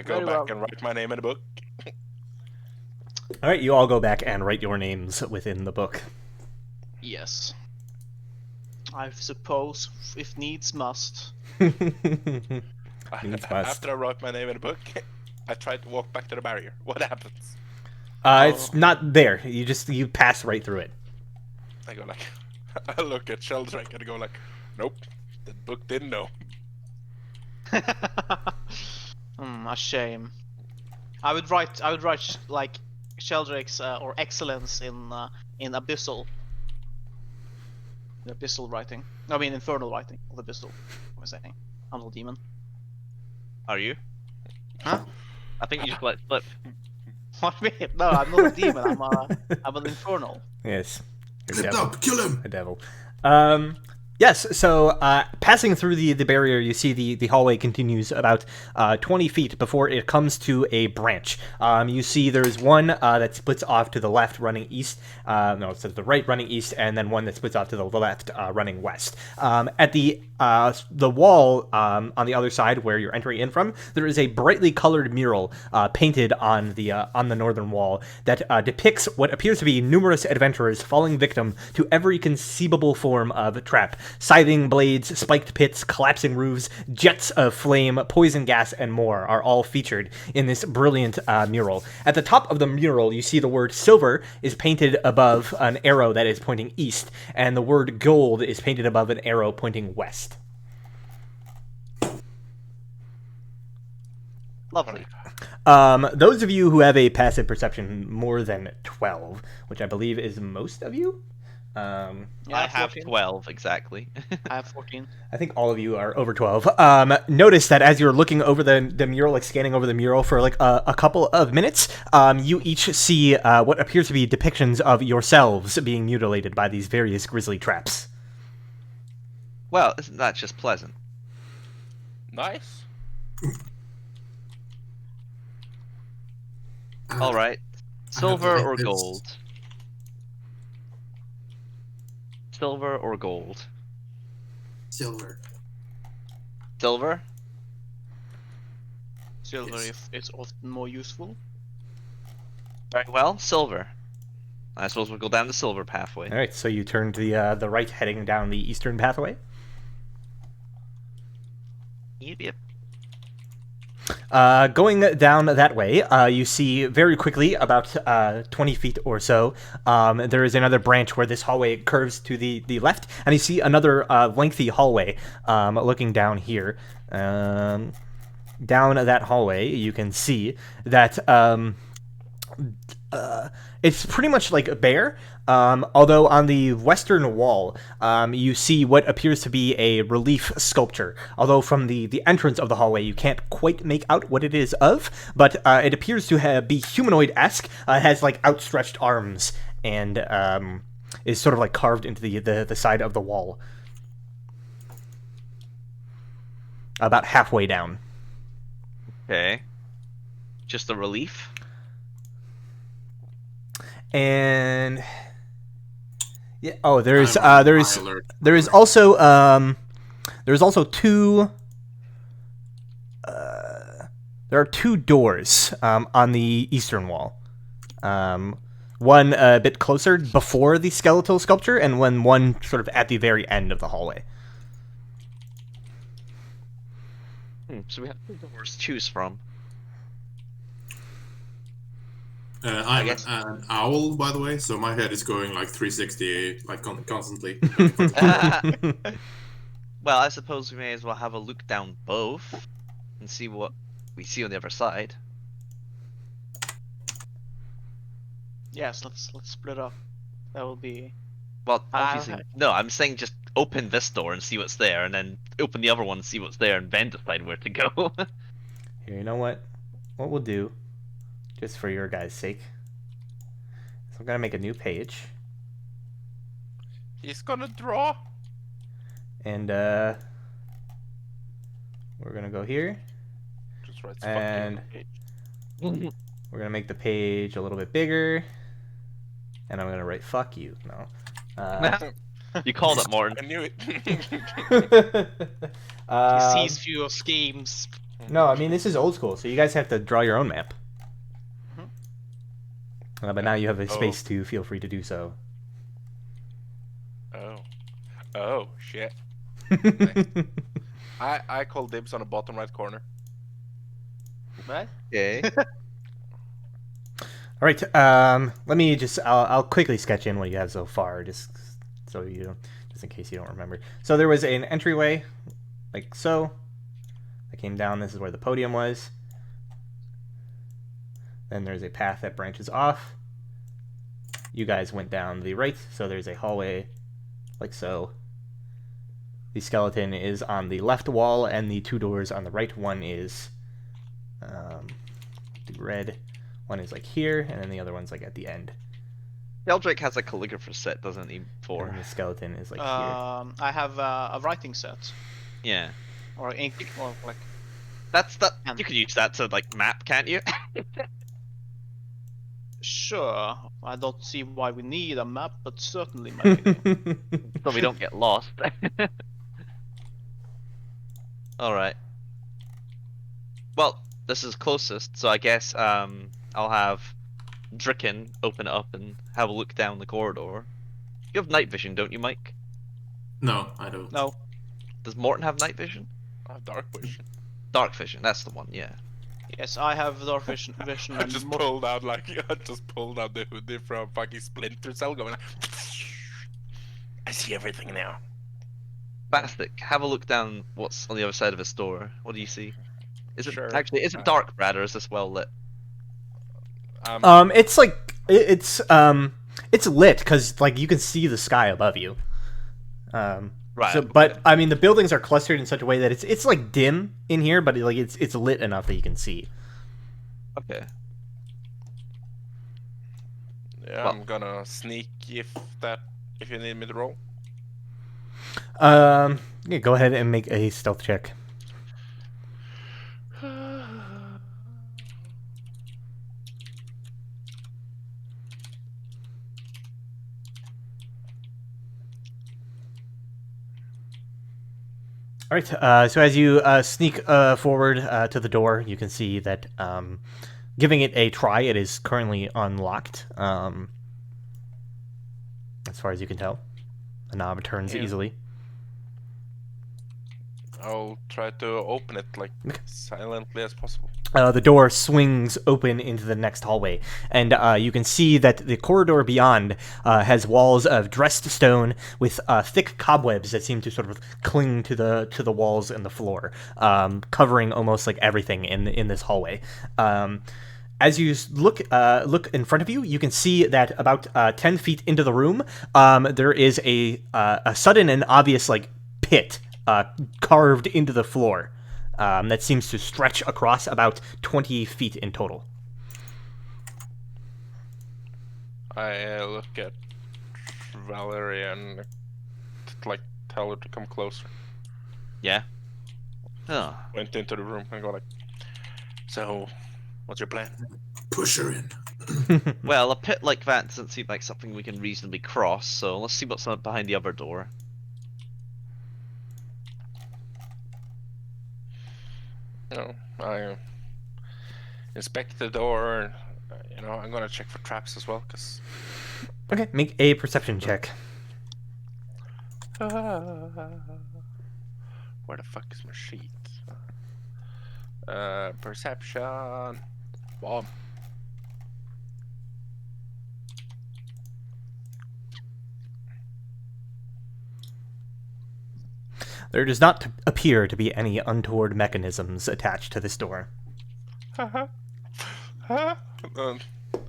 go Very back well. and write my name in the book. All right, you all go back and write your names within the book. Yes. I suppose, if needs must. Needs must. After I wrote my name in the book, I try to walk back to the barrier. What happens? It's not there. You pass right through it. I go like, I look at Sheldrake and I go like, "Nope, the book didn't know." A shame. I would write like Sheldrake's or excellence in Abyssal. the abyssal writing. I mean, infernal writing of abyssal. What was I saying? I'm a demon. Are you? Huh? I think you just let slip. What do you mean? No, I'm not a demon. I'm an infernal. Yes. You're a Lift devil. up, kill him. A devil. Yes, so passing through the barrier, you see the hallway continues about 20 feet before it comes to a branch. You see there's one that splits off to the left running east, no, it's to the right running east, and then one that splits off to the left running west. At the wall on the other side where you're entering in from, there is a brightly colored mural painted on the northern wall that depicts what appears to be numerous adventurers falling victim to every conceivable form of trap. Scything blades, spiked pits, collapsing roofs, jets of flame, poison gas, and more are all featured in this brilliant mural. At the top of the mural, you see the word silver is painted above an arrow that is pointing east, and the word gold is painted above an arrow pointing west. Lovely. Those of you who have a passive perception more than 12, which I believe is most of you, Yeah, I have 14. 12 exactly. I have 14. I think all of you are over 12. Notice that as you're looking over the mural, like scanning over the mural for like a couple of minutes, you each see what appears to be depictions of yourselves being mutilated by these various grisly traps. Well, isn't that just pleasant? Nice. All right. Silver or gold? Silver or gold? Silver. Silver? Silver Yes. if it's often more useful. Very well, silver. I suppose we'll go down the silver pathway. All right, so you turn to the right, heading down the eastern pathway. Yep. Going down that way, you see very quickly, about 20 feet or so, there is another branch where this hallway curves to the left, and you see another lengthy hallway looking down here. Down that hallway, you can see that it's pretty much like bare, although on the western wall, you see what appears to be a relief sculpture. Although from the entrance of the hallway, you can't quite make out what it is of, but it appears to be humanoid-esque. It has like outstretched arms and is sort of like carved into the side of the wall. About halfway down. Okay. Just a relief? And yeah, oh, there's I'm on there's high alert. there is also two there are two doors on the eastern wall. One a bit closer before the skeletal sculpture, and one sort of at the very end of the hallway. So we have two doors to choose from. I'm guess- an owl, by the way, so my head is going like 360, like constantly. Well, I suppose we may as well have a look down both and see what we see on the other side. Yes, let's split up. That will be. Well, Ah, obviously, okay. no, I'm saying just open this door and see what's there, and then open the other one and see what's there, and then decide where to go. Here, you know what? What we'll do, just for your guys' sake, is I'm gonna make a new page, He's gonna draw. and we're gonna go here. Just writes And- fucking page. We're gonna make the page a little bit bigger, and I'm gonna write "fuck you." No. You called it, Morton. I knew it. He sees through your schemes. No, I mean this is old school, so you guys have to draw your own map. But now you have a space to feel free to do so. Oh shit. I call dibs on the bottom right corner. Right? Okay. All right. Let me just. I'll quickly sketch in what you have so far, just so you don't, just in case you don't remember. So there was an entryway, like so. I came down. This is where the podium was. Then there's a path that branches off. You guys went down the right, so there's a hallway like so. The skeleton is on the left wall, and the 2 doors on the right. One is the red. One is like here, and then the other one's like at the end. Eldrake has a calligrapher set, doesn't he? For And the skeleton is like here. I have a writing set yeah, or ink or like. that's that. And- You could use that to like map, can't you? Sure, I don't see why we need a map, but certainly maybe. So we don't get lost. All right. Well, this is closest, so I guess I'll have Dricken open it up and have a look down the corridor. You have night vision, don't you, Mike? No, I don't. No. Does Morton have night vision? I have dark vision. Dark vision, that's the one. Yeah. Yes, I have dark vision. I just pulled out the hoodie from fucking Splinter Cell, going like, I see everything now. Bastic, have a look down what's on the other side of this door. What do you see? Is it Sure. actually is it dark, Brad, or is this well lit? It's like it's lit because like you can see the sky above you. Right. So, but I mean, the buildings are clustered in such a way that it's like dim in here, but like it's lit enough that you can see. Okay. Yeah, Well- I'm gonna sneak if you need me to roll. Yeah, go ahead and make a stealth check. All right. So as you sneak forward to the door, you can see that giving it a try, it is currently unlocked. As far as you can tell, the knob turns Yeah. easily. I'll try to open it like Okay. silently as possible. The door swings open into the next hallway, and you can see that the corridor beyond has walls of dressed stone with thick cobwebs that seem to sort of cling to the walls and the floor, covering almost like everything in this hallway. As you look in front of you, you can see that about 10 feet into the room, there is a sudden and obvious like pit carved into the floor. That seems to stretch across about 20 feet in total. I look at Valerie and like tell her to come closer. Yeah. Oh. Went into the room and go like, so, what's your plan? Push her in. Well, a pit like that doesn't seem like something we can reasonably cross, so let's see what's behind the other door. I inspect the door. I'm gonna check for traps as well, cause. Okay, make a perception check. Where the fuck is my sheet? Perception. Bomb. There does not appear to be any untoward mechanisms attached to this door.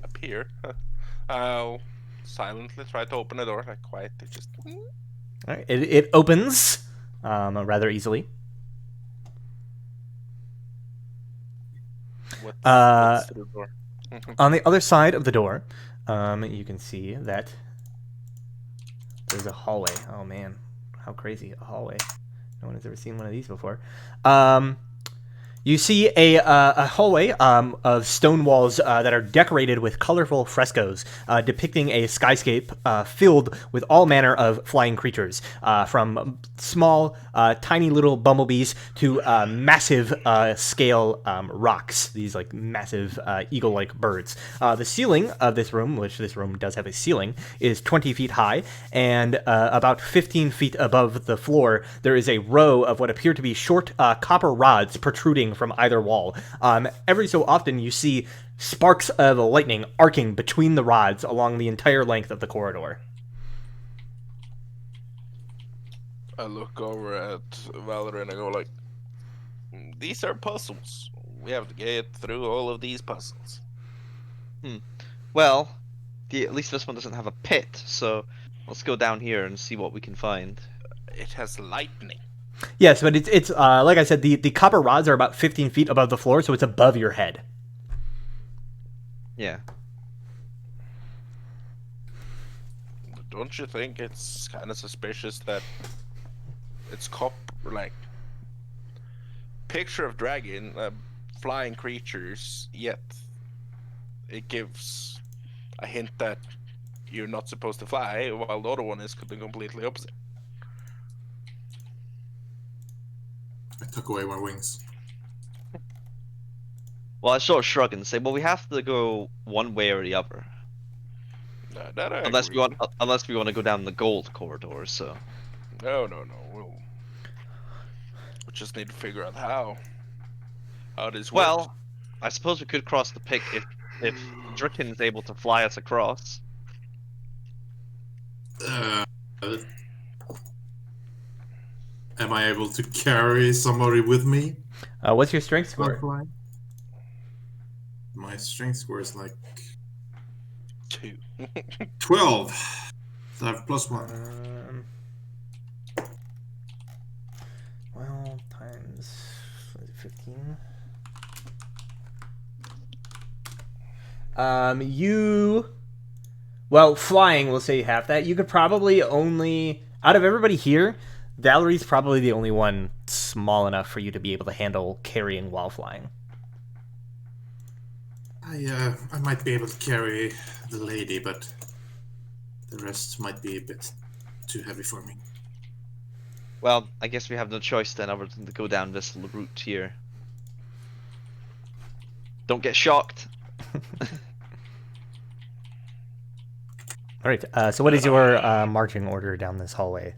Appear. I'll silently try to open the door, like quietly, just. All right, it opens rather easily. What's through the door? On the other side of the door, you can see that there's a hallway. Oh man, how crazy, a hallway. No one has ever seen one of these before. You see a hallway of stone walls that are decorated with colorful frescoes depicting a skyscape filled with all manner of flying creatures, from small, tiny little bumblebees to massive scale rocks, these like massive eagle-like birds. The ceiling of this room, which this room does have a ceiling, is 20 feet high, and about 15 feet above the floor, there is a row of what appear to be short copper rods protruding from either wall. Every so often you see sparks of lightning arcing between the rods along the entire length of the corridor. I look over at Valerie and I go like, these are puzzles. We have to get through all of these puzzles. Well, at least this one doesn't have a pit, so Let's go down here and see what we can find. It has lightning. Yes, but it's like I said, the copper rods are about 15 feet above the floor, so it's above your head. Yeah. Don't you think it's kind of suspicious that it's like picture of dragon, flying creatures, yet it gives a hint that you're not supposed to fly, while the other one is the completely opposite. I took away my wings. Well, I sort of shrug and say, well, we have to go one way or the other. That I Unless agree. we want to go down the gold corridor, so. No. We just need to figure out how this works. Well, I suppose we could cross the pit if Dricken's able to fly us across. Am I able to carry somebody with me? What's your strength score? My strength score is like 2. 12. So I have +1. 12 times 15. Flying, we'll say half that. You could probably only, out of everybody here, Valerie's probably the only one small enough for you to be able to handle carrying while flying. I might be able to carry the lady, but the rest might be a bit too heavy for me. Well, I guess we have no choice then other than to go down this route here. Don't get shocked. All right. So, what is your marching order down this hallway?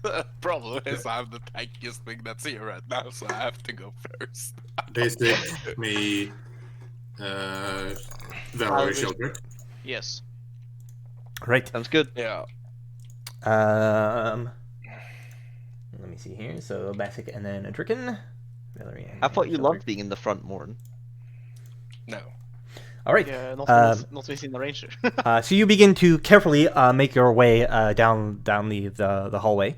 The problem is I'm the tankiest thing that's here right now, so I have to go first. Basic, me, Valerie Sheldrick. Yes. Right. Sounds good. Yeah. Let me see here. So basic, and then Dricken, Valerie. I thought you Sheldrick. loved being in the front, Morton. No. All right. Yeah, not missing the ranger. So you begin to carefully make your way down the hallway.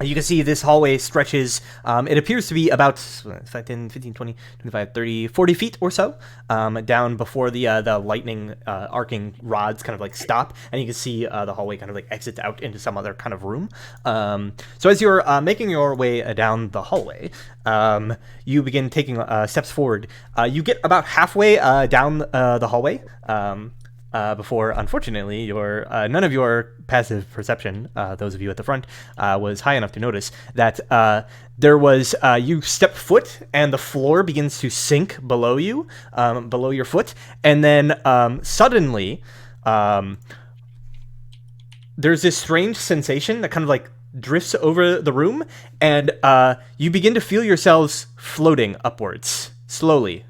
You can see this hallway stretches, it appears to be about 10, 15, 20, 25, 30, 40 feet or so, down before the lightning arcing rods kind of like stop, and you can see the hallway kind of like exits out into some other kind of room. So as you're making your way down the hallway, you begin taking steps forward. You get about halfway down the hallway, before, unfortunately, your none of your passive perception, those of you at the front, was high enough to notice that there was, you step foot and the floor begins to sink below you, below your foot, and then suddenly there's this strange sensation that kind of like drifts over the room, and you begin to feel yourselves floating upwards, slowly.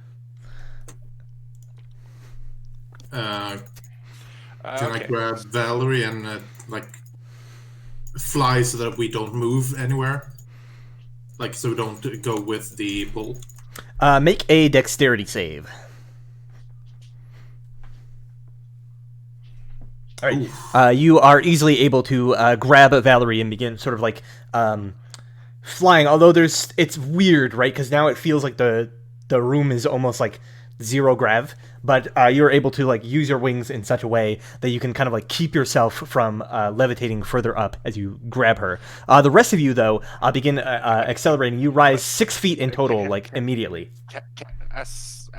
Can I grab Valerie and fly so that we don't move anywhere? Like, so we don't go with the pull? Make a dexterity save. All right. You are easily able to grab Valerie and begin sort of like flying. Although it's weird, right? Because now it feels like the room is almost like zero grav, but you're able to like use your wings in such a way that you can kind of like keep yourself from levitating further up as you grab her. The rest of you, though, begin accelerating. You rise 6 feet in total, like immediately. As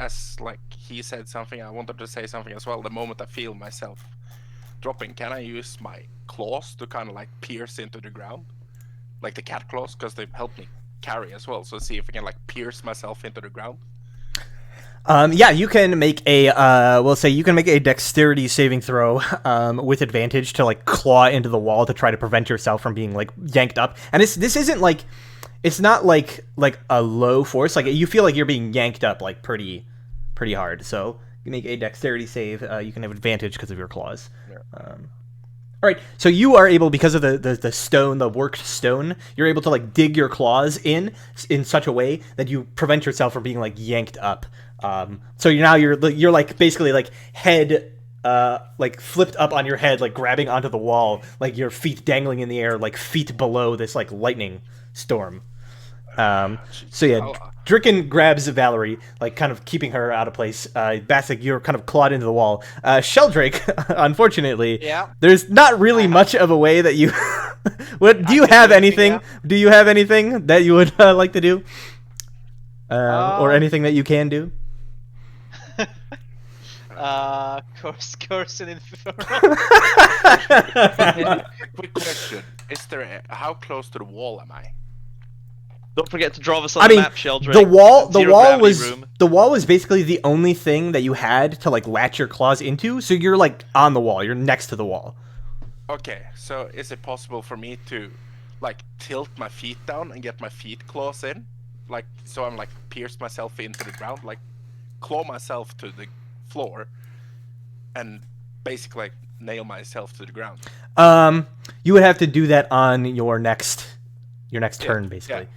like he said something, I wanted to say something as well. The moment I feel myself dropping, can I use my claws to kind of like pierce into the ground, like the cat claws, because they've helped me carry as well. So see if I can like pierce myself into the ground. Yeah, you can make a, we'll say you can make a dexterity saving throw with advantage to like claw into the wall to try to prevent yourself from being like yanked up. And this isn't like, it's not like a low force. Like you feel like you're being yanked up like pretty hard. So you make a dexterity save. You can have advantage because of your claws. Yeah. All right, so you are able, because of the stone, the worked stone, you're able to like dig your claws in such a way that you prevent yourself from being like yanked up. So you're like basically like head like flipped up on your head, like grabbing onto the wall, like your feet dangling in the air, like feet below this like lightning storm. So yeah, Dricken grabs Valerie, like kind of keeping her out of place. Bassic, you're kind of clawed into the wall. Sheldrake, unfortunately, there's not really much of a way that you. What do you have anything? Do you have anything that you would like to do, or anything that you can do? Curse and Inferno. Quick question: how close to the wall am I? Don't forget to draw us on the map, Sheldrake. The wall was basically the only thing that you had to like latch your claws into. So you're like on the wall. You're next to the wall. Okay, so is it possible for me to like tilt my feet down and get my feet claws in, like so I'm like pierce myself into the ground, like claw myself to the floor, and basically like nail myself to the ground? You would have to do that on your next turn, basically.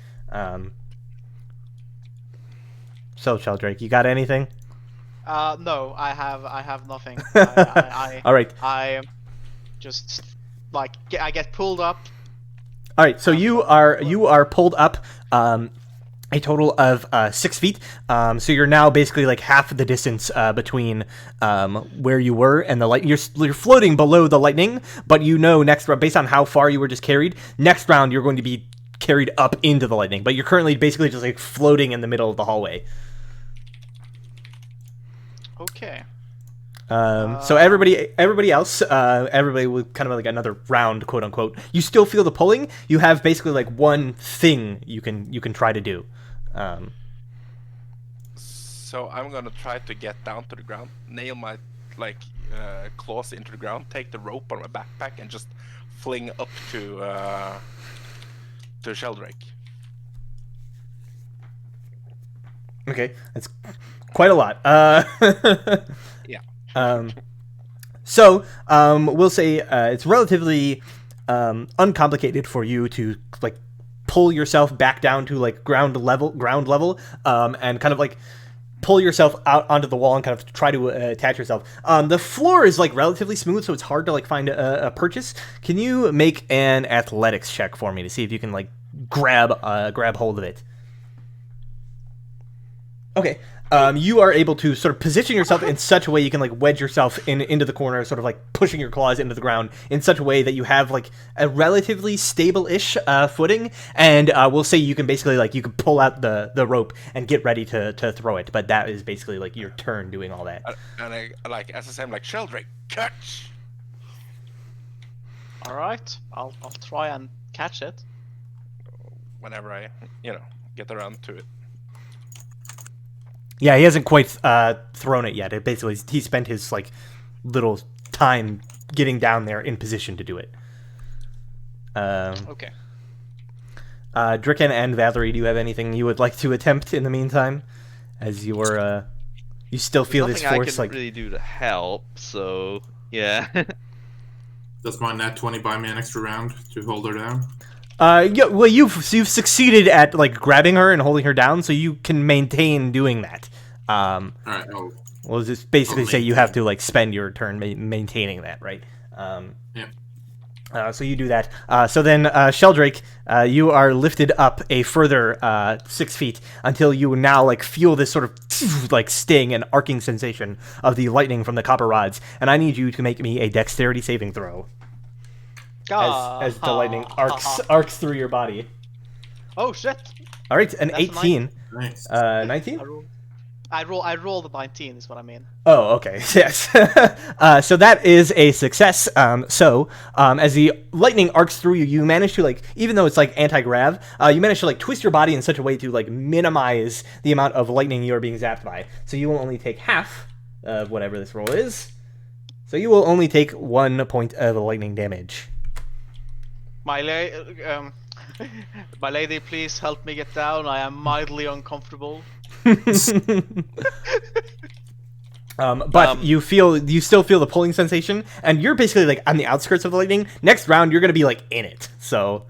So Sheldrake, you got anything? No, I have nothing. All right. I just like I get pulled up. All right, so you are pulled up a total of 6 feet. So you're now basically like half the distance between where you were and the light. You're floating below the lightning, but you know next round, based on how far you were just carried, next round you're going to be carried up into the lightning. But you're currently basically just like floating in the middle of the hallway. Okay. So everybody else, everybody with kind of like another round, quote unquote. You still feel the pulling. You have basically like one thing you can try to do. So I'm gonna try to get down to the ground, nail my claws into the ground, take the rope on my backpack, and just fling up to Sheldrake. Okay, that's quite a lot. Yeah. So we'll say it's relatively uncomplicated for you to like pull yourself back down to like ground level, and kind of like pull yourself out onto the wall and kind of try to attach yourself. The floor is like relatively smooth, so it's hard to like find a purchase. Can you make an athletics check for me to see if you can like grab hold of it? Okay. You are able to sort of position yourself in such a way you can like wedge yourself into the corner, sort of like pushing your claws into the ground in such a way that you have like a relatively stable-ish footing, and we'll say you can basically like you can pull out the rope and get ready to throw it, but that is basically like your turn doing all that. And I like as I say, I'm like, Sheldrake, catch! All right, I'll try and catch it whenever I get around to it. Yeah, he hasn't quite thrown it yet. It basically, he spent his like little time getting down there in position to do it. Okay. Dricken and Valerie, do you have anything you would like to attempt in the meantime? As you were, you still feel this force. I can like really do to help. So yeah. Does my nat 20 buy me an extra round to hold her down? Yeah, well, you've succeeded at like grabbing her and holding her down, so you can maintain doing that. All right. We'll just basically say you have to like spend your turn maintaining that, right? Yeah. So you do that. So then, Sheldrake, you are lifted up a further 6 feet until you now like feel this sort of like sting and arcing sensation of the lightning from the copper rods, and I need you to make me a dexterity saving throw. As the lightning arcs through your body. Oh shit! All right, an 18. Nice. 19. I rolled a 19 is what I mean. Oh, okay. Yes. So that is a success. As the lightning arcs through you, you manage to like, even though it's like anti-grav, you manage to like twist your body in such a way to like minimize the amount of lightning you are being zapped by. So you will only take half of whatever this roll is. So you will only take 1 point of lightning damage. My lady, please help me get down. I am mildly uncomfortable. But you still feel the pulling sensation, and you're basically like on the outskirts of the lightning. Next round, you're gonna be like in it. So,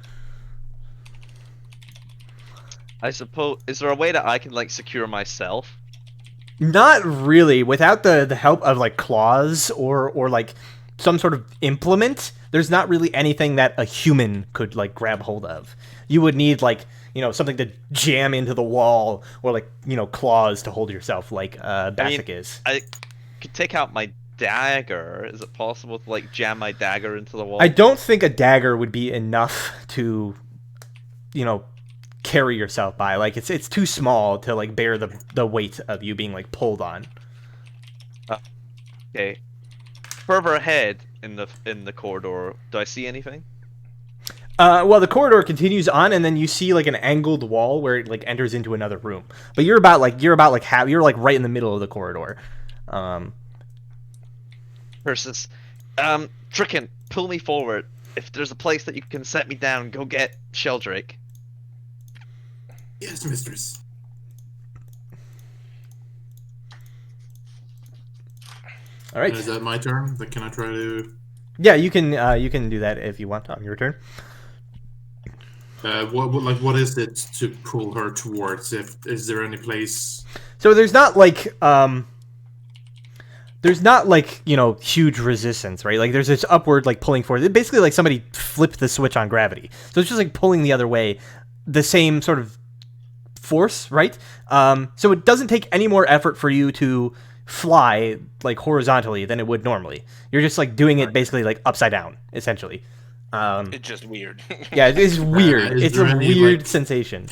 I suppose, is there a way that I can like secure myself? Not really. Without the help of like claws or like some sort of implement, there's not really anything that a human could like grab hold of. You would need like, something to jam into the wall, or like, claws to hold yourself, like Basic is. I could take out my dagger. Is it possible to like jam my dagger into the wall? I don't think a dagger would be enough to, carry yourself by. Like it's too small to like bear the weight of you being like pulled on. Okay. Further ahead in the corridor, do I see anything? Well, the corridor continues on, and then you see like an angled wall where it like enters into another room. But you're right in the middle of the corridor. Versus, Tricken, pull me forward. If there's a place that you can set me down, go get Sheldrake. Yes, mistress. All right. Is that my turn? Can I try to? Yeah, you can do that if you want on your turn. What is it to pull her towards? Is there any place? So there's not like huge resistance, right? Like there's this upward like pulling forward. Basically like somebody flipped the switch on gravity. So it's just like pulling the other way, the same sort of force, right? So it doesn't take any more effort for you to fly like horizontally than it would normally. You're just like doing it basically like upside down, essentially. It's just weird. Yeah, it is weird. It's a weird sensation.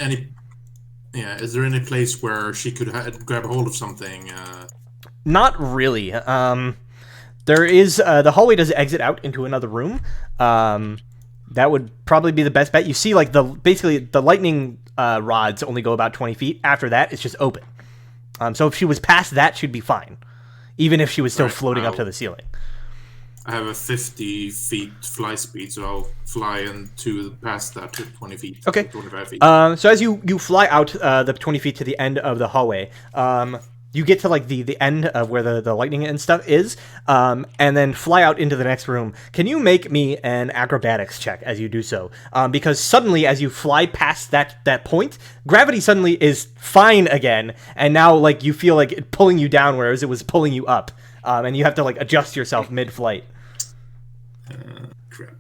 Is there any place where she could grab hold of something? Not really. There is the hallway does exit out into another room. That would probably be the best bet. You see, like basically the lightning rods only go about 20 feet. After that, it's just open. So if she was past that, she'd be fine, even if she was still floating up to the ceiling. I have a 50 feet fly speed, so I'll fly into past that to 20 feet. Okay. 25 feet. So as you fly out the 20 feet to the end of the hallway, you get to like the end of where the lightning and stuff is, and then fly out into the next room. Can you make me an acrobatics check as you do so? Because suddenly, as you fly past that point, gravity suddenly is fine again, and now like you feel like it pulling you down, whereas it was pulling you up, and you have to like adjust yourself mid-flight. Crap.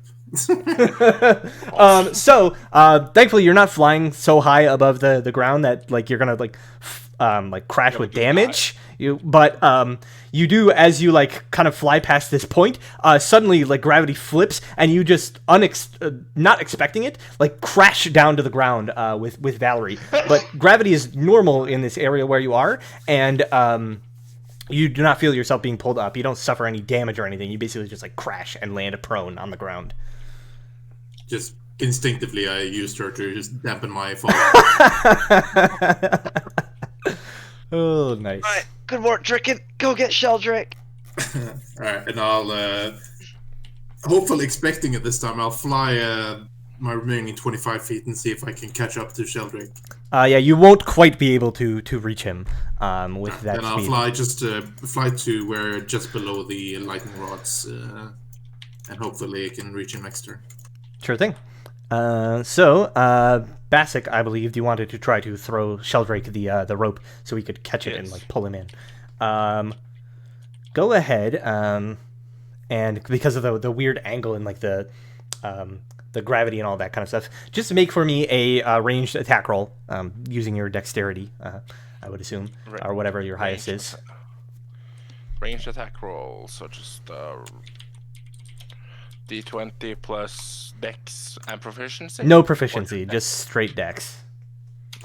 So thankfully you're not flying so high above the ground that like you're gonna like crash with damage. But you do, as you like kind of fly past this point, suddenly like gravity flips and you just not expecting it, like crash down to the ground with Valerie. But gravity is normal in this area where you are, and you do not feel yourself being pulled up. You don't suffer any damage or anything. You basically just like crash and land prone on the ground. Just instinctively, I used her to just dampen my fall. Oh, nice. Alright, good work, Tricken. Go get Sheldrake. Alright, and I'll, hopefully expecting it this time, I'll fly my remaining 25 feet and see if I can catch up to Sheldrake. Yeah, you won't quite be able to reach him with that Then I'll speed. fly to where just below the lightning rods, and hopefully I can reach him next turn. Sure thing. So, Basic, I believed you wanted to try to throw Sheldrake the rope so we could catch it and like pull him in. Go ahead, and because of the weird angle and like the gravity and all that kind of stuff, just make for me a ranged attack roll using your dexterity, I would assume, or whatever your highest is. Ranged attack roll, so just D20 plus dex and proficiency? No proficiency, just straight dex.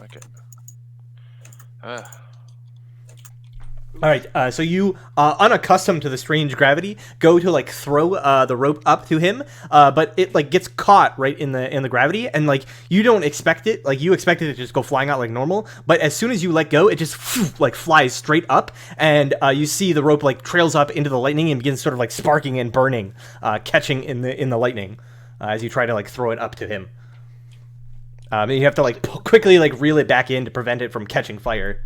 Okay. All right, so you, unaccustomed to the strange gravity, go to like throw the rope up to him, but it like gets caught right in the gravity, and like you don't expect it, like you expected it to just go flying out like normal, but as soon as you let go, it just like flies straight up, and you see the rope like trails up into the lightning and begins sort of like sparking and burning, catching in the lightning as you try to like throw it up to him. And you have to like quickly like reel it back in to prevent it from catching fire.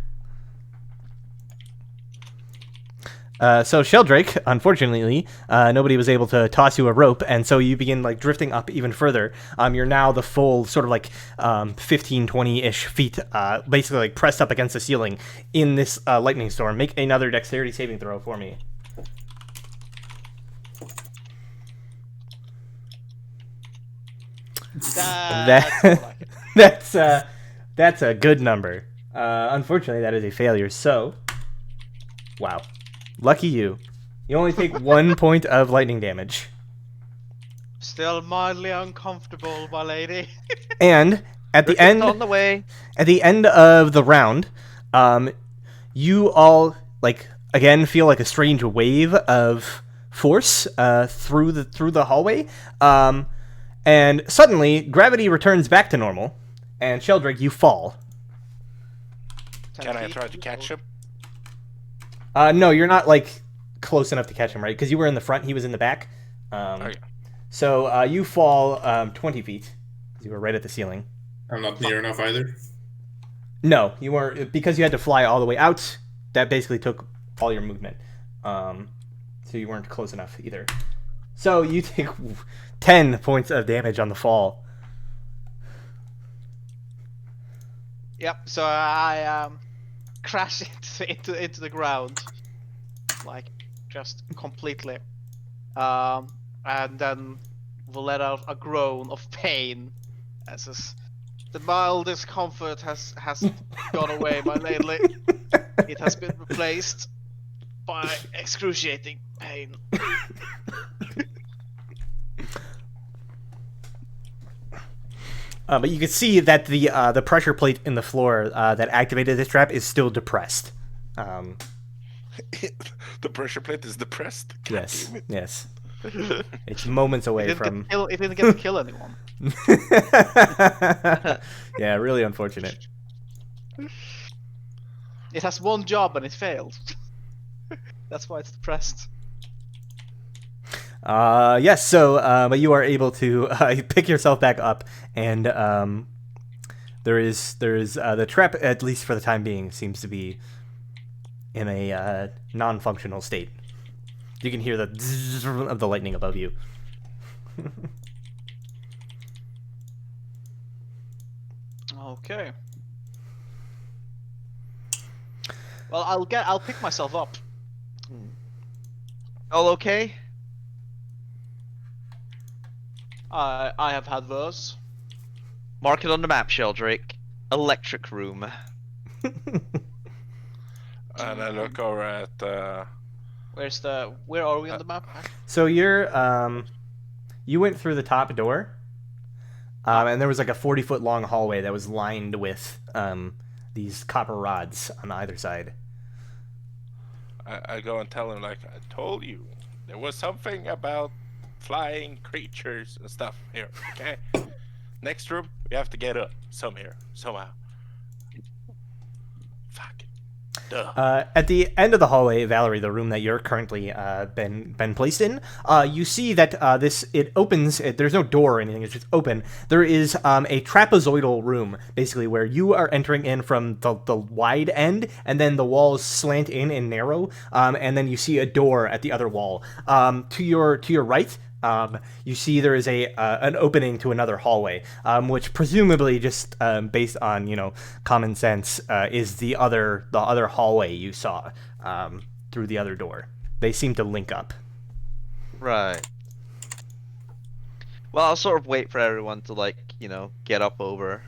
So Sheldrake, unfortunately, nobody was able to toss you a rope, and so you begin like drifting up even further. You're now the full sort of like 15, 20-ish feet, basically like pressed up against the ceiling in this lightning storm. Make another dexterity saving throw for me. That's more like it. That's a good number. Unfortunately, that is a failure. So, wow, lucky you. You only take 1 point of lightning damage. Still mildly uncomfortable, my lady. And at the end, on the way. at the end of the round, you all like again feel like a strange wave of force through the hallway. And suddenly, gravity returns back to normal, and Sheldrake, you fall. Can I try to catch him? No, you're not like close enough to catch him, right? Because you were in the front, he was in the back. Okay. So you fall 20 feet. You were right at the ceiling. I'm not near enough either. No, you weren't, because you had to fly all the way out. That basically took all your movement. So you weren't close enough either. So you take 10 points of damage on the fall. Yep. So I crash into the ground, like just completely, and then will let out a groan of pain as the mild discomfort has gone away, my lady. It has been replaced by excruciating pain. But you can see that the pressure plate in the floor that activated this trap is still depressed. The pressure plate is depressed. God Yes, damn it. yes. It's moments away from. It didn't get to kill anyone. Yeah, really unfortunate. It has one job and it failed. That's why it's depressed. Yes. So, but you are able to pick yourself back up, and there is the trap, at least for the time being, seems to be in a non-functional state. You can hear the zzz of the lightning above you. Okay. Well, I'll pick myself up. All okay? I have had worse. Mark it on the map, Sheldrake. Electric room. And I look over at. Where are we on the map? So you went through the top door, and there was like a 40-foot long hallway that was lined with these copper rods on either side. I go and tell him, like, I told you, there was something about flying creatures and stuff here, okay? Next room, we have to get up somehow. Fuck. Duh. At the end of the hallway, Valerie, the room that you're currently been placed in, you see that it opens. There's no door or anything; it's just open. There is a trapezoidal room, basically, where you are entering in from the wide end, and then the walls slant in and narrow, and then you see a door at the other wall. To your right. You see there is an opening to another hallway, which presumably just based on common sense is the other hallway you saw through the other door. They seem to link up. Right. Well, I'll sort of wait for everyone to get up over.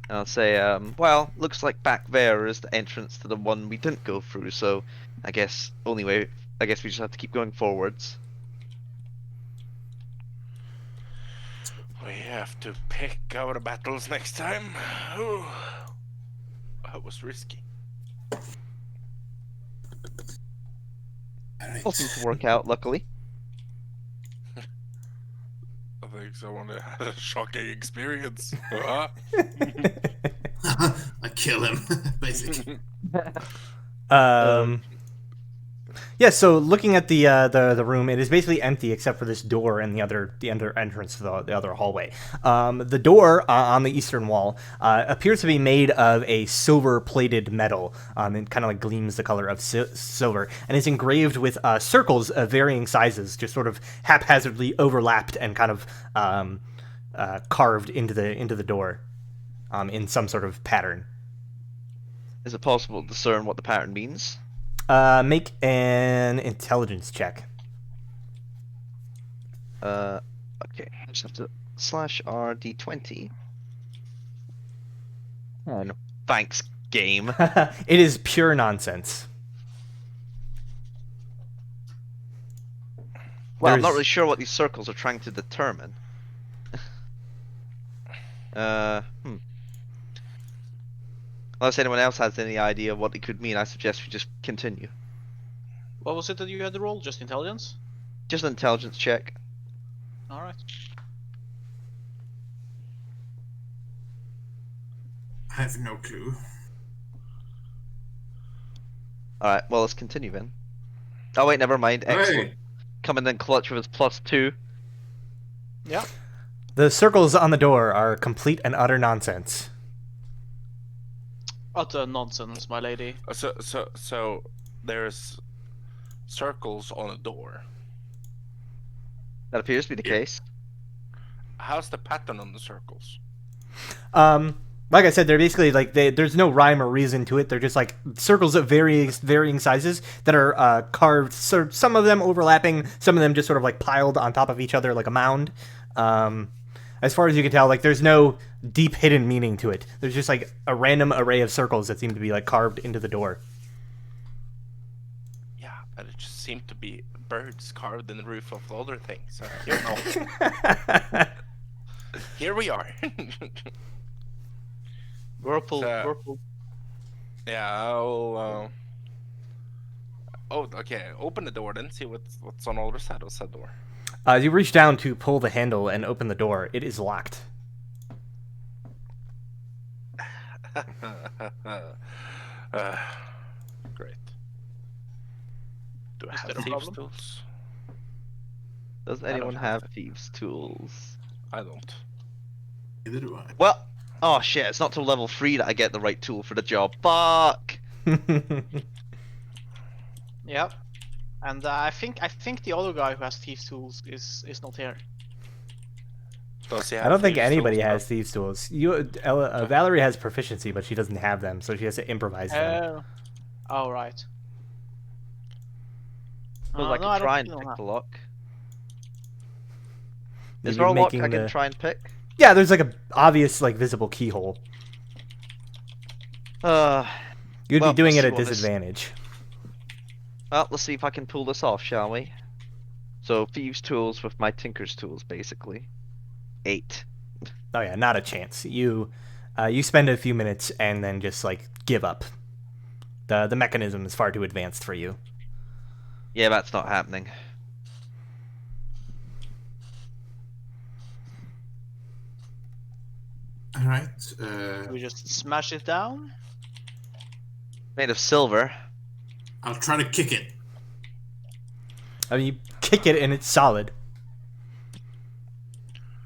And I'll say, well, looks like back there is the entrance to the one we didn't go through, so I guess we just have to keep going forwards. We have to pick our battles next time. Ooh. That was risky. All right. All seems to work out, luckily. I think someone had a shocking experience. I kill him, basically. Yeah, so looking at the room, it is basically empty except for this door and the other entrance to the other hallway. The door on the eastern wall appears to be made of a silver-plated metal. It kind of like gleams the color of silver, and is engraved with circles of varying sizes, just sort of haphazardly overlapped and kind of carved into the door in some sort of pattern. Is it possible to discern what the pattern means? Make an intelligence check. Okay, I just have to /RD20. Oh no. Thanks, game. It is pure nonsense. Well, I'm not There's- really sure what these circles are trying to determine. Unless anyone else has any idea what it could mean, I suggest we just continue. What was it that you had to roll? Just intelligence? Just an intelligence check. Alright. I have no clue. Alright, well, let's continue then. Oh, wait, never mind. Excellent. Hey, Coming in clutch with his +2. Yeah. The circles on the door are complete and utter nonsense. Utter nonsense, my lady. So there's circles on a door. That appears to be the case. How's the pattern on the circles? Like I said, they're basically like there's no rhyme or reason to it. They're just like circles of varying sizes that are carved. So some of them overlapping, some of them just sort of like piled on top of each other like a mound. As far as you can tell, like there's no deep hidden meaning to it. There's just like a random array of circles that seem to be like carved into the door. Yeah, but it just seemed to be birds carved in the roof of the other thing. So here, here we are. Whirlpool, So- whirlpool. Yeah, I'll. Oh, okay. Open the door, then see what's on the other side of the door. As you reach down to pull the handle and open the door, it is locked. Great. Do I Is have that a thieves' problem? tools? Does don't anyone have have thieves' tools? I don't. neither do I. Well, oh shit, it's not till level 3 that I get the right tool for the job. Fuck! Yep. And I think the other guy who has thieves tools is not here. Does he I have don't think thieves' anybody tools? has thieves tools. Valerie has proficiency, but she doesn't have them, so she has to improvise them. Oh, right. Suppose I no, can I don't try think and you know pick that. the lock. You'd Is be there a lock making I can the- try and pick? Yeah, there's like a obvious like visible keyhole. You'd Well, be doing let's it see at what this- disadvantage. Well, let's see if I can pull this off, shall we? So, thieves' tools with my tinker's tools, basically. 8. Oh yeah, not a chance. You spend a few minutes and then just like give up. The mechanism is far too advanced for you. Yeah, that's not happening. All right. We just smash it down. Made of silver. I'll try to kick it. I mean, you kick it and it's solid.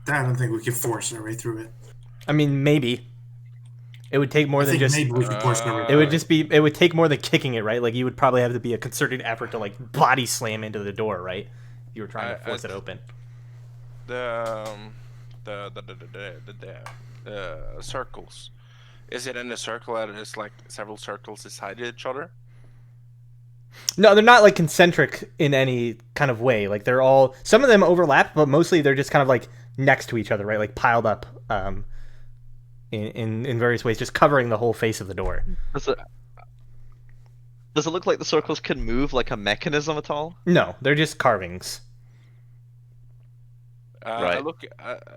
I don't think we can force our way through it. I mean, maybe. It would take more I than think just. maybe we can force our way It through would just be. It would take more than kicking it, right? Like you would probably have to be a concerted effort to like body slam into the door, right? If you were trying to force it open. The circles. Is it in a circle that is like several circles beside each other? No, they're not like concentric in any kind of way. Like they're all. Some of them overlap, but mostly they're just kind of like next to each other, right? Like piled up. In various ways, just covering the whole face of the door. Does it look like the circles can move like a mechanism at all? No, they're just carvings. I Right. look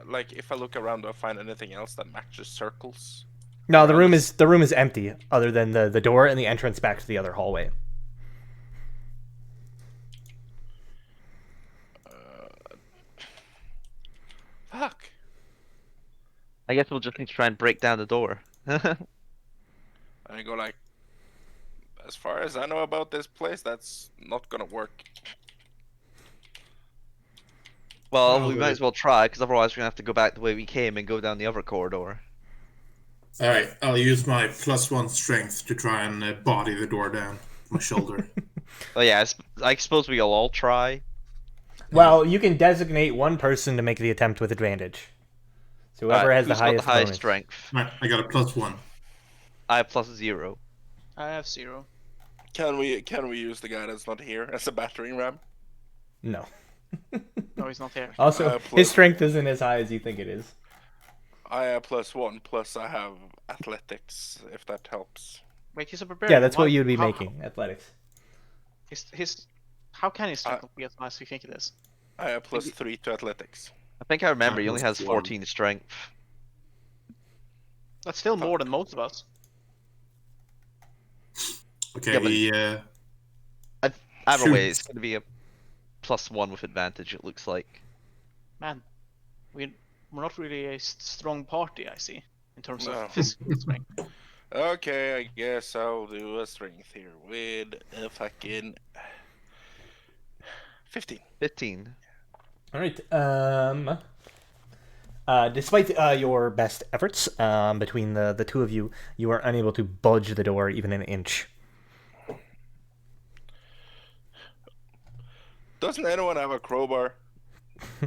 like if I look around, do I find anything else that matches circles? No, the Around room is empty, other than the door and the entrance back to the other hallway. Fuck. I guess we'll just need to try and break down the door. And I go like, As far as I know about this place, that's not gonna work. Well, Oh, we might really? as well try, because otherwise we're gonna have to go back the way we came and go down the other corridor. All right, I'll use my +1 strength to try and body the door down my shoulder. Oh yeah, I suppose we'll all try. Well, you can designate one person to make the attempt with advantage. So whoever has the Who's got highest the highest bonus. strength? Right, I got a +1. I have +0. I have 0. Can we use the guy that's not here as a battering ram? No. No, he's not here. Also, his strength isn't as high as you think it is. I have +1, plus I have athletics, if that helps. Wait, he's a barbarian. Yeah, that's what Why- you would be how- making, athletics. How can his strength be as high as you think it is? I have +3 to athletics. I think I remember he only has +1. 14 strength. That's still more than most of us. Okay, Yeah, but- he Either way, Shoots. it's gonna be a +1 with advantage, it looks like. Man, we're not really a strong party, I see, in terms No. of physical strength. Okay, I guess I'll do a strength here with a fucking 15. 15. All right. Despite your best efforts between the two of you, you are unable to budge the door even an inch. Doesn't anyone have a crowbar?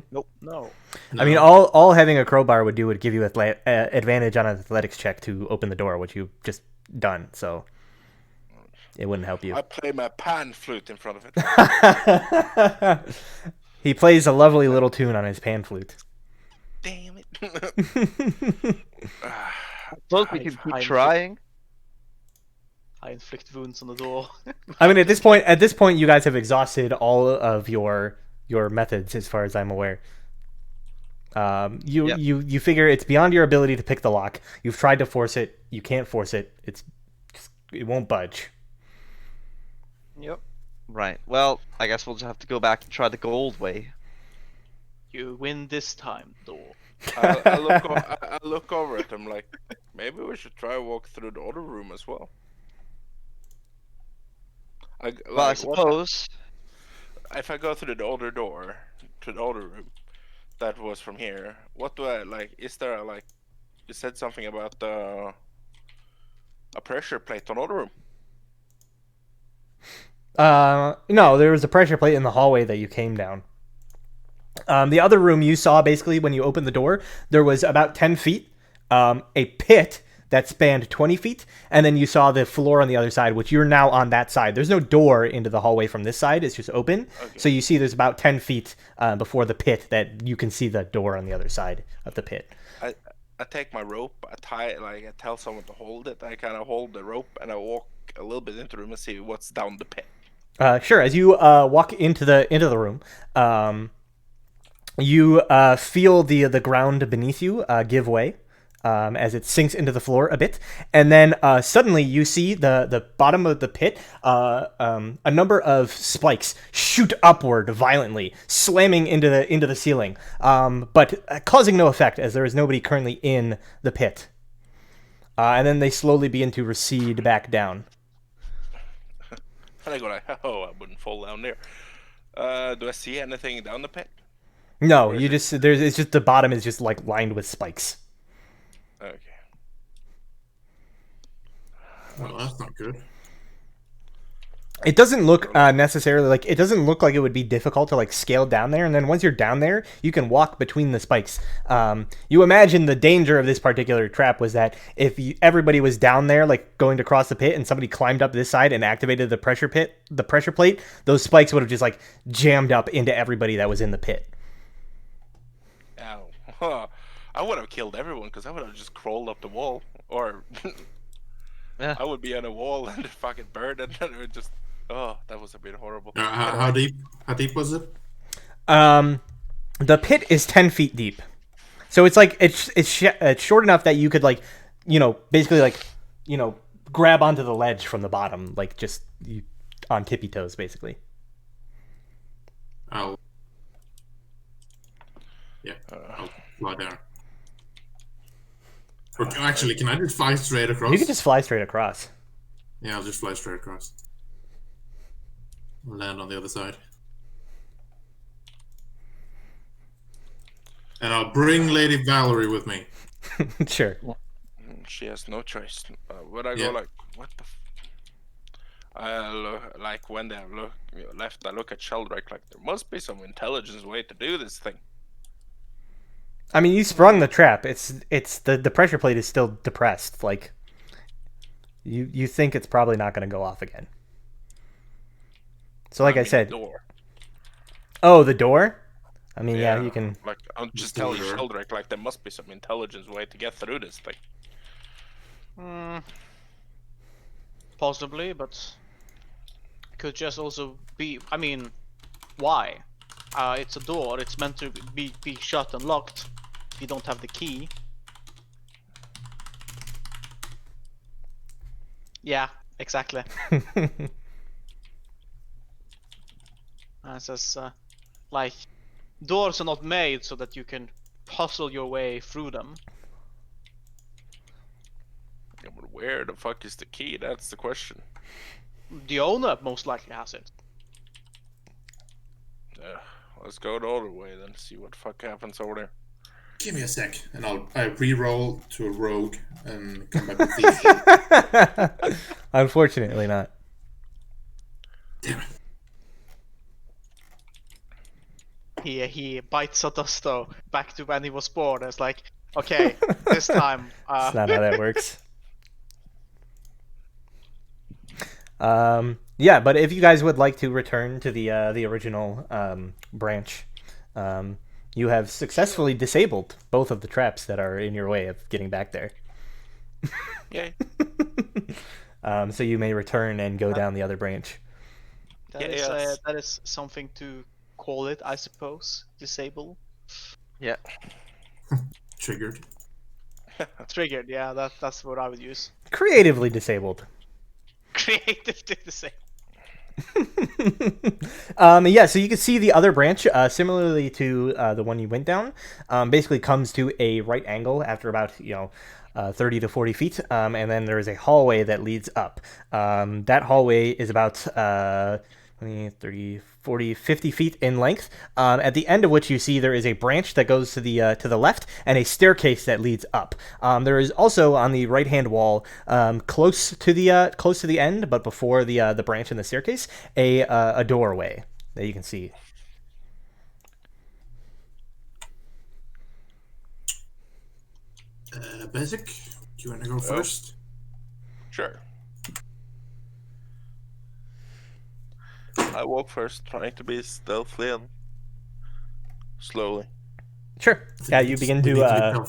Nope. No. I mean, all having a crowbar would do would give you advantage on an athletics check to open the door, which you've just done. So it wouldn't help you. I play my pan flute in front of it. He plays a lovely little tune on his pan flute. Damn it. Suppose we can keep trying. I inflict wounds on the door. I mean, at this point, you guys have exhausted all of your methods, as far as I'm aware. Yep. You figure it's beyond your ability to pick the lock. You've tried to force it. You can't force it. It won't budge. Yep. Right. Well, I guess we'll just have to go back and try the gold way. You win this time, door. I look over at them like, maybe we should try walk through the other room as well. Well, I suppose. If I go through the other door to the other room, that was from here. What do I like? Is there like? You said something about a pressure plate on the other room. No, there was a pressure plate in the hallway that you came down. The other room you saw, basically, when you opened the door, there was about 10 feet, a pit that spanned 20 feet, and then you saw the floor on the other side, which you're now on that side. There's no door into the hallway from this side. It's just open. Okay. So you see there's about 10 feet before the pit that you can see the door on the other side of the pit. I take my rope, I tie it, like I tell someone to hold it. I kind of hold the rope and I walk a little bit into the room and see what's down the pit. Sure. As you walk into the room, you feel the ground beneath you give way as it sinks into the floor a bit, and then suddenly you see the bottom of the pit. A number of spikes shoot upward violently, slamming into the ceiling, but causing no effect as there is nobody currently in the pit. And then they slowly begin to recede back down. And I go like, oh, I wouldn't fall down there. Do I see anything down the pit? No, Or is you it- just it's just the bottom is just like lined with spikes. Okay. Well, that's not good. It doesn't look necessarily like it doesn't look like it would be difficult to like scale down there, and then once you're down there, you can walk between the spikes. You imagine the danger of this particular trap was that if everybody was down there, like going to cross the pit, and somebody climbed up this side and activated the pressure plate, those spikes would have just like jammed up into everybody that was in the pit. Ow. I would have killed everyone because I would have just crawled up the wall, or Yeah. I would be on a wall and fucking burned, and then it would just. Oh, that was a bit horrible. How deep? How deep was it? The pit is 10 feet deep, so it's like it's short enough that you could like, basically like, grab onto the ledge from the bottom, like just on tippy toes, basically. I'll fly down. Or actually, can I just fly straight across? You can just fly straight across. Yeah, I'll just fly straight across. Land on the other side. And I'll bring Lady Valerie with me. Sure. She has no choice. But I Yeah. go like, what the? I look, like when they left. I look at Sheldrake like there must be some intelligence way to do this thing. I mean, you sprung the trap. It's the pressure plate is still depressed. Like, you think it's probably not going to go off again. So, like I mean, said, door. oh, the door. I mean, yeah, you can. Like I'm just door telling door. Sheldrake like there must be some intelligence way to get through this thing. Possibly, but could just also be. I mean, why? It's a door. It's meant to be shut and locked. If you don't have the key. Yeah, exactly. It says like doors are not made so that you can puzzle your way through them. Yeah, but where the fuck is the key? That's the question. The owner most likely has it. Let's go the other way then. See what the fuck happens over there. Give me a sec, and I re-roll to a rogue and come back with thief. Unfortunately, not. Damn it. He bites a dust though back to when he was born. It's like, okay, this time. That's not how that works. Yeah, but if you guys would like to return to the original branch, you have successfully disabled both of the traps that are in your way of getting back there. Yay. So you may return and go down the other branch. That is something to call it, I suppose. Disable. Yeah. Triggered. Triggered. Yeah, that's what I would use. Creatively disabled. Creative to disable. Yeah, so you can see the other branch, similarly to the one you went down, basically comes to a right angle after about 30 to 40 feet, and then there is a hallway that leads up. That hallway is about 20, 30, 40, 50 feet in length, at the end of which you see there is a branch that goes to the left and a staircase that leads up. There is also on the right-hand wall, close to the end, but before the branch and the staircase, a doorway that you can see. Basic, do you want to go first? Sure. I walk first, trying to be stealthily and slowly. Sure. Yeah, you begin to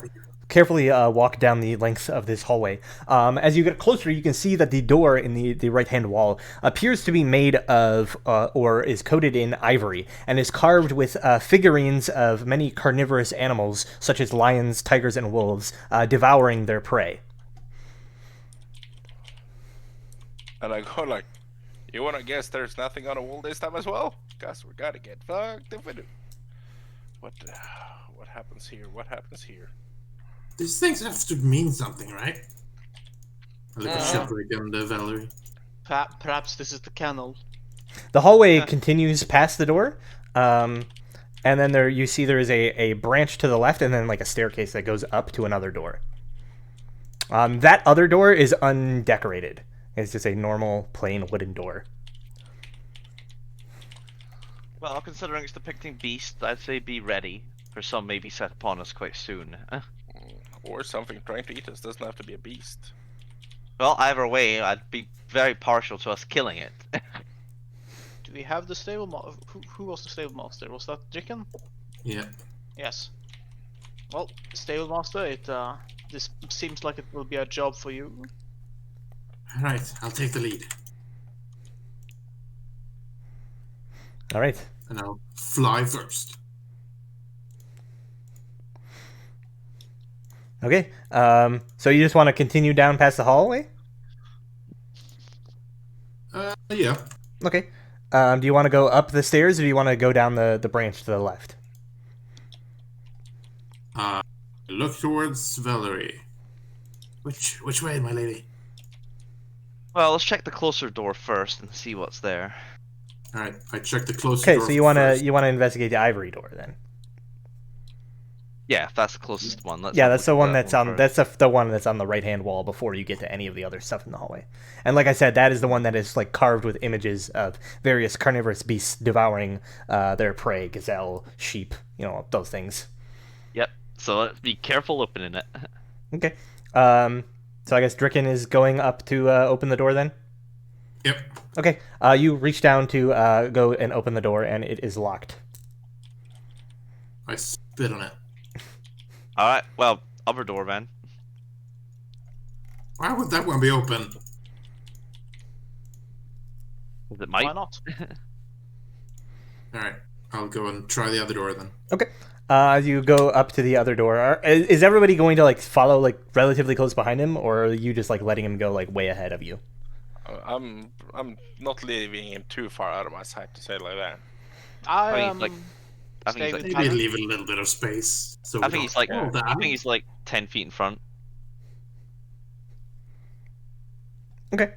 carefully walk down the length of this hallway. As you get closer, you can see that the door in the right-hand wall appears to be made of, or is coated in ivory, and is carved with figurines of many carnivorous animals, such as lions, tigers, and wolves, devouring their prey. And I go like, you wanna guess there's nothing on the wall this time as well? Guess we gotta get fucked if we do. What happens here? What happens here? These things have to mean something, right? I look at Sheldrake and Valerie. Perhaps this is the kennel. The hallway continues past the door, and then there is a branch to the left, and then like a staircase that goes up to another door. That other door is undecorated. It's just a normal, plain wooden door. Well, considering it's depicting beasts, I'd say be ready for some maybe set upon us quite soon. Or something trying to eat us. Doesn't have to be a beast. Well, either way, I'd be very partial to us killing it. Do we have the stable master? Who was the stable master? Was that Jicken? Yeah. Yes. Well, stable master, this seems like it will be a job for you. Alright, I'll take the lead. All right. And I'll fly first. Okay. So you just want to continue down past the hallway? Yeah. Okay. Do you want to go up the stairs, or do you want to go down the branch to the left? Look towards Valerie. Which way, my lady? Well, let's check the closer door first and see what's there. All right, I checked the closer Okay, door so you wanna first. investigate the ivory door then? Yeah, if that's the closest one. Let's Yeah, have a that's the look at one that that's on. first. That's the one that's on the right hand wall before you get to any of the other stuff in the hallway. And like I said, that is the one that is like carved with images of various carnivorous beasts devouring their prey: gazelle, sheep, those things. Yep. So let's be careful opening it. Okay. So I guess Dricken is going up to open the door then. Yep. Okay. You reach down to go and open the door, and it is locked. I spit on it. All right. Well, other door, man. Why would that one be open? Is it Why might? not? All right, I'll go and try the other door then. Okay. You go up to the other door. Is everybody going to like follow like relatively close behind him, or are you just like letting him go like way ahead of you? I'm not leaving him too far out of my sight, to say it like that. I I think stay he's with Maybe Tanner. leave a little bit of space. So I think he's like. all I that. think he's like 10 feet in front. Okay.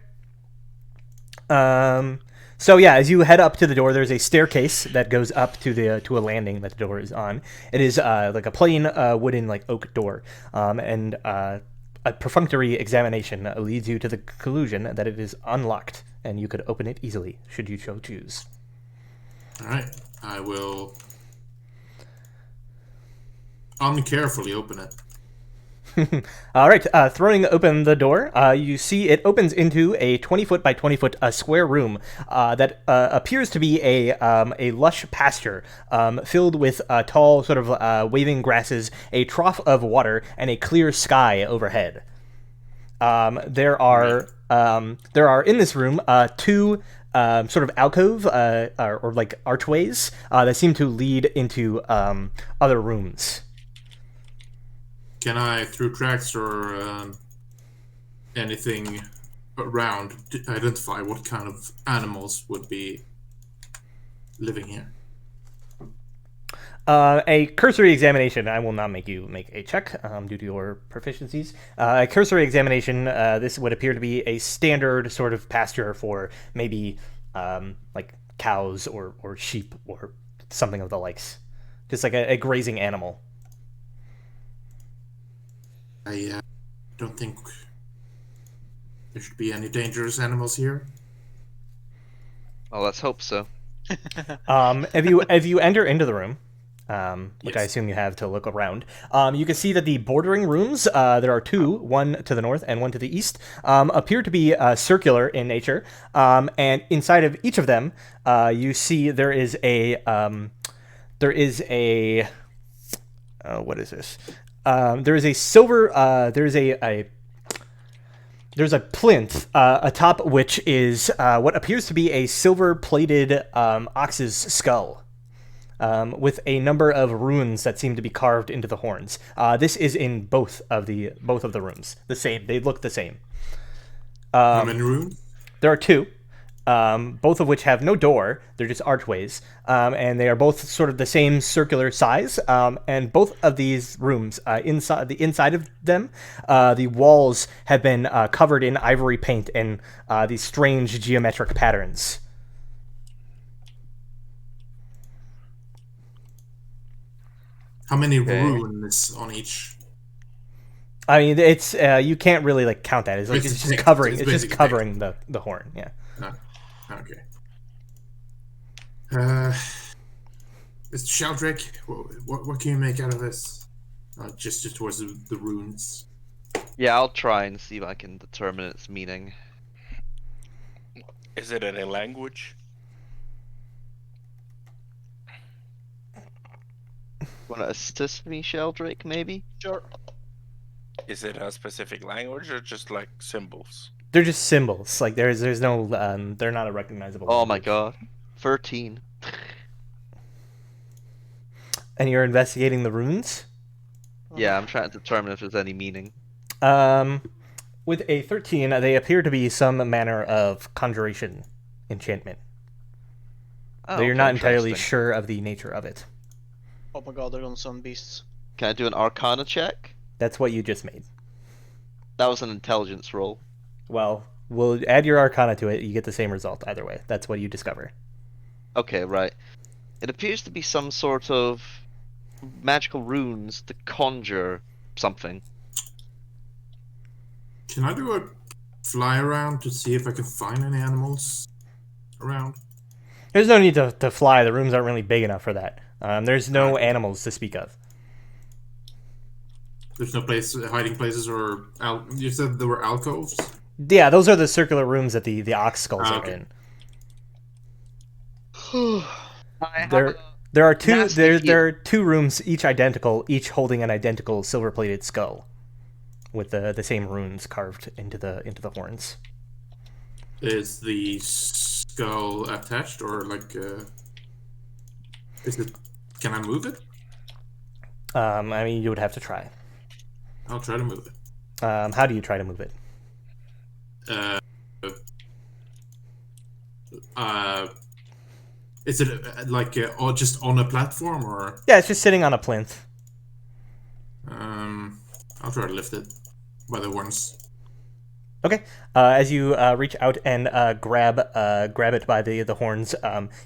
So yeah, as you head up to the door, there's a staircase that goes up to a landing that the door is on. It is like a plain wooden like oak door, and a perfunctory examination leads you to the conclusion that it is unlocked, and you could open it easily should you so choose. All right, I will uncarefully open it. All right, throwing open the door, you see it opens into a 20-foot by 20-foot square room that appears to be a lush pasture filled with tall, sort of waving grasses, a trough of water, and a clear sky overhead. There are in this room two sort of alcove or like archways that seem to lead into other rooms. Can I, through tracks or anything around, identify what kind of animals would be living here? A cursory examination. I will not make you make a check due to your proficiencies. A cursory examination. This would appear to be a standard sort of pasture for maybe like cows or sheep or something of the likes. Just like a grazing animal. I don't think there should be any dangerous animals here. Well, let's hope so. If you enter into the room, which I Yes. assume you have to look around, you can see that the bordering rooms, there are two, one to the north and one to the east, appear to be circular in nature. And inside of each of them, you see there is a what is this? There is a silver. There's a plinth atop which is what appears to be a silver-plated ox's skull, with a number of runes that seem to be carved into the horns. This is in both of the rooms. The same. They look the same. How many rooms? There are two, both of which have no door. They're just archways, and they are both sort of the same circular size. And both of these rooms, inside of them, the walls have been covered in ivory paint and these strange geometric patterns. How many Okay. runes on each? I mean, it's you can't really like count that. It's like It's it's just text. covering. It's It's just basically covering the horn. Yeah. Okay. Mr. Sheldrake, what can you make out of this? Just towards the runes. Yeah, I'll try and see if I can determine its meaning. Is it in a language? Want to assist me, Sheldrake, maybe? Sure. Is it a specific language or just like symbols? They're just symbols. Like there's no they're not a recognizable. Oh my language. god. 13. And you're investigating the runes. Yeah, I'm trying to determine if there's any meaning. With a 13, they appear to be some manner of conjuration enchantment. Oh, Though you're okay, not entirely interesting. sure of the nature of it. Oh my god, they're gonna summon beasts. Can I do an Arcana check? That's what you just made. That was an intelligence roll. Well, We'll add your Arcana to it. You get the same result either way. That's what you discover. Okay, right. It appears to be some sort of magical runes to conjure something. Can I do a fly around to see if I can find any animals around? There's no need to fly. The rooms aren't really big enough for that. There's no Okay. animals to speak of. There's no hiding places, or you said there were alcoves? Yeah, those are the circular rooms that the ox skulls are Okay. in. I have a There are two. nasty There are two rooms, each identical, each holding an identical silver-plated skull, with the same runes carved into the horns. Is the skull attached, or like, is it? Can I move it? I mean, you would have to try. I'll try to move it. How do you try to move it? Is it like just on a platform, or? Yeah, it's just sitting on a plinth. I'll try to lift it by the horns. Okay. As you reach out and grab it by the horns,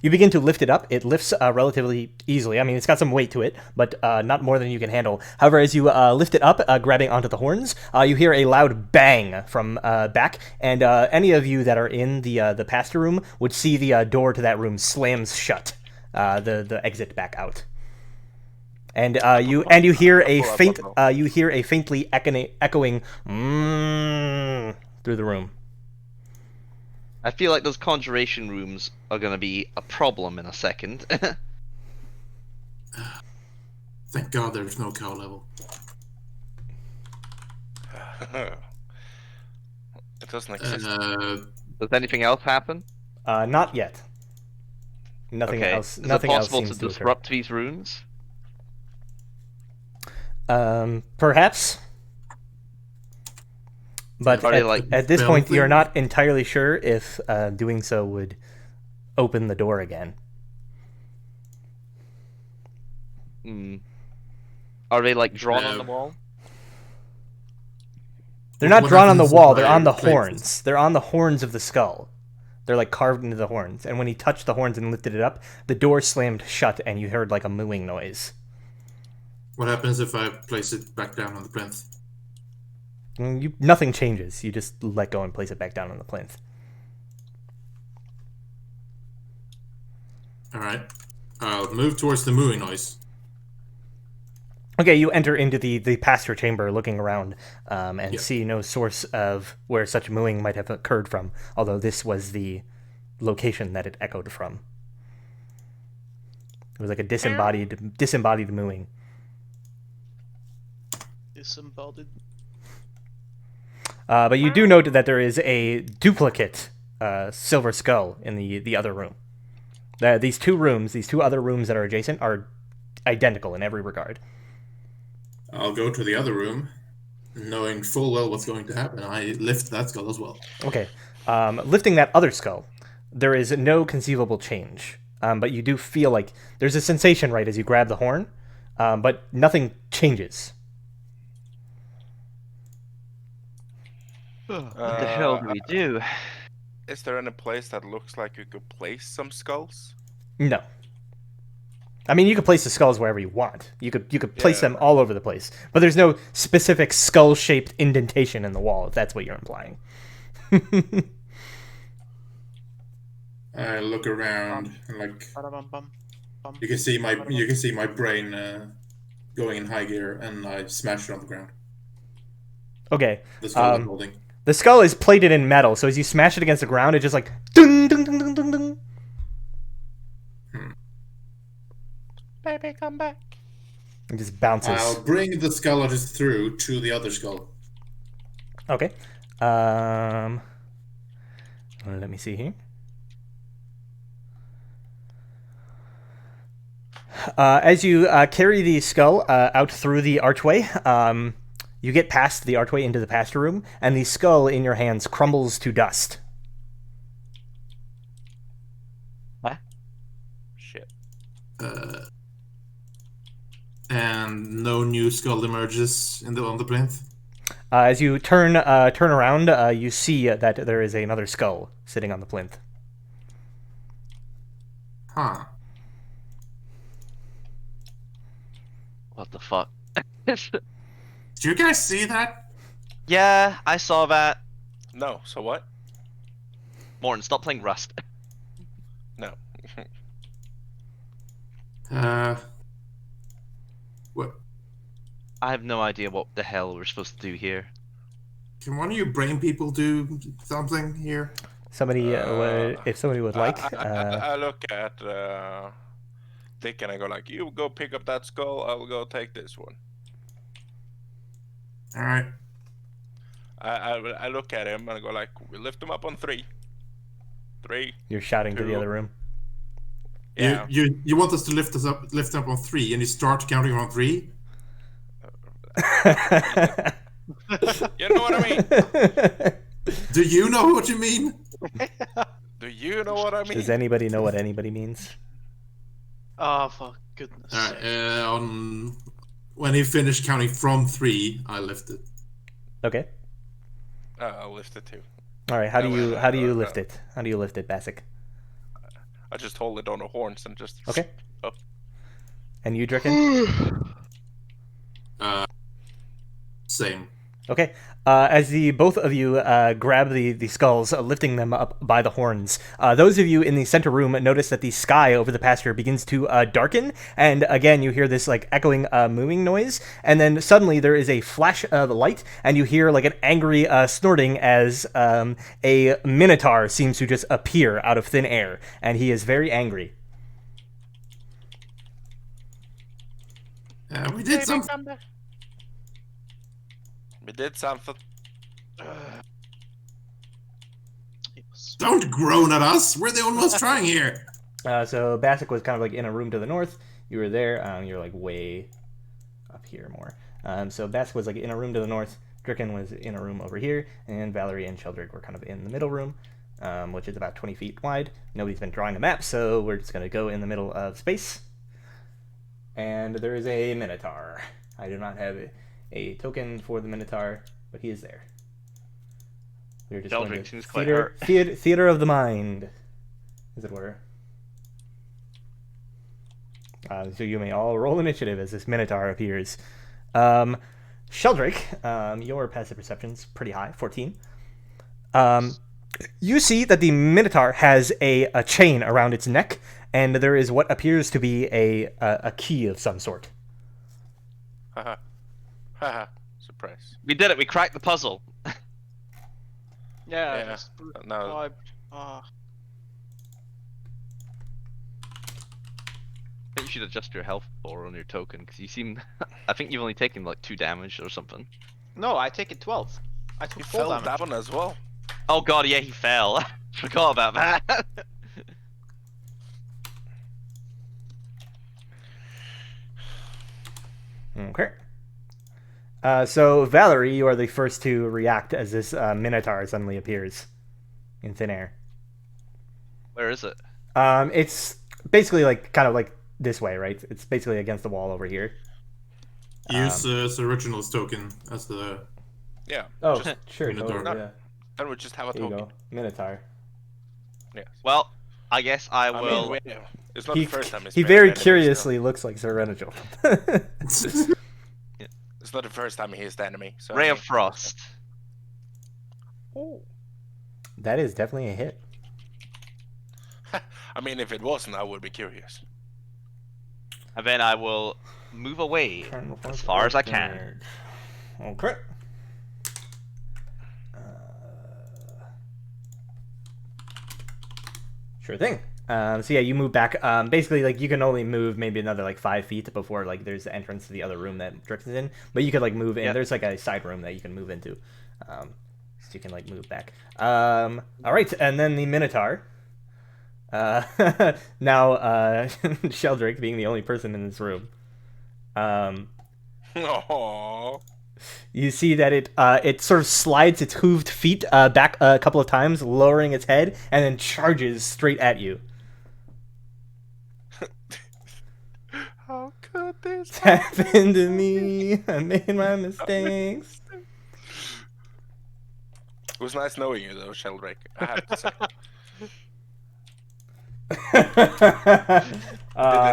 you begin to lift it up. It lifts relatively easily. I mean, it's got some weight to it, but not more than you can handle. However, as you lift it up, grabbing onto the horns, you hear a loud bang from back, and any of you that are in the pasture room would see the door to that room slams shut. The exit back out. And you hear a faintly echoing through the room. I feel like those conjuration rooms are going to be a problem in a second. Thank God there's no cow level. It doesn't exist. Does anything else happen? Not yet. Nothing Okay. else. Is Nothing it else possible seems to to occur. disrupt these runes? Perhaps. But Are they like at this point, belting? you're not entirely sure if doing so would open the door again. Are they like drawn on the wall? They're not What drawn on the happens wall. if They're I on the place horns. this? They're on the horns of the skull. They're like carved into the horns. And when he touched the horns and lifted it up, the door slammed shut, and you heard like a mooing noise. What happens if I place it back down on the plinth? Nothing changes. You just let go and place it back down on the plinth. All right. I'll move towards the mooing noise. Okay, you enter into the pasture chamber, looking around, and Yeah. see no source of where such mooing might have occurred from, although this was the location that it echoed from. It was like a disembodied mooing. Disembodied. But you do note that there is a duplicate silver skull in the other room. These two other rooms that are adjacent, are identical in every regard. I'll go to the other room, knowing full well what's going to happen. I lift that skull as well. Okay. Lifting that other skull, there is no conceivable change. But you do feel like there's a sensation, right, as you grab the horn, but nothing changes. What the hell do we do? Is there any place that looks like you could place some skulls? No. I mean, you could place the skulls wherever you want. You could place them all over the place. But there's no specific skull-shaped indentation in the wall, if that's what you're implying. I look around and like Ba-da-bum-bum. you can see my brain going in high gear, and I smash it on the ground. Okay. The skull I'm holding. The skull is plated in metal, so as you smash it against the ground, it just like dung dung dung dung dung dung. Baby, come back. It just bounces. I'll bring the skullologist through to the other skull. Okay. Let me see here. As you carry the skull out through the archway, you get past the archway into the pasture room, and the skull in your hands crumbles to dust. Shit. And no new skull emerges on the plinth. As you turn around, you see that there is another skull sitting on the plinth. Huh. What the fuck? Did you guys see that? Yeah, I saw that. No. So what? Morton, stop playing Rust. No. What? I have no idea what the hell we're supposed to do here. Can one of you brain people do something here? Somebody, if somebody would like, I look at Dick and I go like, "You go pick up that skull. I will go take this one." All right. I look at him and I go like, "We lift him up on 3. 3." you're shouting to the Two. other room. Yeah. You want us to lift up on 3, and you start counting on 3? You know what I mean? Do you know what you mean? Do you know what I mean? Does anybody know what anybody means? Oh, for goodness All right. sake. When he finished counting from 3, I lifted. Okay. I'll lift it too. All right. How do No, you no, how do you no, lift no. it? How do you lift it, Basic? I just hold it on the horns and just. Okay. Up. And you, Draken? Same. Okay. As the both of you grab the skulls, lifting them up by the horns, those of you in the center room notice that the sky over the pasture begins to darken, and again you hear this like echoing moving noise, and then suddenly there is a flash of light, and you hear like an angry snorting as a minotaur seems to just appear out of thin air, and he is very angry. We did something. We did something. Yes. Don't groan at us. We're the only ones trying here. So Basic was kind of like in a room to the north. You were there. You're like way up here more. So Basic was like in a room to the north. Dricken was in a room over here, and Valerie and Sheldrick were kind of in the middle room, which is about 20 feet wide. Nobody's been drawing a map, so we're just gonna go in the middle of space. And there is a Minotaur. I do not have a token for the Minotaur, but he is there. We're just Sheldrick going to seems quite theater of the mind, as it were. So you may all roll initiative as this Minotaur appears. Sheldrick, your passive perception's pretty high, 14. You see that the Minotaur has a chain around its neck, and there is what appears to be a key of some sort. Haha. Haha. Surprise. We did it. We cracked the puzzle. Yeah. Yeah, Just, no. I think you should adjust your health bar on your token because you seem. I think you've only taken like 2 damage or something. No, I take it 12. I took He 4 fell damage. down as well. Oh god, yeah, he fell. Forgot about that. Okay. So Valerie, you are the first to react as this Minotaur suddenly appears in thin air. Where is it? It's basically like kind of like this way, right? It's basically against the wall over here. Use the original's token as the. Yeah. Oh, Just, sure, Minotaur. totally, yeah. then we just have a There you token. go, Minotaur. Yes. Well, I guess I I will. mean, it's not the first time He made very an enemy, curiously looks like Sir Renegil. so- It's not the first time he's the enemy. So Ray I of mean, Frost. Oh. That is definitely a hit. I mean, if it wasn't, I would be curious. And then I will move away as far as I can. Okay. Sure thing. So yeah, you move back. Basically, like you can only move maybe another like 5 feet before like there's the entrance to the other room that Drix is in. But you could like move in. Yep. There's like a side room that you can move into, so you can like move back. All right, and then the Minotaur. Now, Sheldrick being the only person in this room. Oh. You see that it sort of slides its hooved feet back a couple of times, lowering its head, and then charges straight at you. How could this It's happened to me. I made my mistakes. It was nice knowing you, though, Sheldrake. I have to say.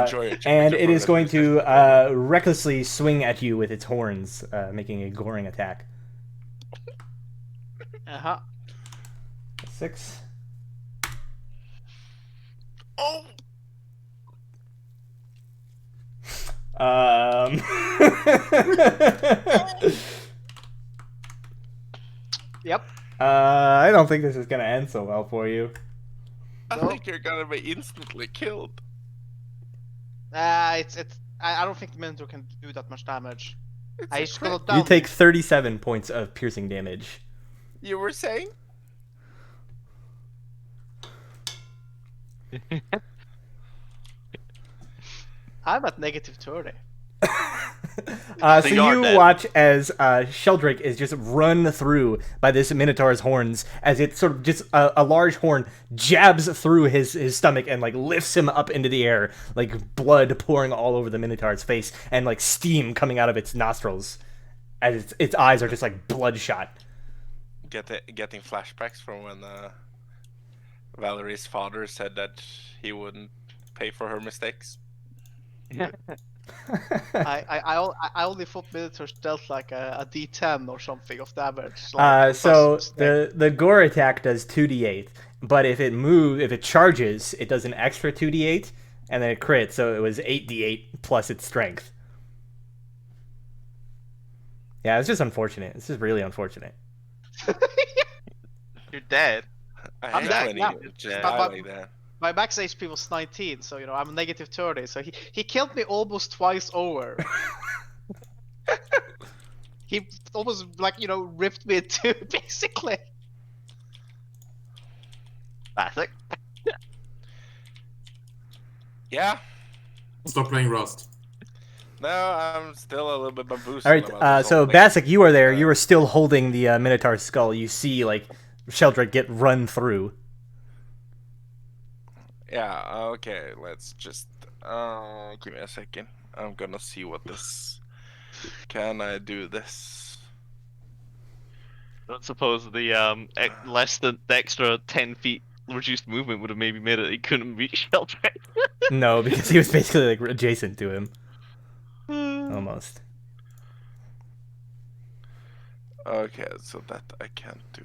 Enjoy it, And it is Microphone going to administration. recklessly swing at you with its horns, making a goring attack. Uh-huh. 6. Oh! Yep. I don't think this is gonna end so well for you. I No. think you're gonna be instantly killed. I don't think the Minotaur can do that much damage. It's I a scrolled crit. down. You take 37 points of piercing damage. You were saying? I'm at negative 30. So you are you dead. watch as Sheldrake is just run through by this Minotaur's horns as it sort of just a large horn jabs through his stomach and like lifts him up into the air, like blood pouring all over the Minotaur's face and like steam coming out of its nostrils as its eyes are just like bloodshot. Getting flashbacks from when Valerie's father said that he wouldn't pay for her mistakes. I only thought Minotaurs dealt like a D10 or something of damage. Like, So plus strength. the gore attack does 2d8, but if it charges, it does an extra 2d8, and then it crits. So it was 8d8 plus its strength. Yeah, it's just unfortunate. It's just really unfortunate. You're dead. I I'm hate dead, when yeah. you just Yeah. die But- like that. My max HP was 19, so I'm negative 30. So he killed me almost twice over. He almost ripped me in two, basically. Classic. Yeah. Stop playing Rust. No, I'm still a little bit bamboozled. All right, about this so whole thing. Bassic, you are there. You are still holding the Minotaur's skull. You see, like, Sheldrake get run through. Yeah, okay, let's just give me a second. I'm gonna see what this. Can I do this? I don't suppose the less than the extra 10 feet reduced movement would have maybe made it he couldn't reach Sheldrake. No, because he was basically like adjacent to him, almost. Okay, so that I can't do.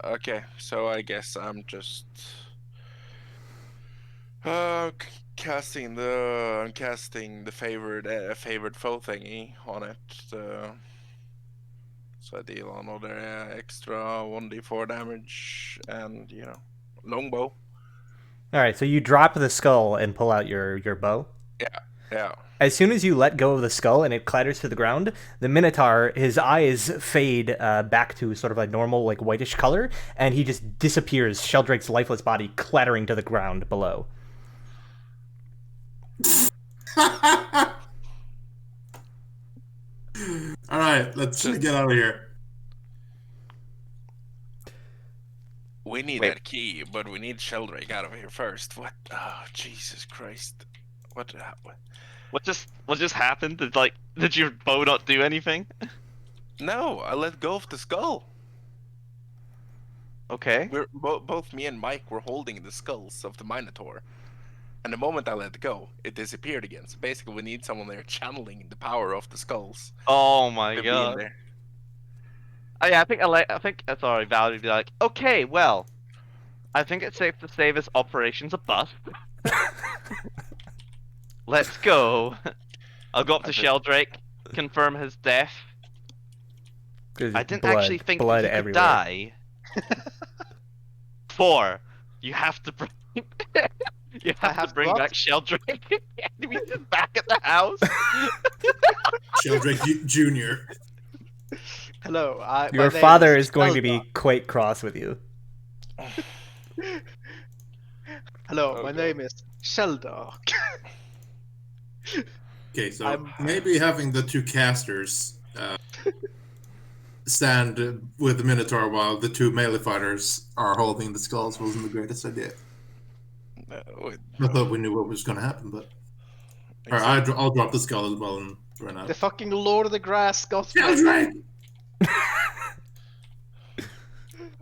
Okay, so I guess I'm just casting the favored foe thingy on it. So I deal another extra 1d4 damage and longbow. All right, so you drop the skull and pull out your bow. Yeah. As soon as you let go of the skull and it clatters to the ground, the Minotaur, his eyes fade back to sort of a normal, like, whitish color, and he just disappears, Sheldrake's lifeless body clattering to the ground below. Alright, let's get out of here. We need Wait. that key, but we need Sheldrake out of here first. What? Oh, Jesus Christ! What? What just happened? Did your bow not do anything? No, I let go of the skull. Okay. We're both me and Mike were holding the skulls of the Minotaur, and the moment I let go, it disappeared again. So basically, we need someone there channeling the power of the skulls. Oh my to be in god. there. Oh, yeah, I think sorry, Valerie would be like, okay, well, I think it's safe to say this operation's a bust. Let's go. I'll go up to I think- Sheldrake, confirm his death. I didn't actually think that blood he could everywhere. die. 4. You have to bring. You have have to bring what? back Sheldrake. He's just back at the house. Sheldrake Jr. Hello. Your father is going to be quite cross with you. Hello, my Okay. name is Sheldark. Okay, so I'm- maybe having the two casters stand with the Minotaur while the two melee fighters are holding the skulls wasn't the greatest idea. I thought we knew what was going to happen, but Alright, I'll drop the skull as well and run out. The fucking Lord of the Grass got me. Sheldrake!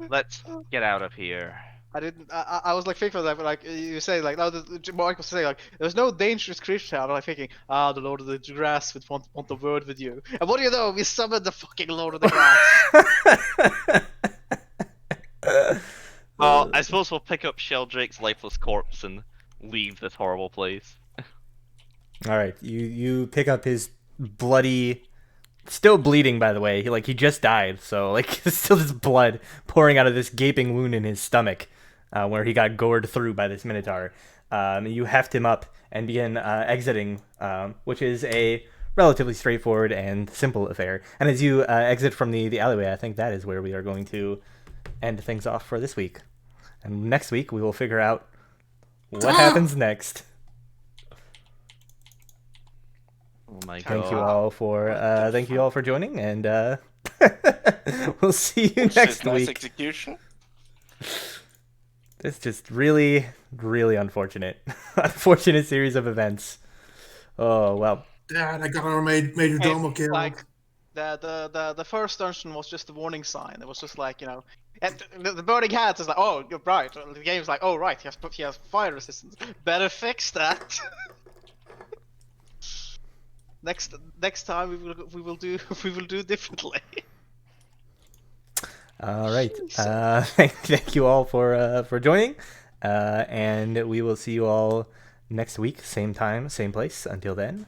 Let's get out of here. I didn't. I was like thinking of that, but like you say, like no, Mark was saying like there's no dangerous creature. I'm like thinking, the Lord of the Grass would want a word with you. And what do you know? We summoned the fucking Lord of the Grass. Well, I suppose we'll pick up Sheldrake's lifeless corpse and leave this horrible place. All right, you pick up his bloody, still bleeding, by the way. He just died, so like there's still this blood pouring out of this gaping wound in his stomach, where he got gored through by this minotaur. You heft him up and begin exiting, which is a relatively straightforward and simple affair. And as you exit from the alleyway, I think that is where we are going to end things off for this week. And next week we will figure out what happens next. Oh my god. Thank you all for joining, and we'll see you Which next is nice week. execution. It's just really, really unfortunate series of events. Oh well. Dad, I got our major domo And, killed. like the first dungeon was just a warning sign. It was just like, you know, and the burning hats is like, oh, you're right. The game's like, oh right, he has fire resistance. Better fix that. Next time we will do differently. All right. Thank you all for joining, and we will see you all next week, same time, same place. Until then,